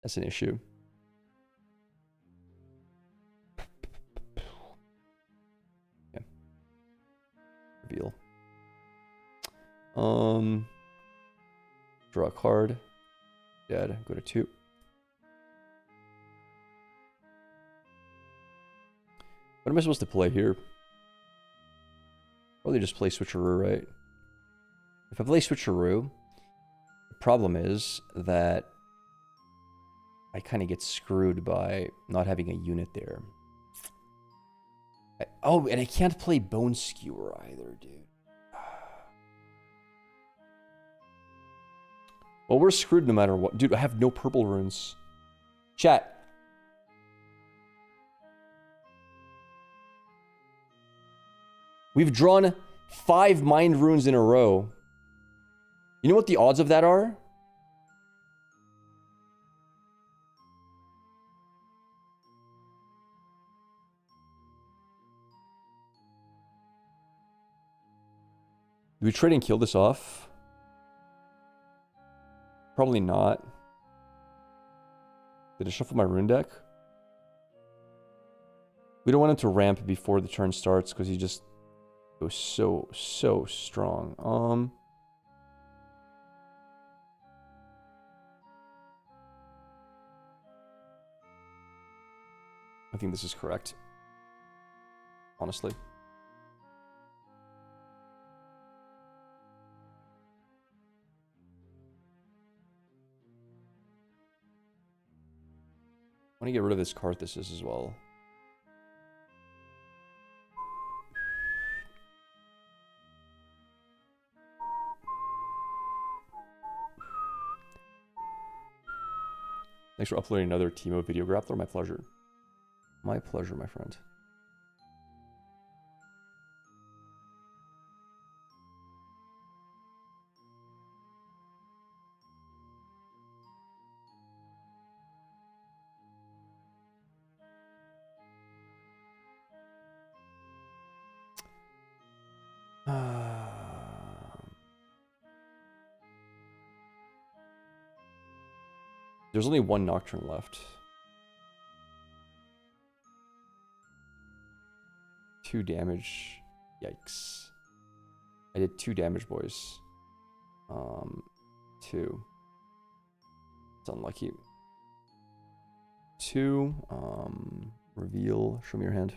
Speaker 2: That's an issue. Yeah. Reveal. Draw a card. Dead. Go to 2. What am I supposed to play here? Probably just play Switcheroo, right? If I play Switcheroo, the problem is that I kind of get screwed by not having a unit there. Oh, and I can't play Bone Skewer either, dude. Well, we're screwed no matter what. Dude, I have no purple runes. Chat. We've drawn 5 mind runes in a row. You know what the odds of that are? Do we trade and kill this off? Probably not. Did I shuffle my rune deck? We don't want him to ramp before the turn starts because he just goes so strong. I think this is correct. Honestly. I want to get rid of this Karthus as well. Thanks for uploading another Teemo video, Grappler. My pleasure. My pleasure, my friend. There's only 1 Nocturne left. 2 damage. Yikes. I did 2 damage, boys. 2. It's unlucky. 2. Reveal. Show me your hand.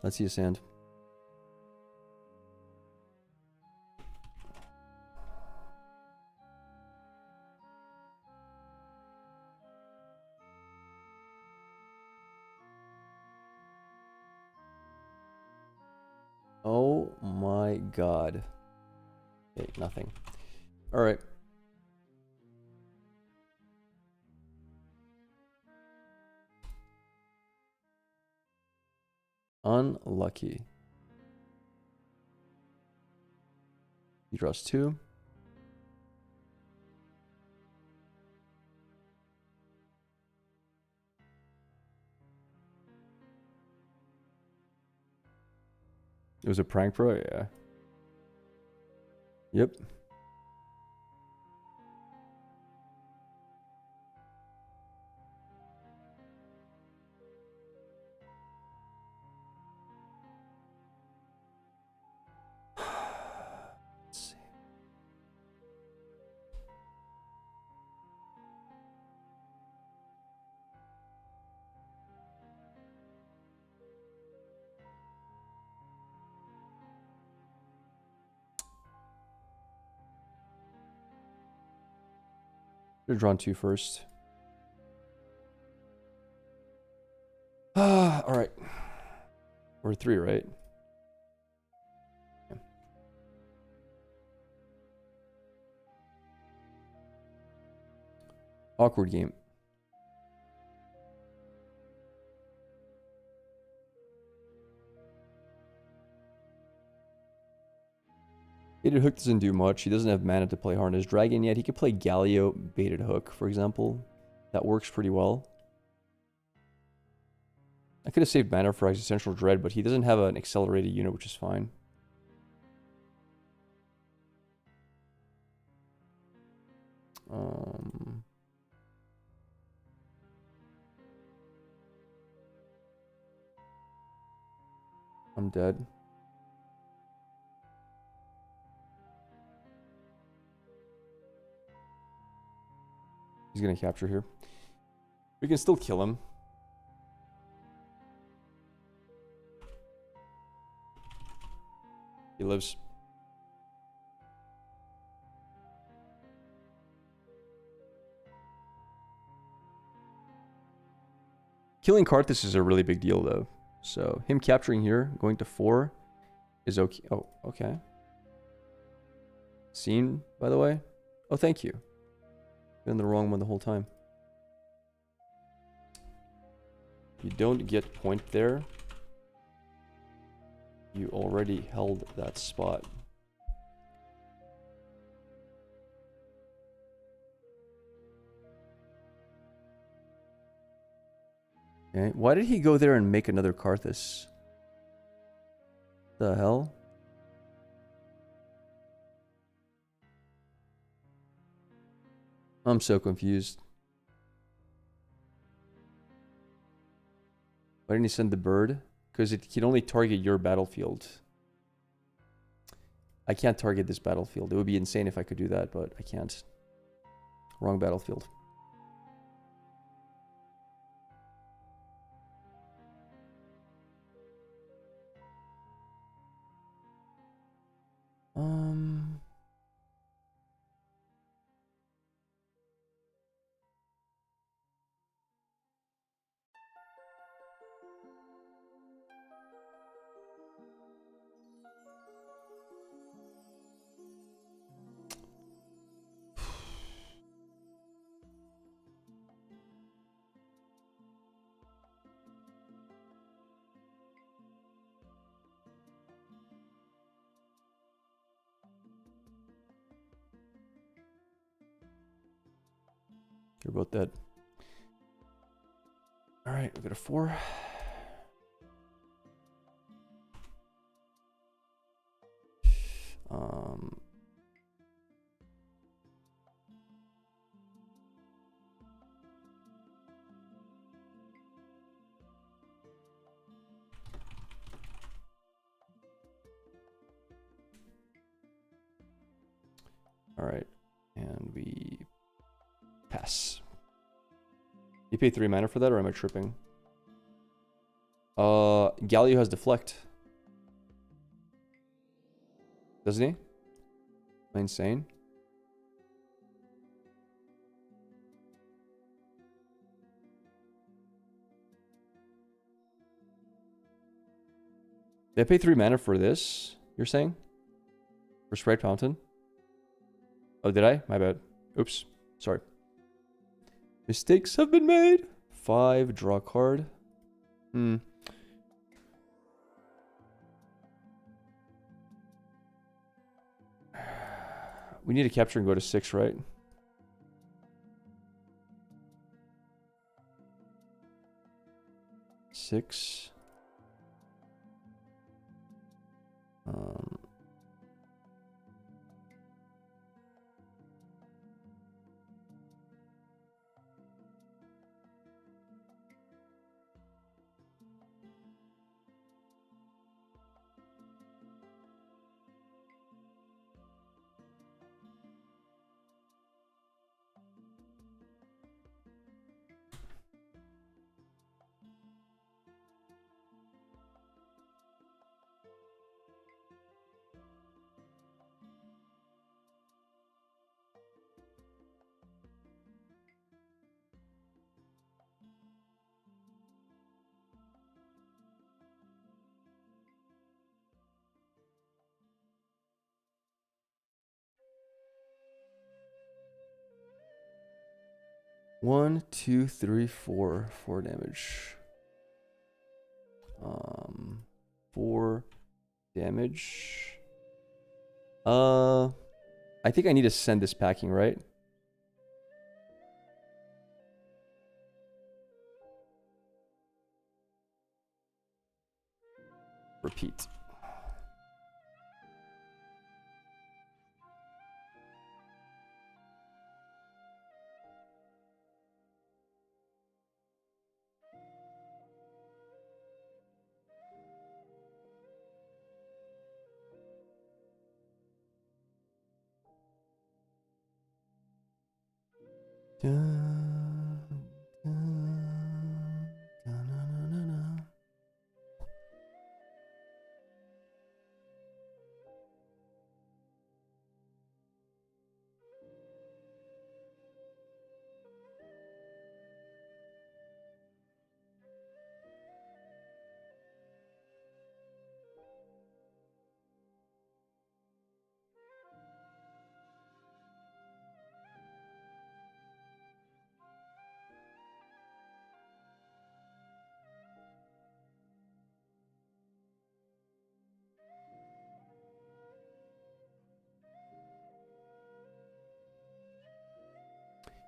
Speaker 2: Let's see his hand. Oh my god. Okay, nothing. All right. Unlucky. He draws 2. It was a prank, bro? Yeah. Yep. Let's see. Should have drawn 2 first. Alright. Or 3, right? Yeah. Awkward game. Baited hook doesn't do much. He doesn't have mana to play Harness Dragon yet. He could play Galio baited hook, for example. That works pretty well. I could have saved mana for Existential Dread, but he doesn't have an accelerated unit, which is fine. I'm dead. He's gonna capture here. We can still kill him. He lives. Killing Karthus is a really big deal, though. So him capturing here, going to 4, is okay. Oh, okay. Scene, by the way. Oh, thank you. Been the wrong one the whole time. You don't get point there. You already held that spot. Okay, why did he go there and make another Karthus? The hell? I'm so confused. Why didn't he send the bird? Because it can only target your battlefield. I can't target this battlefield. It would be insane if I could do that, but I can't. Wrong battlefield. You're both dead. Alright, we got a 4. Alright, and we pass. You pay 3 mana for that, or am I tripping? Galio has deflect. Doesn't he? Am I insane? Did I pay 3 mana for this, you're saying? For Sprite Fountain? Oh, did I? My bad. Oops. Sorry. Mistakes have been made. 5, draw card. We need to capture and go to 6, right? Six. 1, 2, 3, 4. 4 damage. 4 damage. I think I need to send this packing, right? Repeat. Dun, dun, dun-na-na-na-na.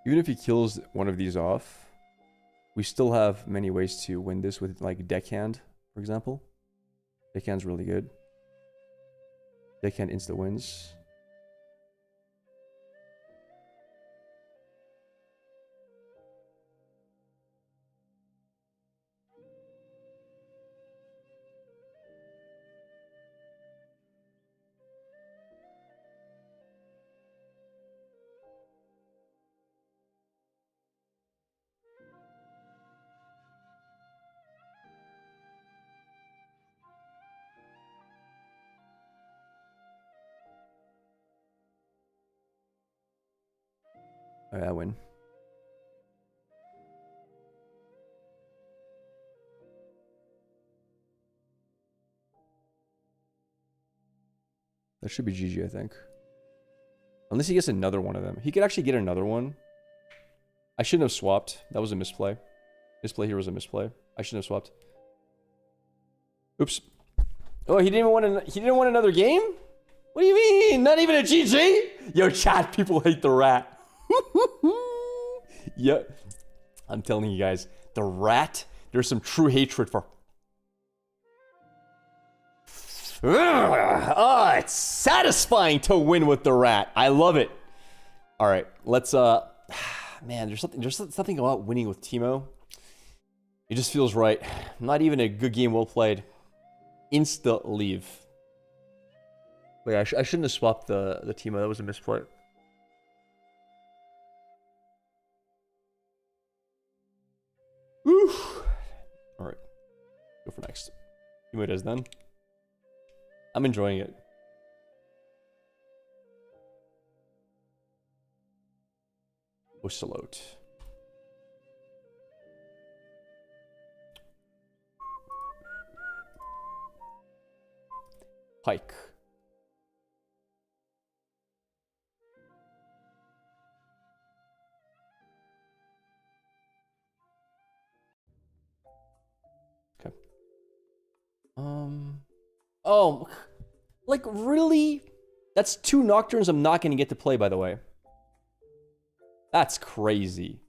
Speaker 2: Even if he kills one of these off, we still have many ways to win this with like deckhand, for example. Deckhand's really good. Deckhand insta wins. I win. That should be GG, I think. Unless he gets another one of them. He could actually get another one. I shouldn't have swapped. That was a misplay. Misplay here was a misplay. I shouldn't have swapped. Oops. Oh, he didn't want another game? What do you mean? Not even a GG? Yo, chat, people hate the rat. Yeah. I'm telling you guys, the rat, there's some true hatred for. Oh, it's satisfying to win with the rat. I love it. All right, let's man, there's something about winning with Teemo. It just feels right. Not even a good game well played. Insta leave. Wait, I shouldn't have swapped the Teemo. That was a misplay. Oof. All right, go for next. Teemo it is then. I'm enjoying it. Ocelot. Pike. Okay. Oh, like really? That's 2 Nocturnes I'm not going to get to play, by the way. That's crazy.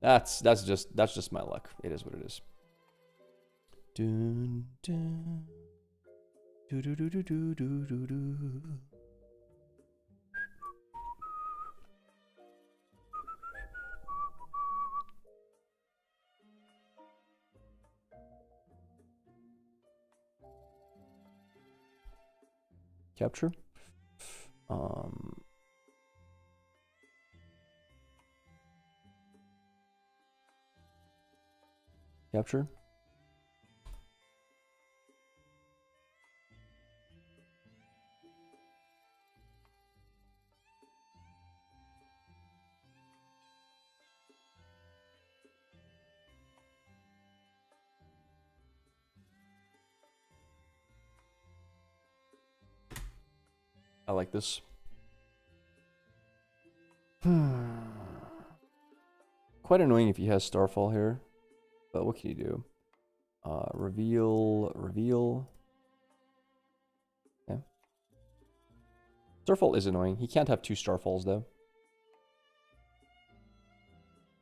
Speaker 2: That's just my luck. It is what it is. Dun, dun. Do, do, do, do, do, do, do, do. Capture. Capture. I like this. quite annoying if he has Starfall here. But what can you do? Reveal. Yeah. Starfall is annoying. He can't have 2 Starfalls though.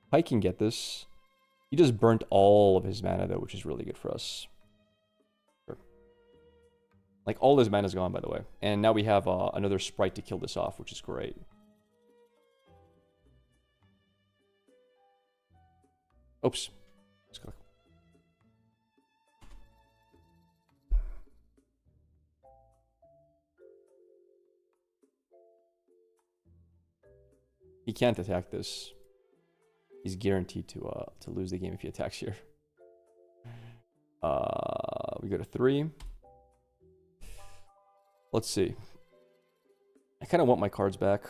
Speaker 2: Pike can get this. He just burnt all of his mana though, which is really good for us. Sure. Like all his mana's gone, by the way. And now we have another sprite to kill this off, which is great. Oops. He can't attack this. He's guaranteed to lose the game if he attacks here. We go to 3. Let's see. I kind of want my cards back.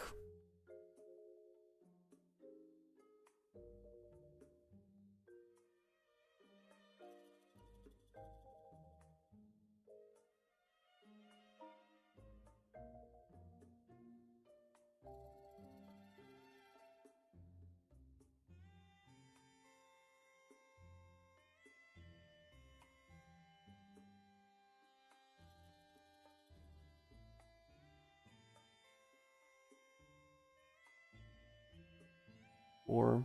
Speaker 2: Or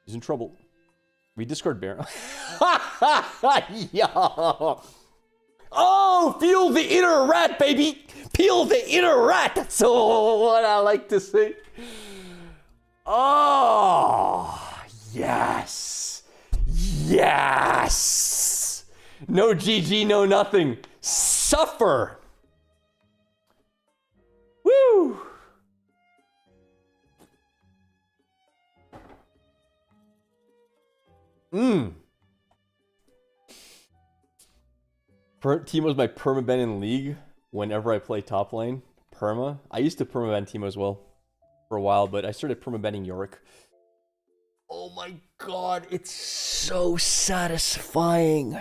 Speaker 2: he's in trouble. We discard Baron. Yo. Oh, feel the inner rat, baby. Peel the inner rat. That's what I like to say. Oh, yes. Yes. No GG, no nothing. Suffer. Woo. Teemo's my permaban in League whenever I play top lane. Perma. I used to permaban Teemo as well for a while, but I started permabanning Yorick. Oh my god, it's so satisfying.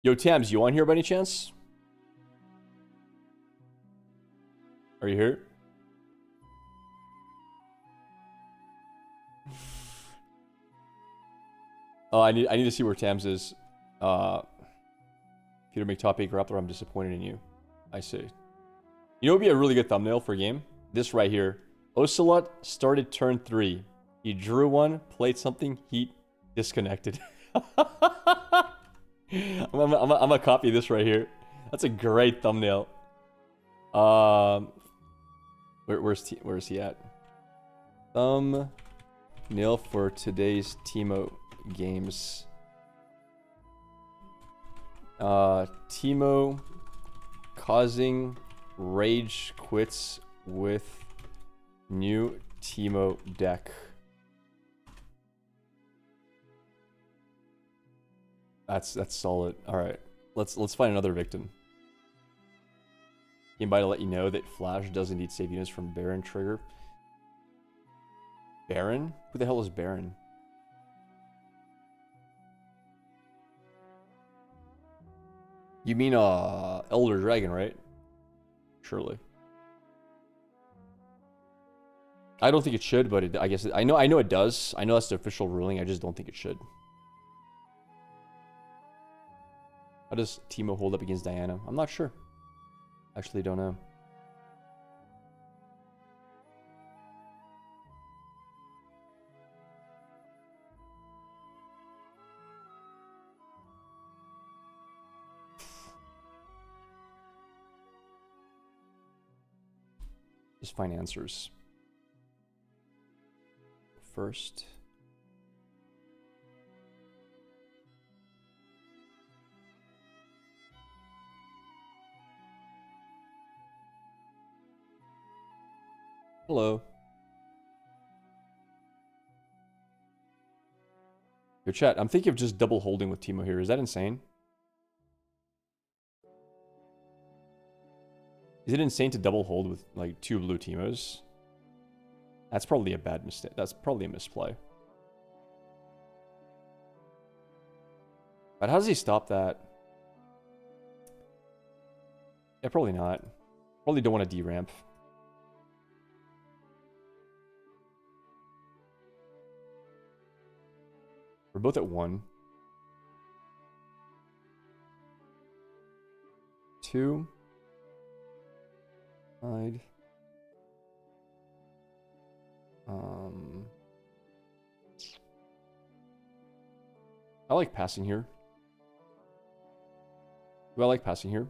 Speaker 2: Yo, Tams, you on here by any chance? Are you here? Oh, I need to see where Tams is. Peter McTopic Raptor, I'm disappointed in you. I see. You know what would be a really good thumbnail for a game? This right here. Ocelot started turn 3. He drew one, played something, heat, disconnected. I'm gonna copy this right here. That's a great thumbnail. Where's he at? Thumbnail for today's Teemo games. Teemo causing rage quits with new Teemo deck. That's solid. All right, let's find another victim. Anybody to let you know that Flash does indeed save units from Baron trigger. Baron? Who the hell is Baron? You mean Elder Dragon, right? Surely. I don't think it should, but I guess I know it does. I know that's the official ruling. I just don't think it should. How does Teemo hold up against Diana? I'm not sure. Actually, don't know. Just find answers. First. Hello. Yo, chat, I'm thinking of just double holding with Teemo here. Is that insane? Is it insane to double hold with like 2 blue Teemos? That's probably a bad mistake. That's probably a misplay. But how does he stop that? Yeah, probably not. Probably don't want to D-ramp. We're both at 1. 2. Hide. I like passing here. Do I like passing here?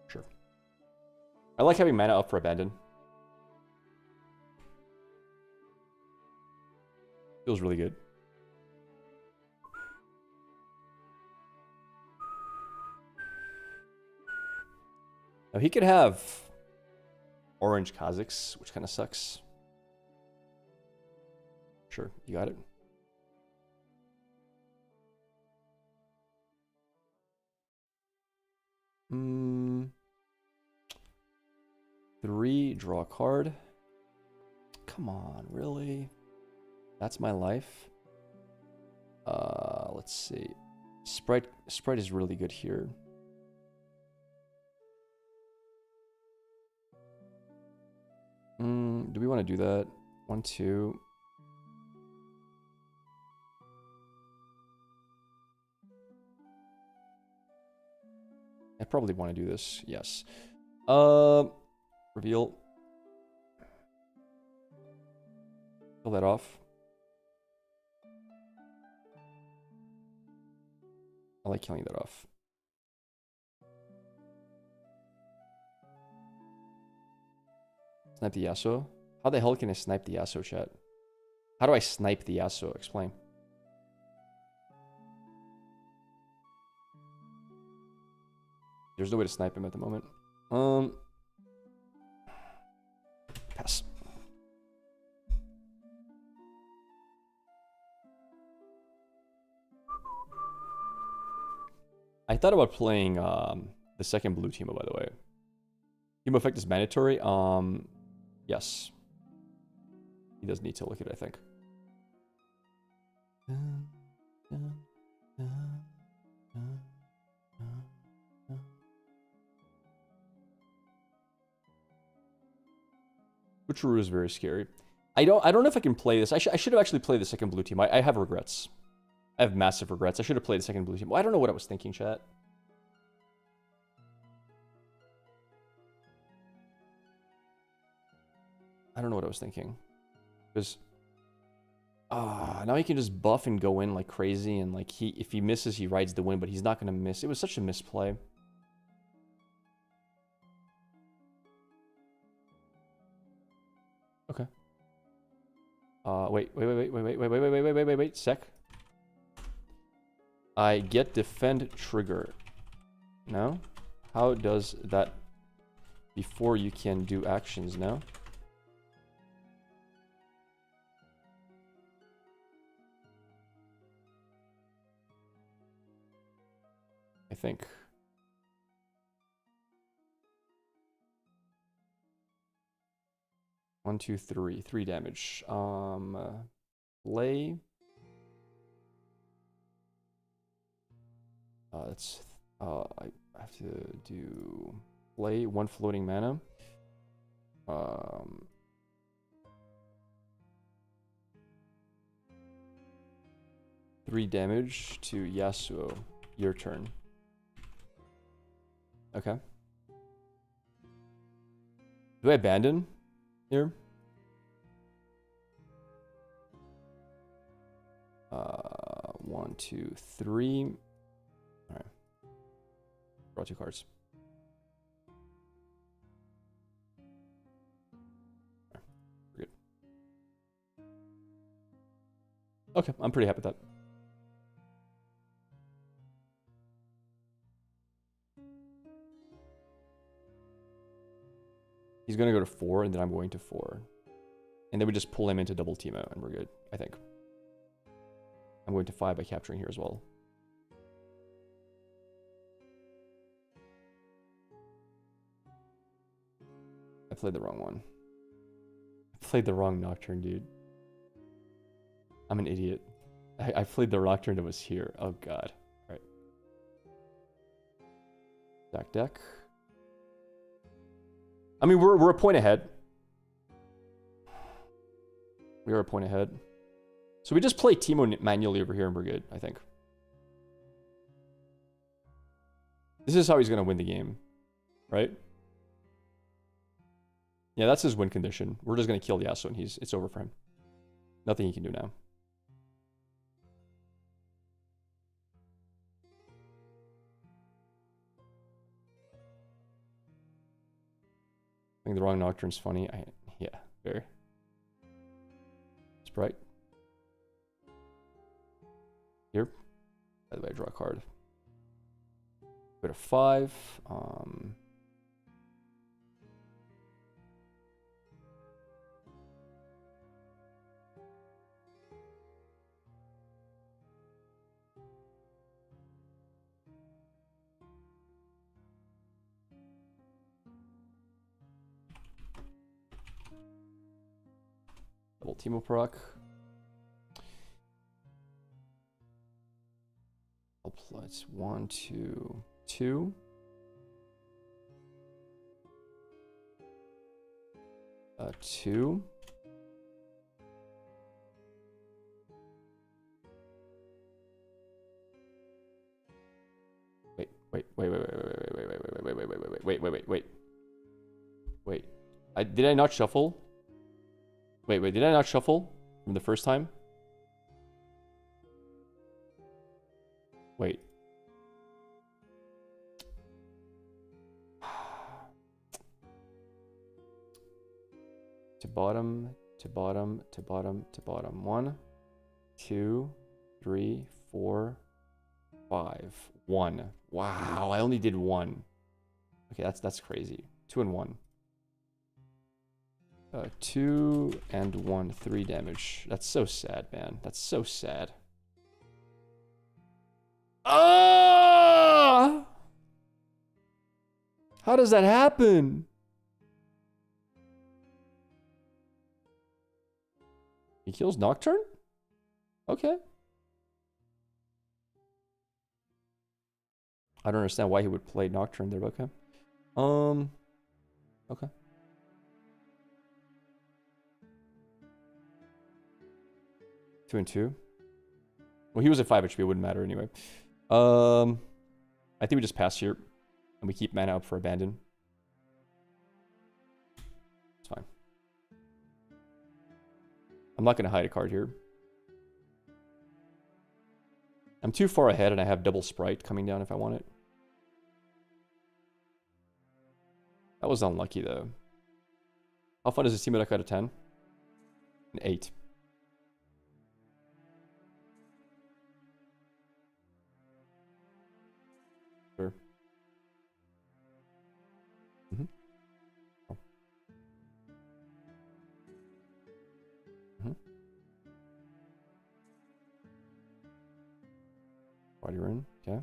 Speaker 2: Sure. I like having mana up for abandon. Feels really good. Now he could have orange Kha'Zix, which kind of sucks. Sure, you got it. Three, draw a card. Come on, really? That's my life. Let's see. Sprite is really good here. Do we want to do that? 1, 2. I probably want to do this. Yes. Reveal. Kill that off. I like killing that off. Snipe the Yasuo? How the hell can I snipe the Yasuo, chat? How do I snipe the Yasuo? Explain. There's no way to snipe him at the moment. Pass. I thought about playing the second blue Teemo, by the way. Teemo effect is mandatory. Yes. He does need to look at it, I think. Butcheru is very scary. I don't know if I can play this. I should have actually played the second blue team. I have regrets. I have massive regrets. I should have played the second blue team. Well, I don't know what I was thinking, chat. I don't know what I was thinking. Because now he can just buff and go in like crazy, and like if he misses, he rides the win, but he's not gonna miss. It was such a misplay. Okay. Wait, sec. I get defend trigger. No? How does that before you can do actions now? I think. One, two, three. 3 damage. Play. That's I have to do play 1 floating mana. 3 damage to Yasuo. Your turn. Okay. Do I abandon here? 1, 2, 3. All right. Draw 2 cards. Right. We're good. Okay, I'm pretty happy with that. He's going to go to 4, and then I'm going to 4. And then we just pull him into double Teemo, and we're good, I think. I'm going to 5 by capturing here as well. played the wrong one. I played the wrong Nocturne, dude. I'm an idiot. I played the Nocturne that was here. Oh god. Alright. Stack deck. I mean, we're a point ahead. We are a point ahead. So we just play Teemo manually over here and we're good, I think. This is how he's going to win the game, right? Yeah, that's his win condition. We're just going to kill Yasuo and it's over for him. Nothing he can do now. I think the wrong Nocturne's funny. Yeah, very. Sprite. Here. By the way, I draw a card. Go to 5. Double Teemo proc. It's 1, 2, 2. Two. Wait. Did I not shuffle? Wait, did I not shuffle from the first time? Wait. To bottom, to bottom, to bottom, to bottom. 1, 2, 3, 4, 5. 1. Wow, I only did 1. Okay, that's crazy. 2 and 1. 2 and 1, 3 damage. That's so sad, man. That's so sad. Ah! How does that happen? He kills Nocturne? Okay. I don't understand why he would play Nocturne there, but okay. Okay. Two and 2. Well, he was at 5 HP. It wouldn't matter anyway. I think we just pass here. And we keep mana up for Abandon. It's fine. I'm not going to hide a card here. I'm too far ahead and I have double Sprite coming down if I want it. That was unlucky though. How fun is this Teemo deck out of 10? An 8. Sure. Oh. Body rune, okay.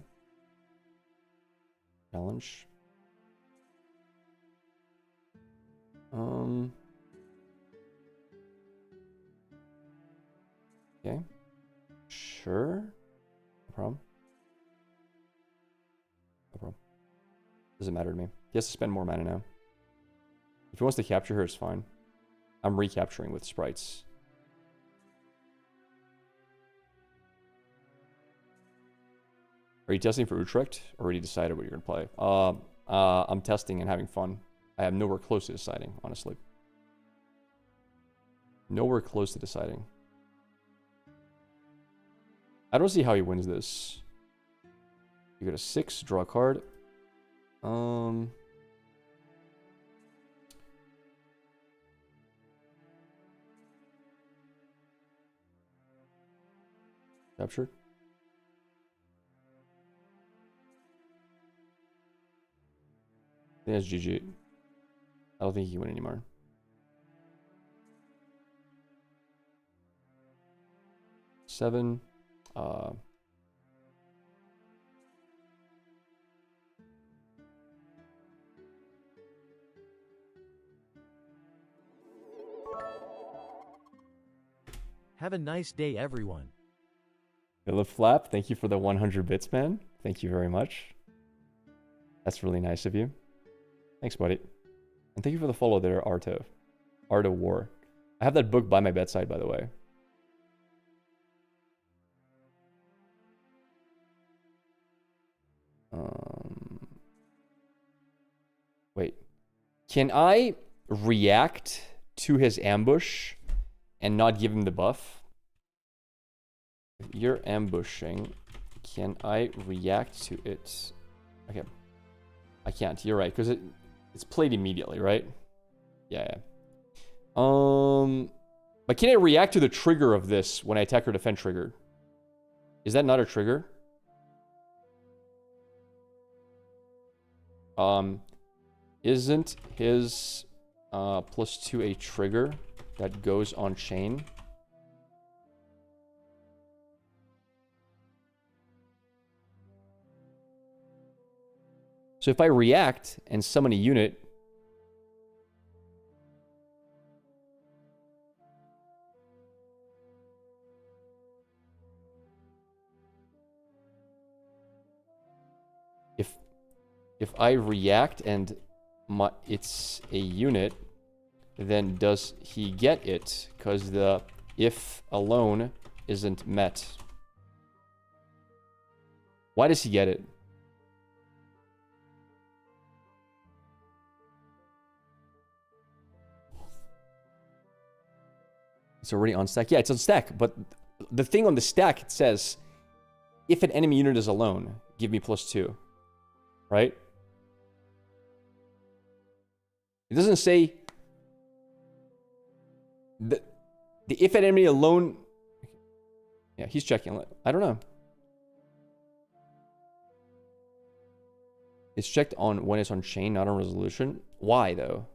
Speaker 2: Challenge. Okay. Sure. No problem. No problem. Doesn't matter to me. He has to spend more mana now. If he wants to capture her, it's fine. I'm recapturing with sprites. Are you testing for Utrecht? Already decided what you're gonna play. I'm testing and having fun. I am nowhere close to deciding, honestly. Nowhere close to deciding. I don't see how he wins this. You got a 6, draw a card. Capture. I think that's GG. I don't think he can win anymore. Seven.
Speaker 4: Have a nice day, everyone.
Speaker 2: Philip Flap, thank you for the 100 bits, man. Thank you very much. That's really nice of you. Thanks, buddy. And thank you for the follow there, Arto. Art of War. I have that book by my bedside, by the way. Wait. Can I react to his ambush and not give him the buff? If you're ambushing, can I react to it? Okay. I can't. You're right, because it's played immediately, right? Yeah. But can I react to the trigger of this when I attack or defend trigger? Is that not a trigger? Isn't his +2 a trigger that goes on chain? So if I react and summon a unit, if I react and it's a unit, then does he get it? Because the if alone isn't met. Why does he get it? It's already on stack. Yeah, it's on stack, but the thing on the stack, it says, if an enemy unit is alone, give me +2. Right? It doesn't say the if an enemy alone. Yeah, he's checking. I don't know. It's checked on when it's on chain, not on resolution. Why though?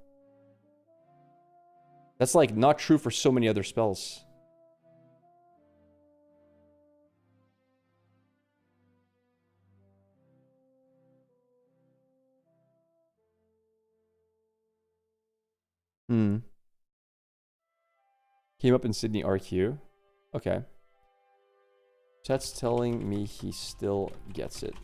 Speaker 2: That's like not true for so many other spells. Came up in Sydney RQ. Okay. Chat's telling me he still gets it.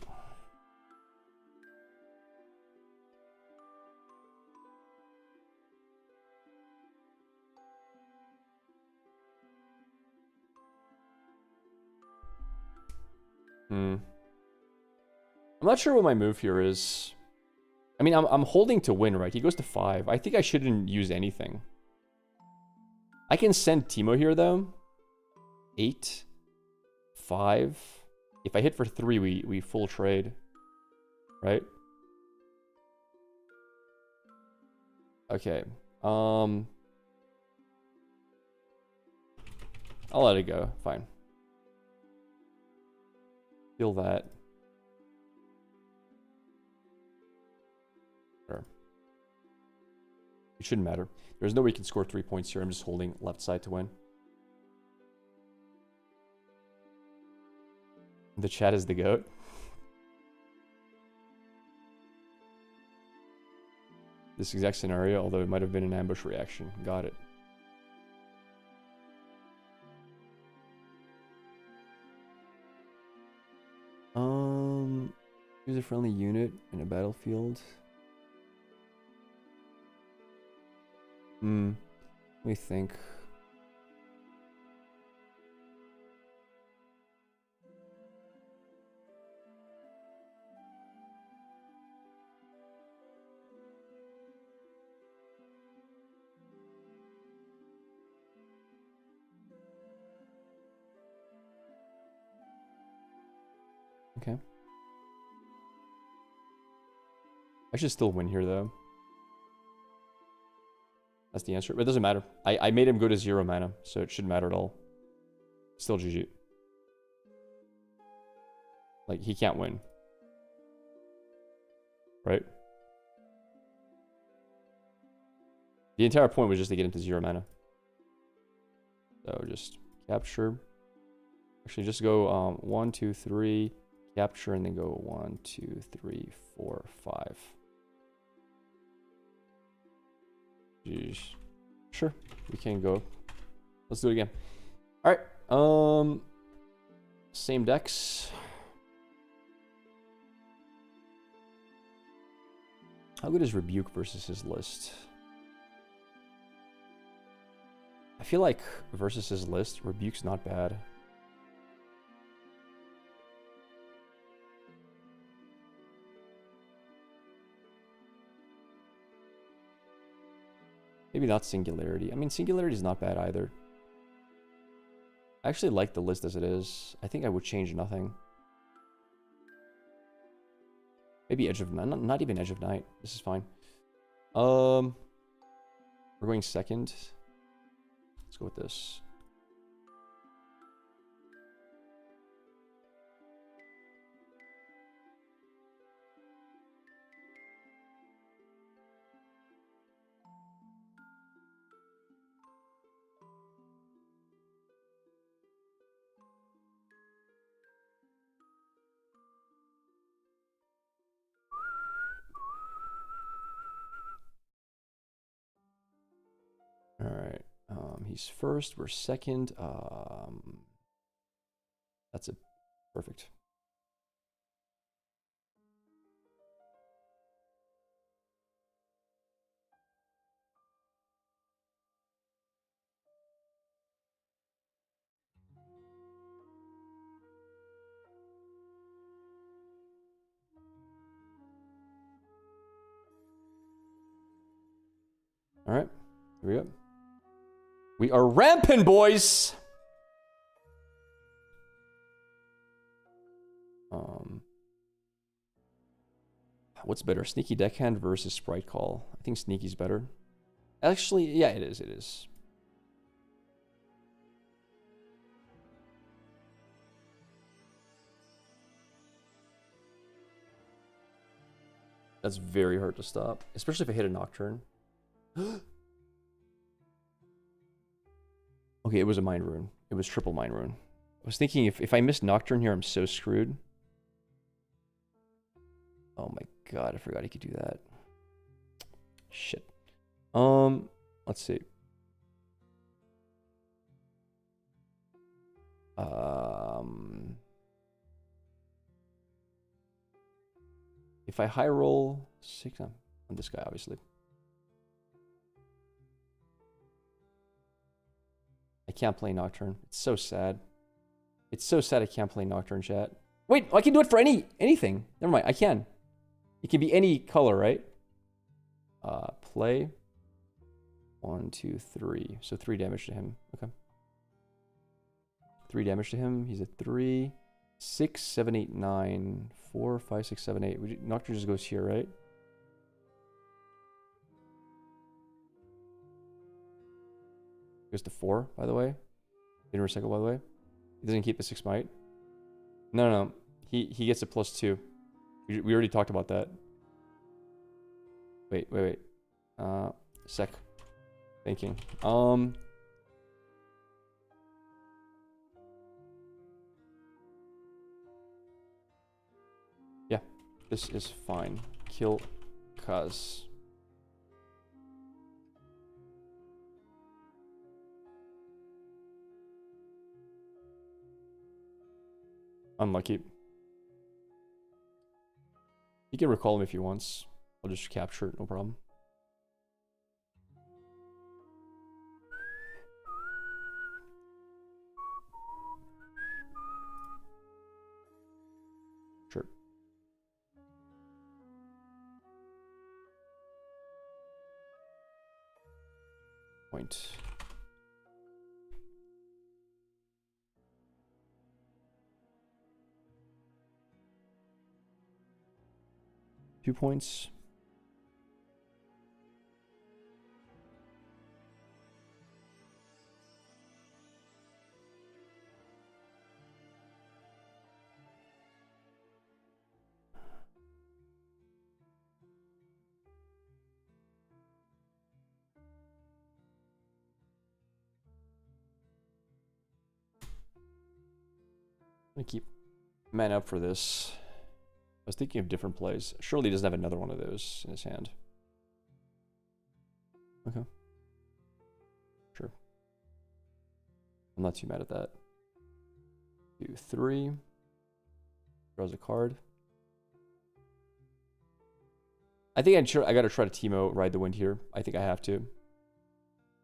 Speaker 2: I'm not sure what my move here is. I mean, I'm holding to win, right? He goes to 5. I think I shouldn't use anything. I can send Teemo here, though. 8. 5. If I hit for 3, we full trade. Right? Okay. I'll let it go. Fine. Feel that. Sure. It shouldn't matter. There's no way you can score 3 points here. I'm just holding left side to win. The chat is the GOAT. This exact scenario, although it might have been an ambush reaction. Got it. Use a friendly unit in a battlefield. Let me think. Okay. I should still win here, though. That's the answer. But it doesn't matter. I made him go to 0 mana, so it shouldn't matter at all. Still GG. Like, he can't win. Right? The entire point was just to get him to 0 mana. So just capture. Actually, just go 1, 2, 3, capture, and then go 1, 2, 3, 4, 5. Jeez. Sure, we can go. Let's do it again. All right. Same decks. How good is Rebuke versus his list? I feel like versus his list, Rebuke's not bad. Maybe not Singularity. I mean, Singularity is not bad either. I actually like the list as it is. I think I would change nothing. Maybe Edge of Night. Not even Edge of Night. This is fine. We're going second. Let's go with this. All right. He's first. We're second. That's it. Perfect. All right. Here we go. We are ramping, boys. What's better, Sneaky Deckhand versus Sprite Call? I think Sneaky's better. Actually, yeah, it is. It is. That's very hard to stop, especially if I hit a Nocturne. Okay, it was a Mind Rune. It was triple Mind Rune. I was thinking if I miss Nocturne here, I'm so screwed. Oh my god, I forgot he could do that. Shit. Let's see. If I high roll 6 on this guy, obviously. I can't play Nocturne. It's so sad. It's so sad I can't play Nocturne, chat. Wait, I can do it for anything. Never mind, I can. It can be any color, right? Play. 1, 2, 3. So 3 damage to him. Okay. 3 damage to him. He's at 3. 6, 7, 8, 9. 4, 5, 6, 7, 8. Nocturne just goes here, right? Goes to 4, by the way. Didn't recycle, by the way. He doesn't keep the 6 might. No. He gets a +2. We already talked about that. Wait. Sec. Thinking. Yeah, this is fine. Kill Kaz. Unlucky. He can recall him if he wants. I'll just capture it, no problem. Sure. Point. Two points. I'm gonna keep mana up for this. I was thinking of different plays. Surely he doesn't have another one of those in his hand. Okay. Sure. I'm not too mad at that. 2, 3. Draws a card. I think I gotta try to Teemo Ride the Wind here. I think I have to.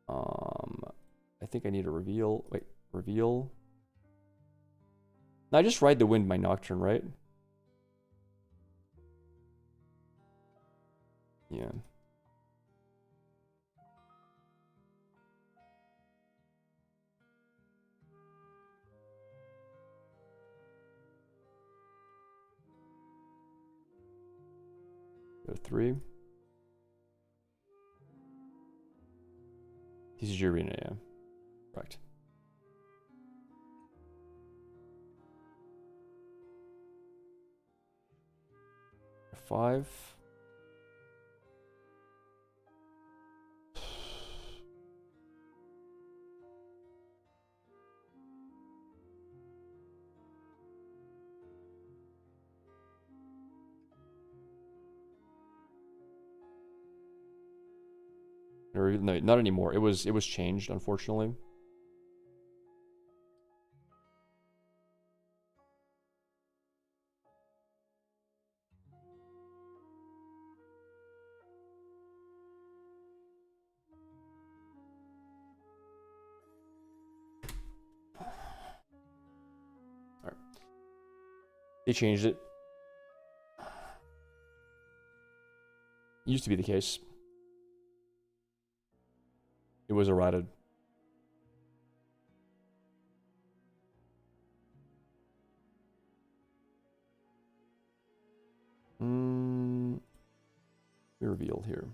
Speaker 2: I think I need a reveal. Wait, reveal. No, I just Ride the Wind my Nocturne, right? Yeah. Go 3. TCG Arena, yeah. Correct. Five. Or, no, not anymore. It was changed, unfortunately. Alright. They changed it. Used to be the case. It was errated. We reveal here.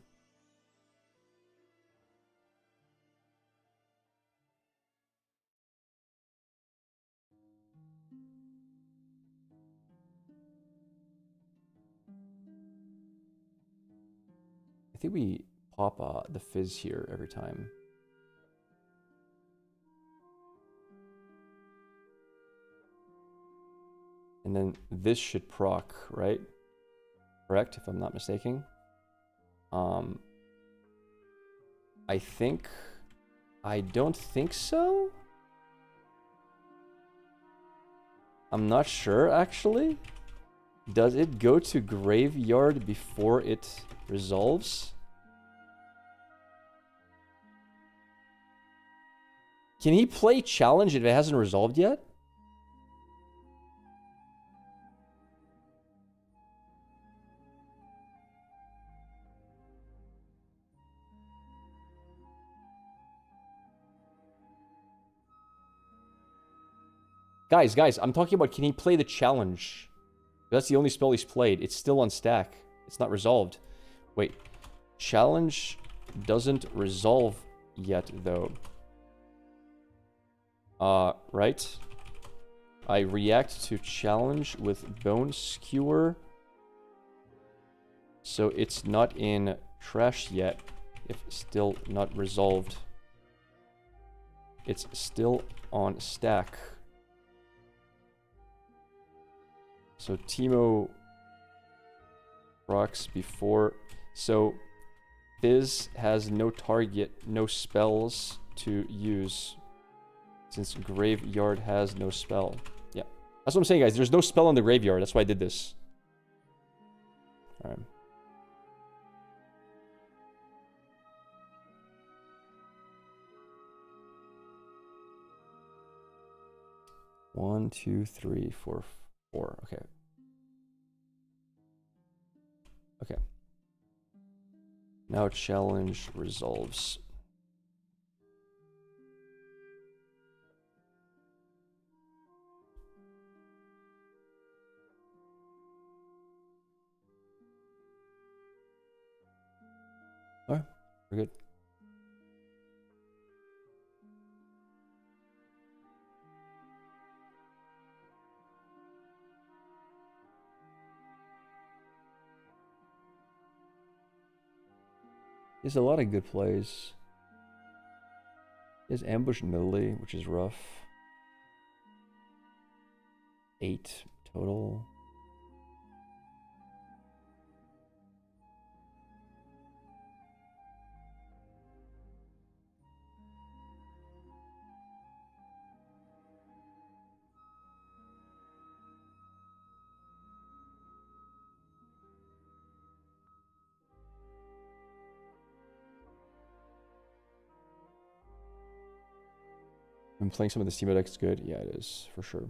Speaker 2: I think we pop the Fizz here every time. And then this should proc, right? Correct, if I'm not mistaken. I don't think so. I'm not sure, actually. Does it go to graveyard before it resolves? Can he play challenge if it hasn't resolved yet? Guys, I'm talking about, can he play the challenge? That's the only spell he's played. It's still on stack. It's not resolved. Wait. Challenge doesn't resolve yet, though. Right? I react to challenge with Bone Skewer. So it's not in trash yet, if still not resolved. It's still on stack. So Teemo rocks before. So Fizz has no target, no spells to use. Since graveyard has no spell. Yeah. That's what I'm saying, guys. There's no spell in the graveyard. That's why I did this. Alright. One, two, three, four. Okay. Okay. Now challenge resolves. Alright, we're good. There's a lot of good plays. There's Ambush Nidalee, which is rough. 8 total. I'm playing some of the Steam decks good. Yeah, it is for sure.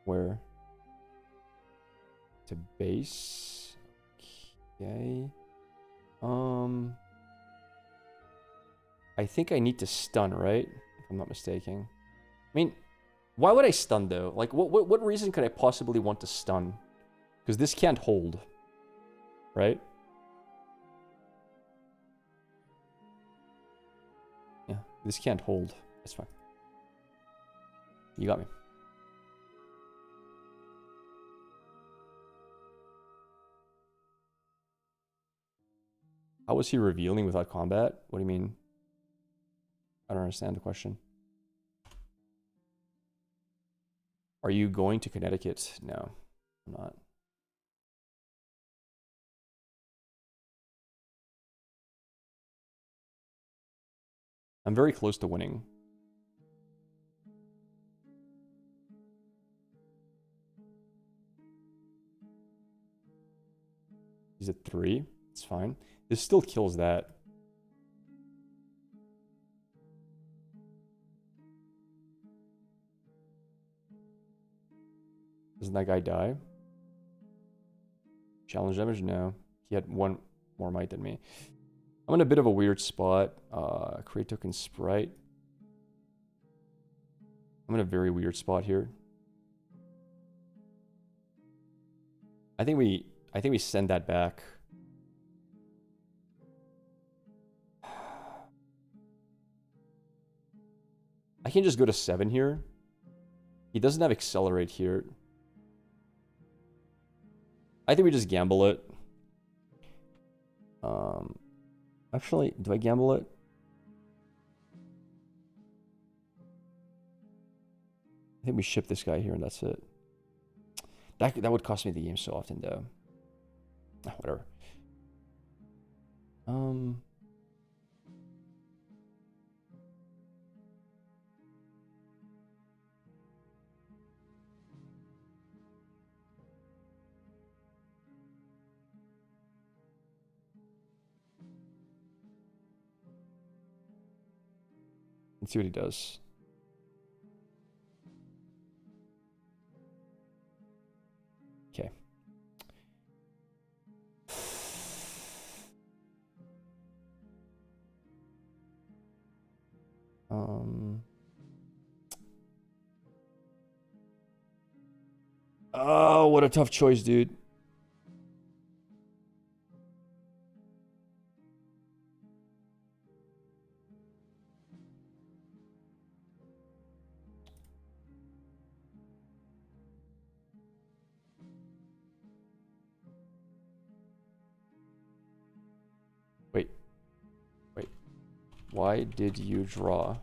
Speaker 2: Where? To base. Okay. I think I need to stun, right? If I'm not mistaken. I mean, why would I stun though? Like, what reason could I possibly want to stun? Because this can't hold, right? Yeah, this can't hold. That's fine. You got me. How was he revealing without combat? What do you mean? I don't understand the question. Are you going to Connecticut? No, I'm not. I'm very close to winning. He's at 3. It's fine. This still kills that. Doesn't that guy die? Challenge damage? No. He had 1 more might than me. I'm in a bit of a weird spot. Create token sprite. I'm in a very weird spot here. I think we send that back. I can just go to 7 here. He doesn't have accelerate here. I think we just gamble it. Actually, do I gamble it? I think we ship this guy here and that's it. That would cost me the game so often though. Whatever. Let's see what he does. Okay. Oh, what a tough choice, dude. Wait. Why did you draw?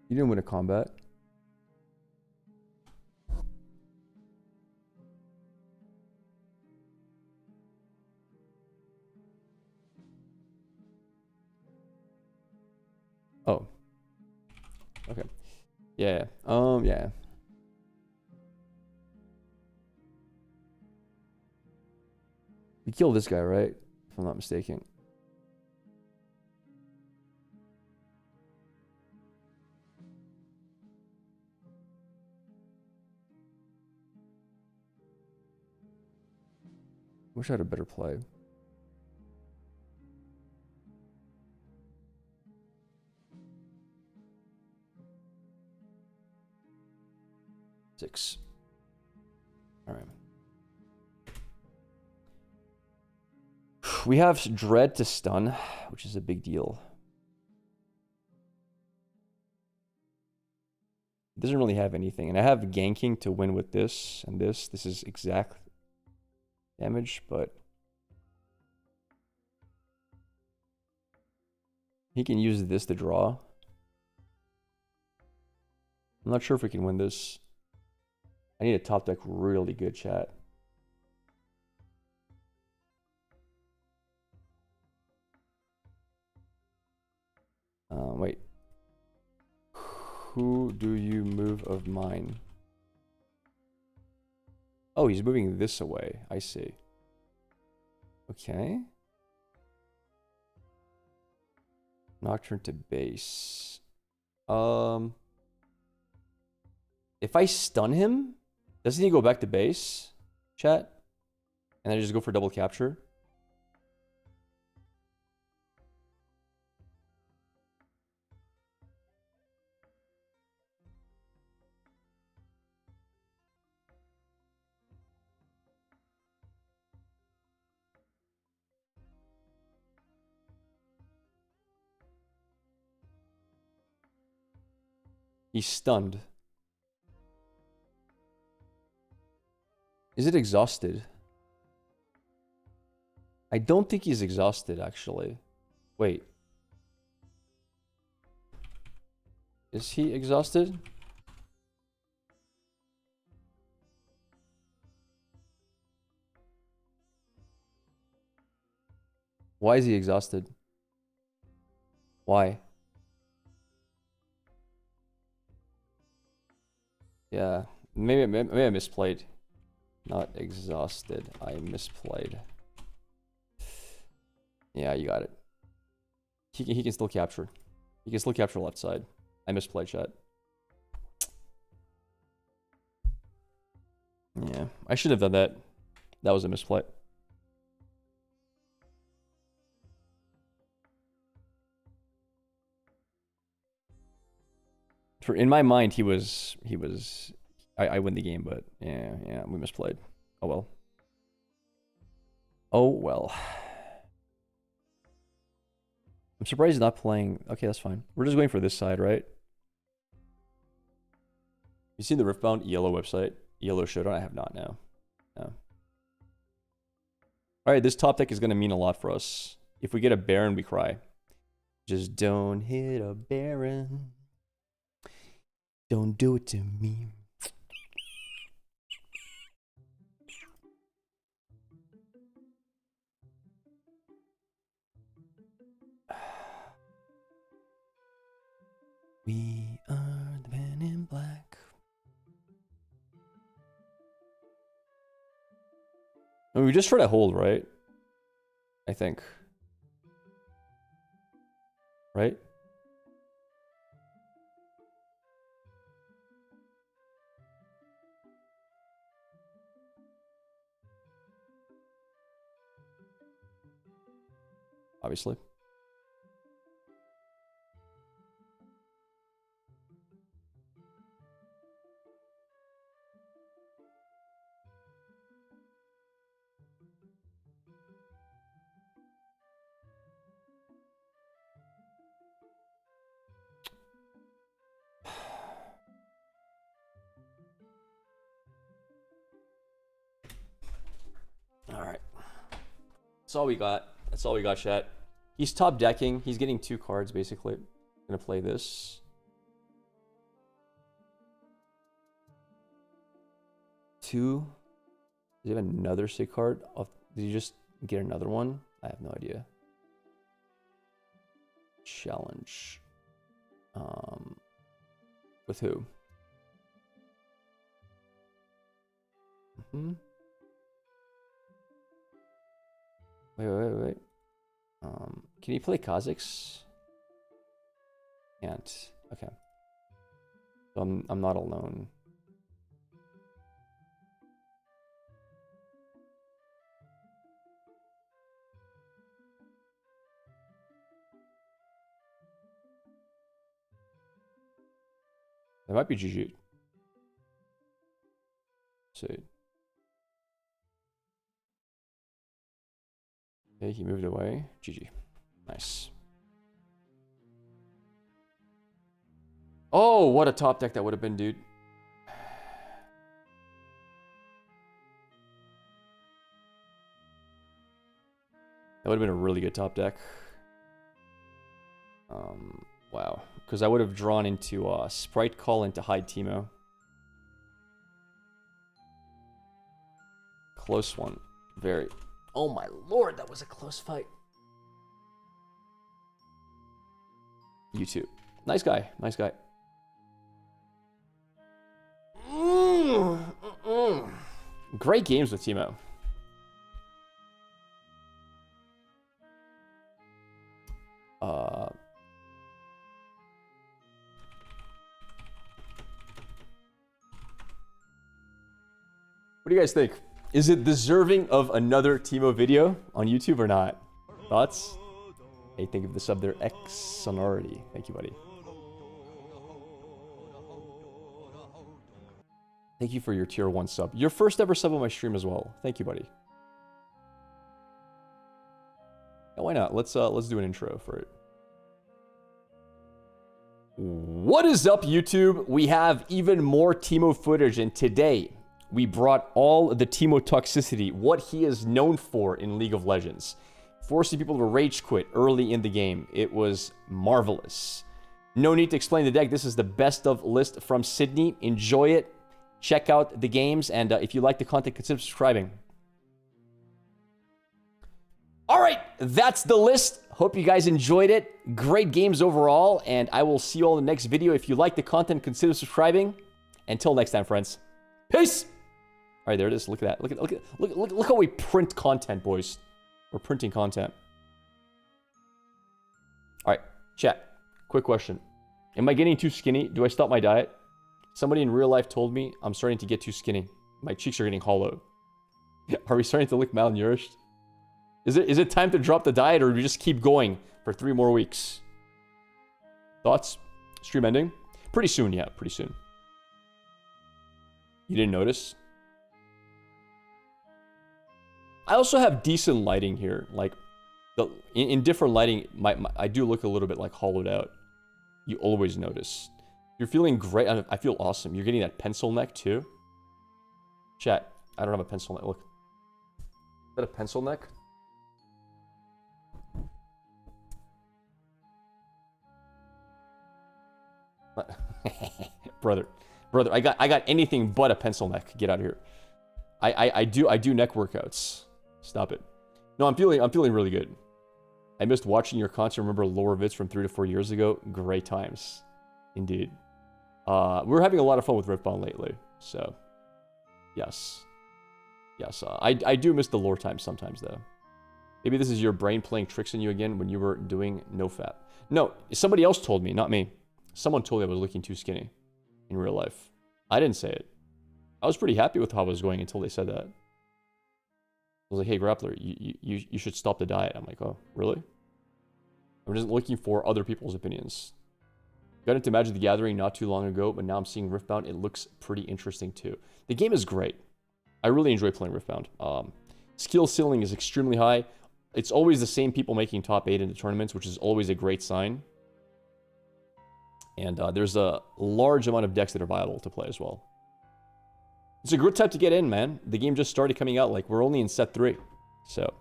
Speaker 2: You didn't win a combat. Oh. Okay. Yeah. Yeah. We killed this guy, right? If I'm not mistaken. Wish I had a better play. Six. All right. We have Dread to stun, which is a big deal. It doesn't really have anything. And I have ganking to win with this and this. This is exact damage, but he can use this to draw. I'm not sure if we can win this. I need a top deck really good, chat. Wait. Who do you move of mine? Oh, he's moving this away. I see. Okay. Nocturne to base. If I stun him, doesn't he go back to base? Chat? And then I just go for double capture? He's stunned. Is it exhausted? I don't think he's exhausted, actually. Wait. Is he exhausted? Why is he exhausted? Why? Yeah, maybe I misplayed. Not exhausted. I misplayed. Yeah, you got it. He can still capture. He can still capture left side. I misplayed, chat. Yeah, I should have done that. That was a misplay. In my mind, I win the game, but yeah, we misplayed. Oh well. Oh well. I'm surprised he's not playing. Okay, that's fine. We're just going for this side, right? You seen the Riftbound ELO website? ELO Showdown? I have not now. No. Alright, this top deck is going to mean a lot for us. If we get a Baron, we cry. Just don't hit a Baron. Don't do it to me. We are the men in black. I mean, we just try to hold, right? I think. Right? Obviously. All right. That's all we got. That's all we got, chat. He's top decking. He's getting 2 cards, basically. I'm gonna play this. 2. Does he have another sick card? Did he just get another one? I have no idea. Challenge. With who? Wait. Can he play Kha'Zix? Can't. Okay. So I'm not alone. That might be GG. See. Okay, he moved away. GG. Nice. Oh, what a top deck that would have been, dude. That would have been a really good top deck. Wow. Because I would have drawn into Sprite Call into Hide Teemo. Close one. Very. Oh my lord, that was a close fight. YouTube. Nice guy. Nice guy. Great games with Teemo. What do you guys think? Is it deserving of another Teemo video on YouTube or not? Thoughts? Hey, think of the sub there, X Sonority. Thank you, buddy. Thank you for your tier 1 sub. Your first ever sub on my stream as well. Thank you, buddy. Yeah, why not? Let's do an intro for it. What is up, YouTube? We have even more Teemo footage, and today we brought all the Teemo toxicity, what he is known for in League of Legends. Forcing people to rage quit early in the game. It was marvelous. No need to explain the deck. This is the best of list from Sydney. Enjoy it. Check out the games, and if you like the content, consider subscribing. All right, that's the list. Hope you guys enjoyed it. Great games overall, and I will see you all in the next video. If you like the content, consider subscribing. Until next time, friends. Peace. All right, there it is. Look at that. Look how we print content, boys. We're printing content. All right, chat. Quick question. Am I getting too skinny? Do I stop my diet? Somebody in real life told me I'm starting to get too skinny. My cheeks are getting hollow. Are we starting to look malnourished? Is it time to drop the diet, or do we just keep going for 3 more weeks? Thoughts? Stream ending? Pretty soon, yeah, pretty soon. You didn't notice? I also have decent lighting here. Like, in different lighting, I do look a little bit like hollowed out. You always notice. You're feeling great. I feel awesome. You're getting that pencil neck too. Chat, I don't have a pencil neck. Look. Is that a pencil neck? brother, I got anything but a pencil neck. Get out of here. I do neck workouts. Stop it. No, I'm feeling really good. I missed watching your concert. Remember lower vids from 3 to 4 years ago? Great times. Indeed. We're having a lot of fun with Riftbound lately. So, yes. Yes, I do miss the lore time sometimes, though. Maybe this is your brain playing tricks on you again when you were doing NoFap. No, somebody else told me, not me. Someone told me I was looking too skinny in real life. I didn't say it. I was pretty happy with how I was going until they said that. I was like, hey, Grappler, you should stop the diet. I'm like, oh, really? I'm just looking for other people's opinions. Got into Magic the Gathering not too long ago, but now I'm seeing Riftbound. It looks pretty interesting too. The game is great. I really enjoy playing Riftbound. Skill ceiling is extremely high. It's always the same people making top 8 in the tournaments, which is always a great sign. And there's a large amount of decks that are viable to play as well. It's a good time to get in, man. The game just started coming out. Like, we're only in set 3. So,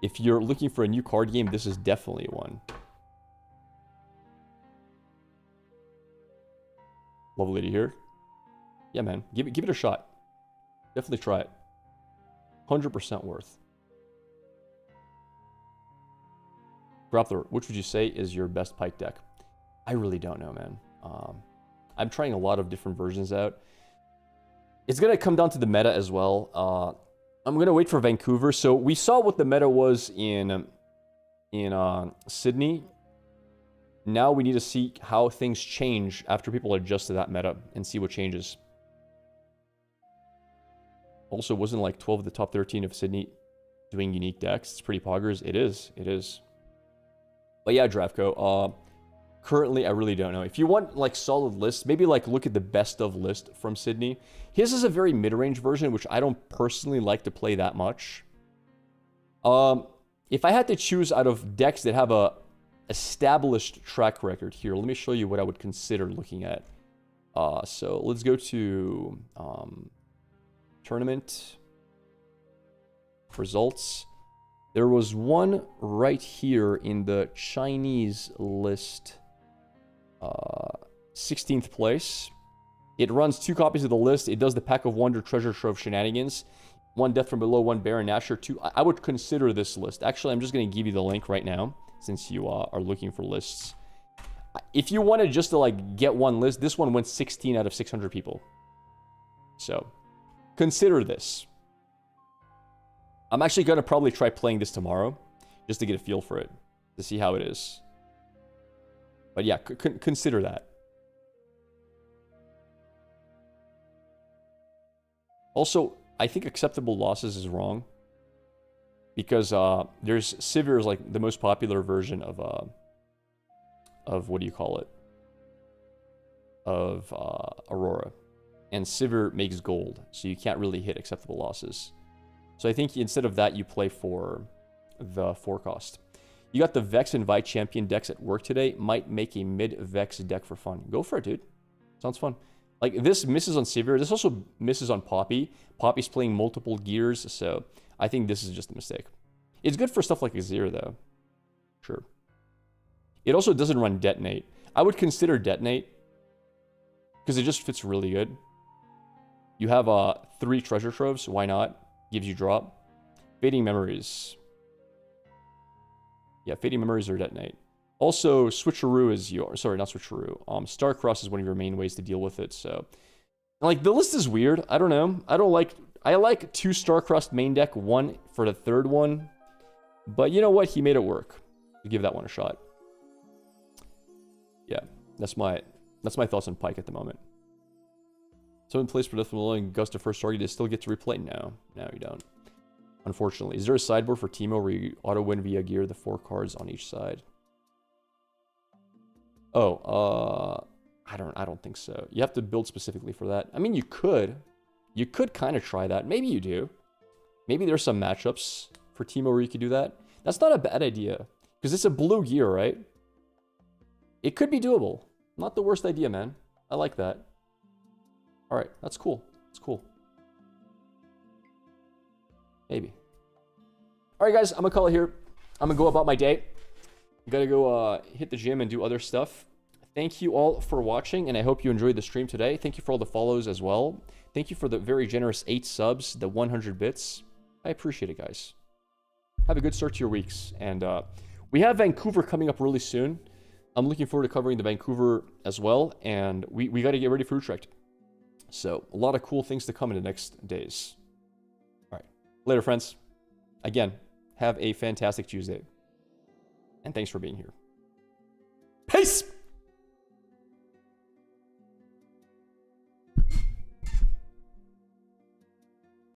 Speaker 2: if you're looking for a new card game, this is definitely one. Lovely to hear. Yeah, man. Give it a shot. Definitely try it. 100% worth. Grappler, which would you say is your best Pyke deck? I really don't know, man. I'm trying a lot of different versions out. It's going to come down to the meta as well. I'm going to wait for Vancouver. So we saw what the meta was in Sydney. Now we need to see how things change after people adjust to that meta and see what changes. Also, wasn't like 12 of the top 13 of Sydney doing unique decks? It's pretty poggers. It is. It is. But yeah, Dravko. Currently, I really don't know. If you want like solid lists, maybe like look at the best of list from Sydney. His is a very mid-range version, which I don't personally like to play that much. If I had to choose out of decks that have a established track record here, let me show you what I would consider looking at. So let's go to tournament results. There was one right here in the Chinese list. 16th place. It runs 2 copies of the list. It does the Pack of Wonder Treasure Trove shenanigans. 1 Death from Below, 1 Baron Nashor, 2. I would consider this list. Actually, I'm just going to give you the link right now, since you are looking for lists. If you wanted just to like get one list, this one went 16 out of 600 people. So, consider this. I'm actually going to probably try playing this tomorrow just to get a feel for it, to see how it is. But yeah, consider that. Also, I think acceptable losses is wrong. Because there's Sivir is like the most popular version of what do you call it? Of Aurora. And Sivir makes gold, so you can't really hit acceptable losses. So I think instead of that, you play for the forecast. You got the Vex and Vi champion decks at work today. Might make a mid-Vex deck for fun. Go for it, dude. Sounds fun. Like, this misses on Sivir. This also misses on Poppy. Poppy's playing multiple gears, so I think this is just a mistake. It's good for stuff like Azir, though. Sure. It also doesn't run Detonate. I would consider Detonate, because it just fits really good. You have 3 treasure troves. Why not? Gives you drop. Fading Memories. Yeah, Fading Memories or Detonate. Also, Switcheroo is your... Sorry, not Switcheroo. Starcross is one of your main ways to deal with it, so... Like, the list is weird. I don't know. I like 2 Starcrossed main deck, 1 for the 3rd one. But you know what? He made it work. We'll give that one a shot. Yeah, that's my thoughts on Pyke at the moment. Someone plays for Death Malone and Gust to first target, they still get to replay? No, you don't. Unfortunately. Is there a sideboard for Teemo where you auto-win via gear the 4 cards on each side? Oh, I don't think so. You have to build specifically for that. I mean, you could. You could kind of try that. Maybe you do. Maybe there's some matchups for Teemo where you could do that. That's not a bad idea. Because it's a blue gear, right? It could be doable. Not the worst idea, man. I like that. Alright, that's cool. That's cool. Maybe. Alright, guys, I'm going to call it here. I'm going to go about my day. Gotta go hit the gym and do other stuff. Thank you all for watching, and I hope you enjoyed the stream today. Thank you for all the follows as well. Thank you for the very generous 8 subs, the 100 bits. I appreciate it, guys. Have a good start to your weeks. And we have Vancouver coming up really soon. I'm looking forward to covering the Vancouver as well. And we got to get ready for Utrecht. So, a lot of cool things to come in the next days. All right. Later, friends. Again, have a fantastic Tuesday. And thanks for being here. Peace!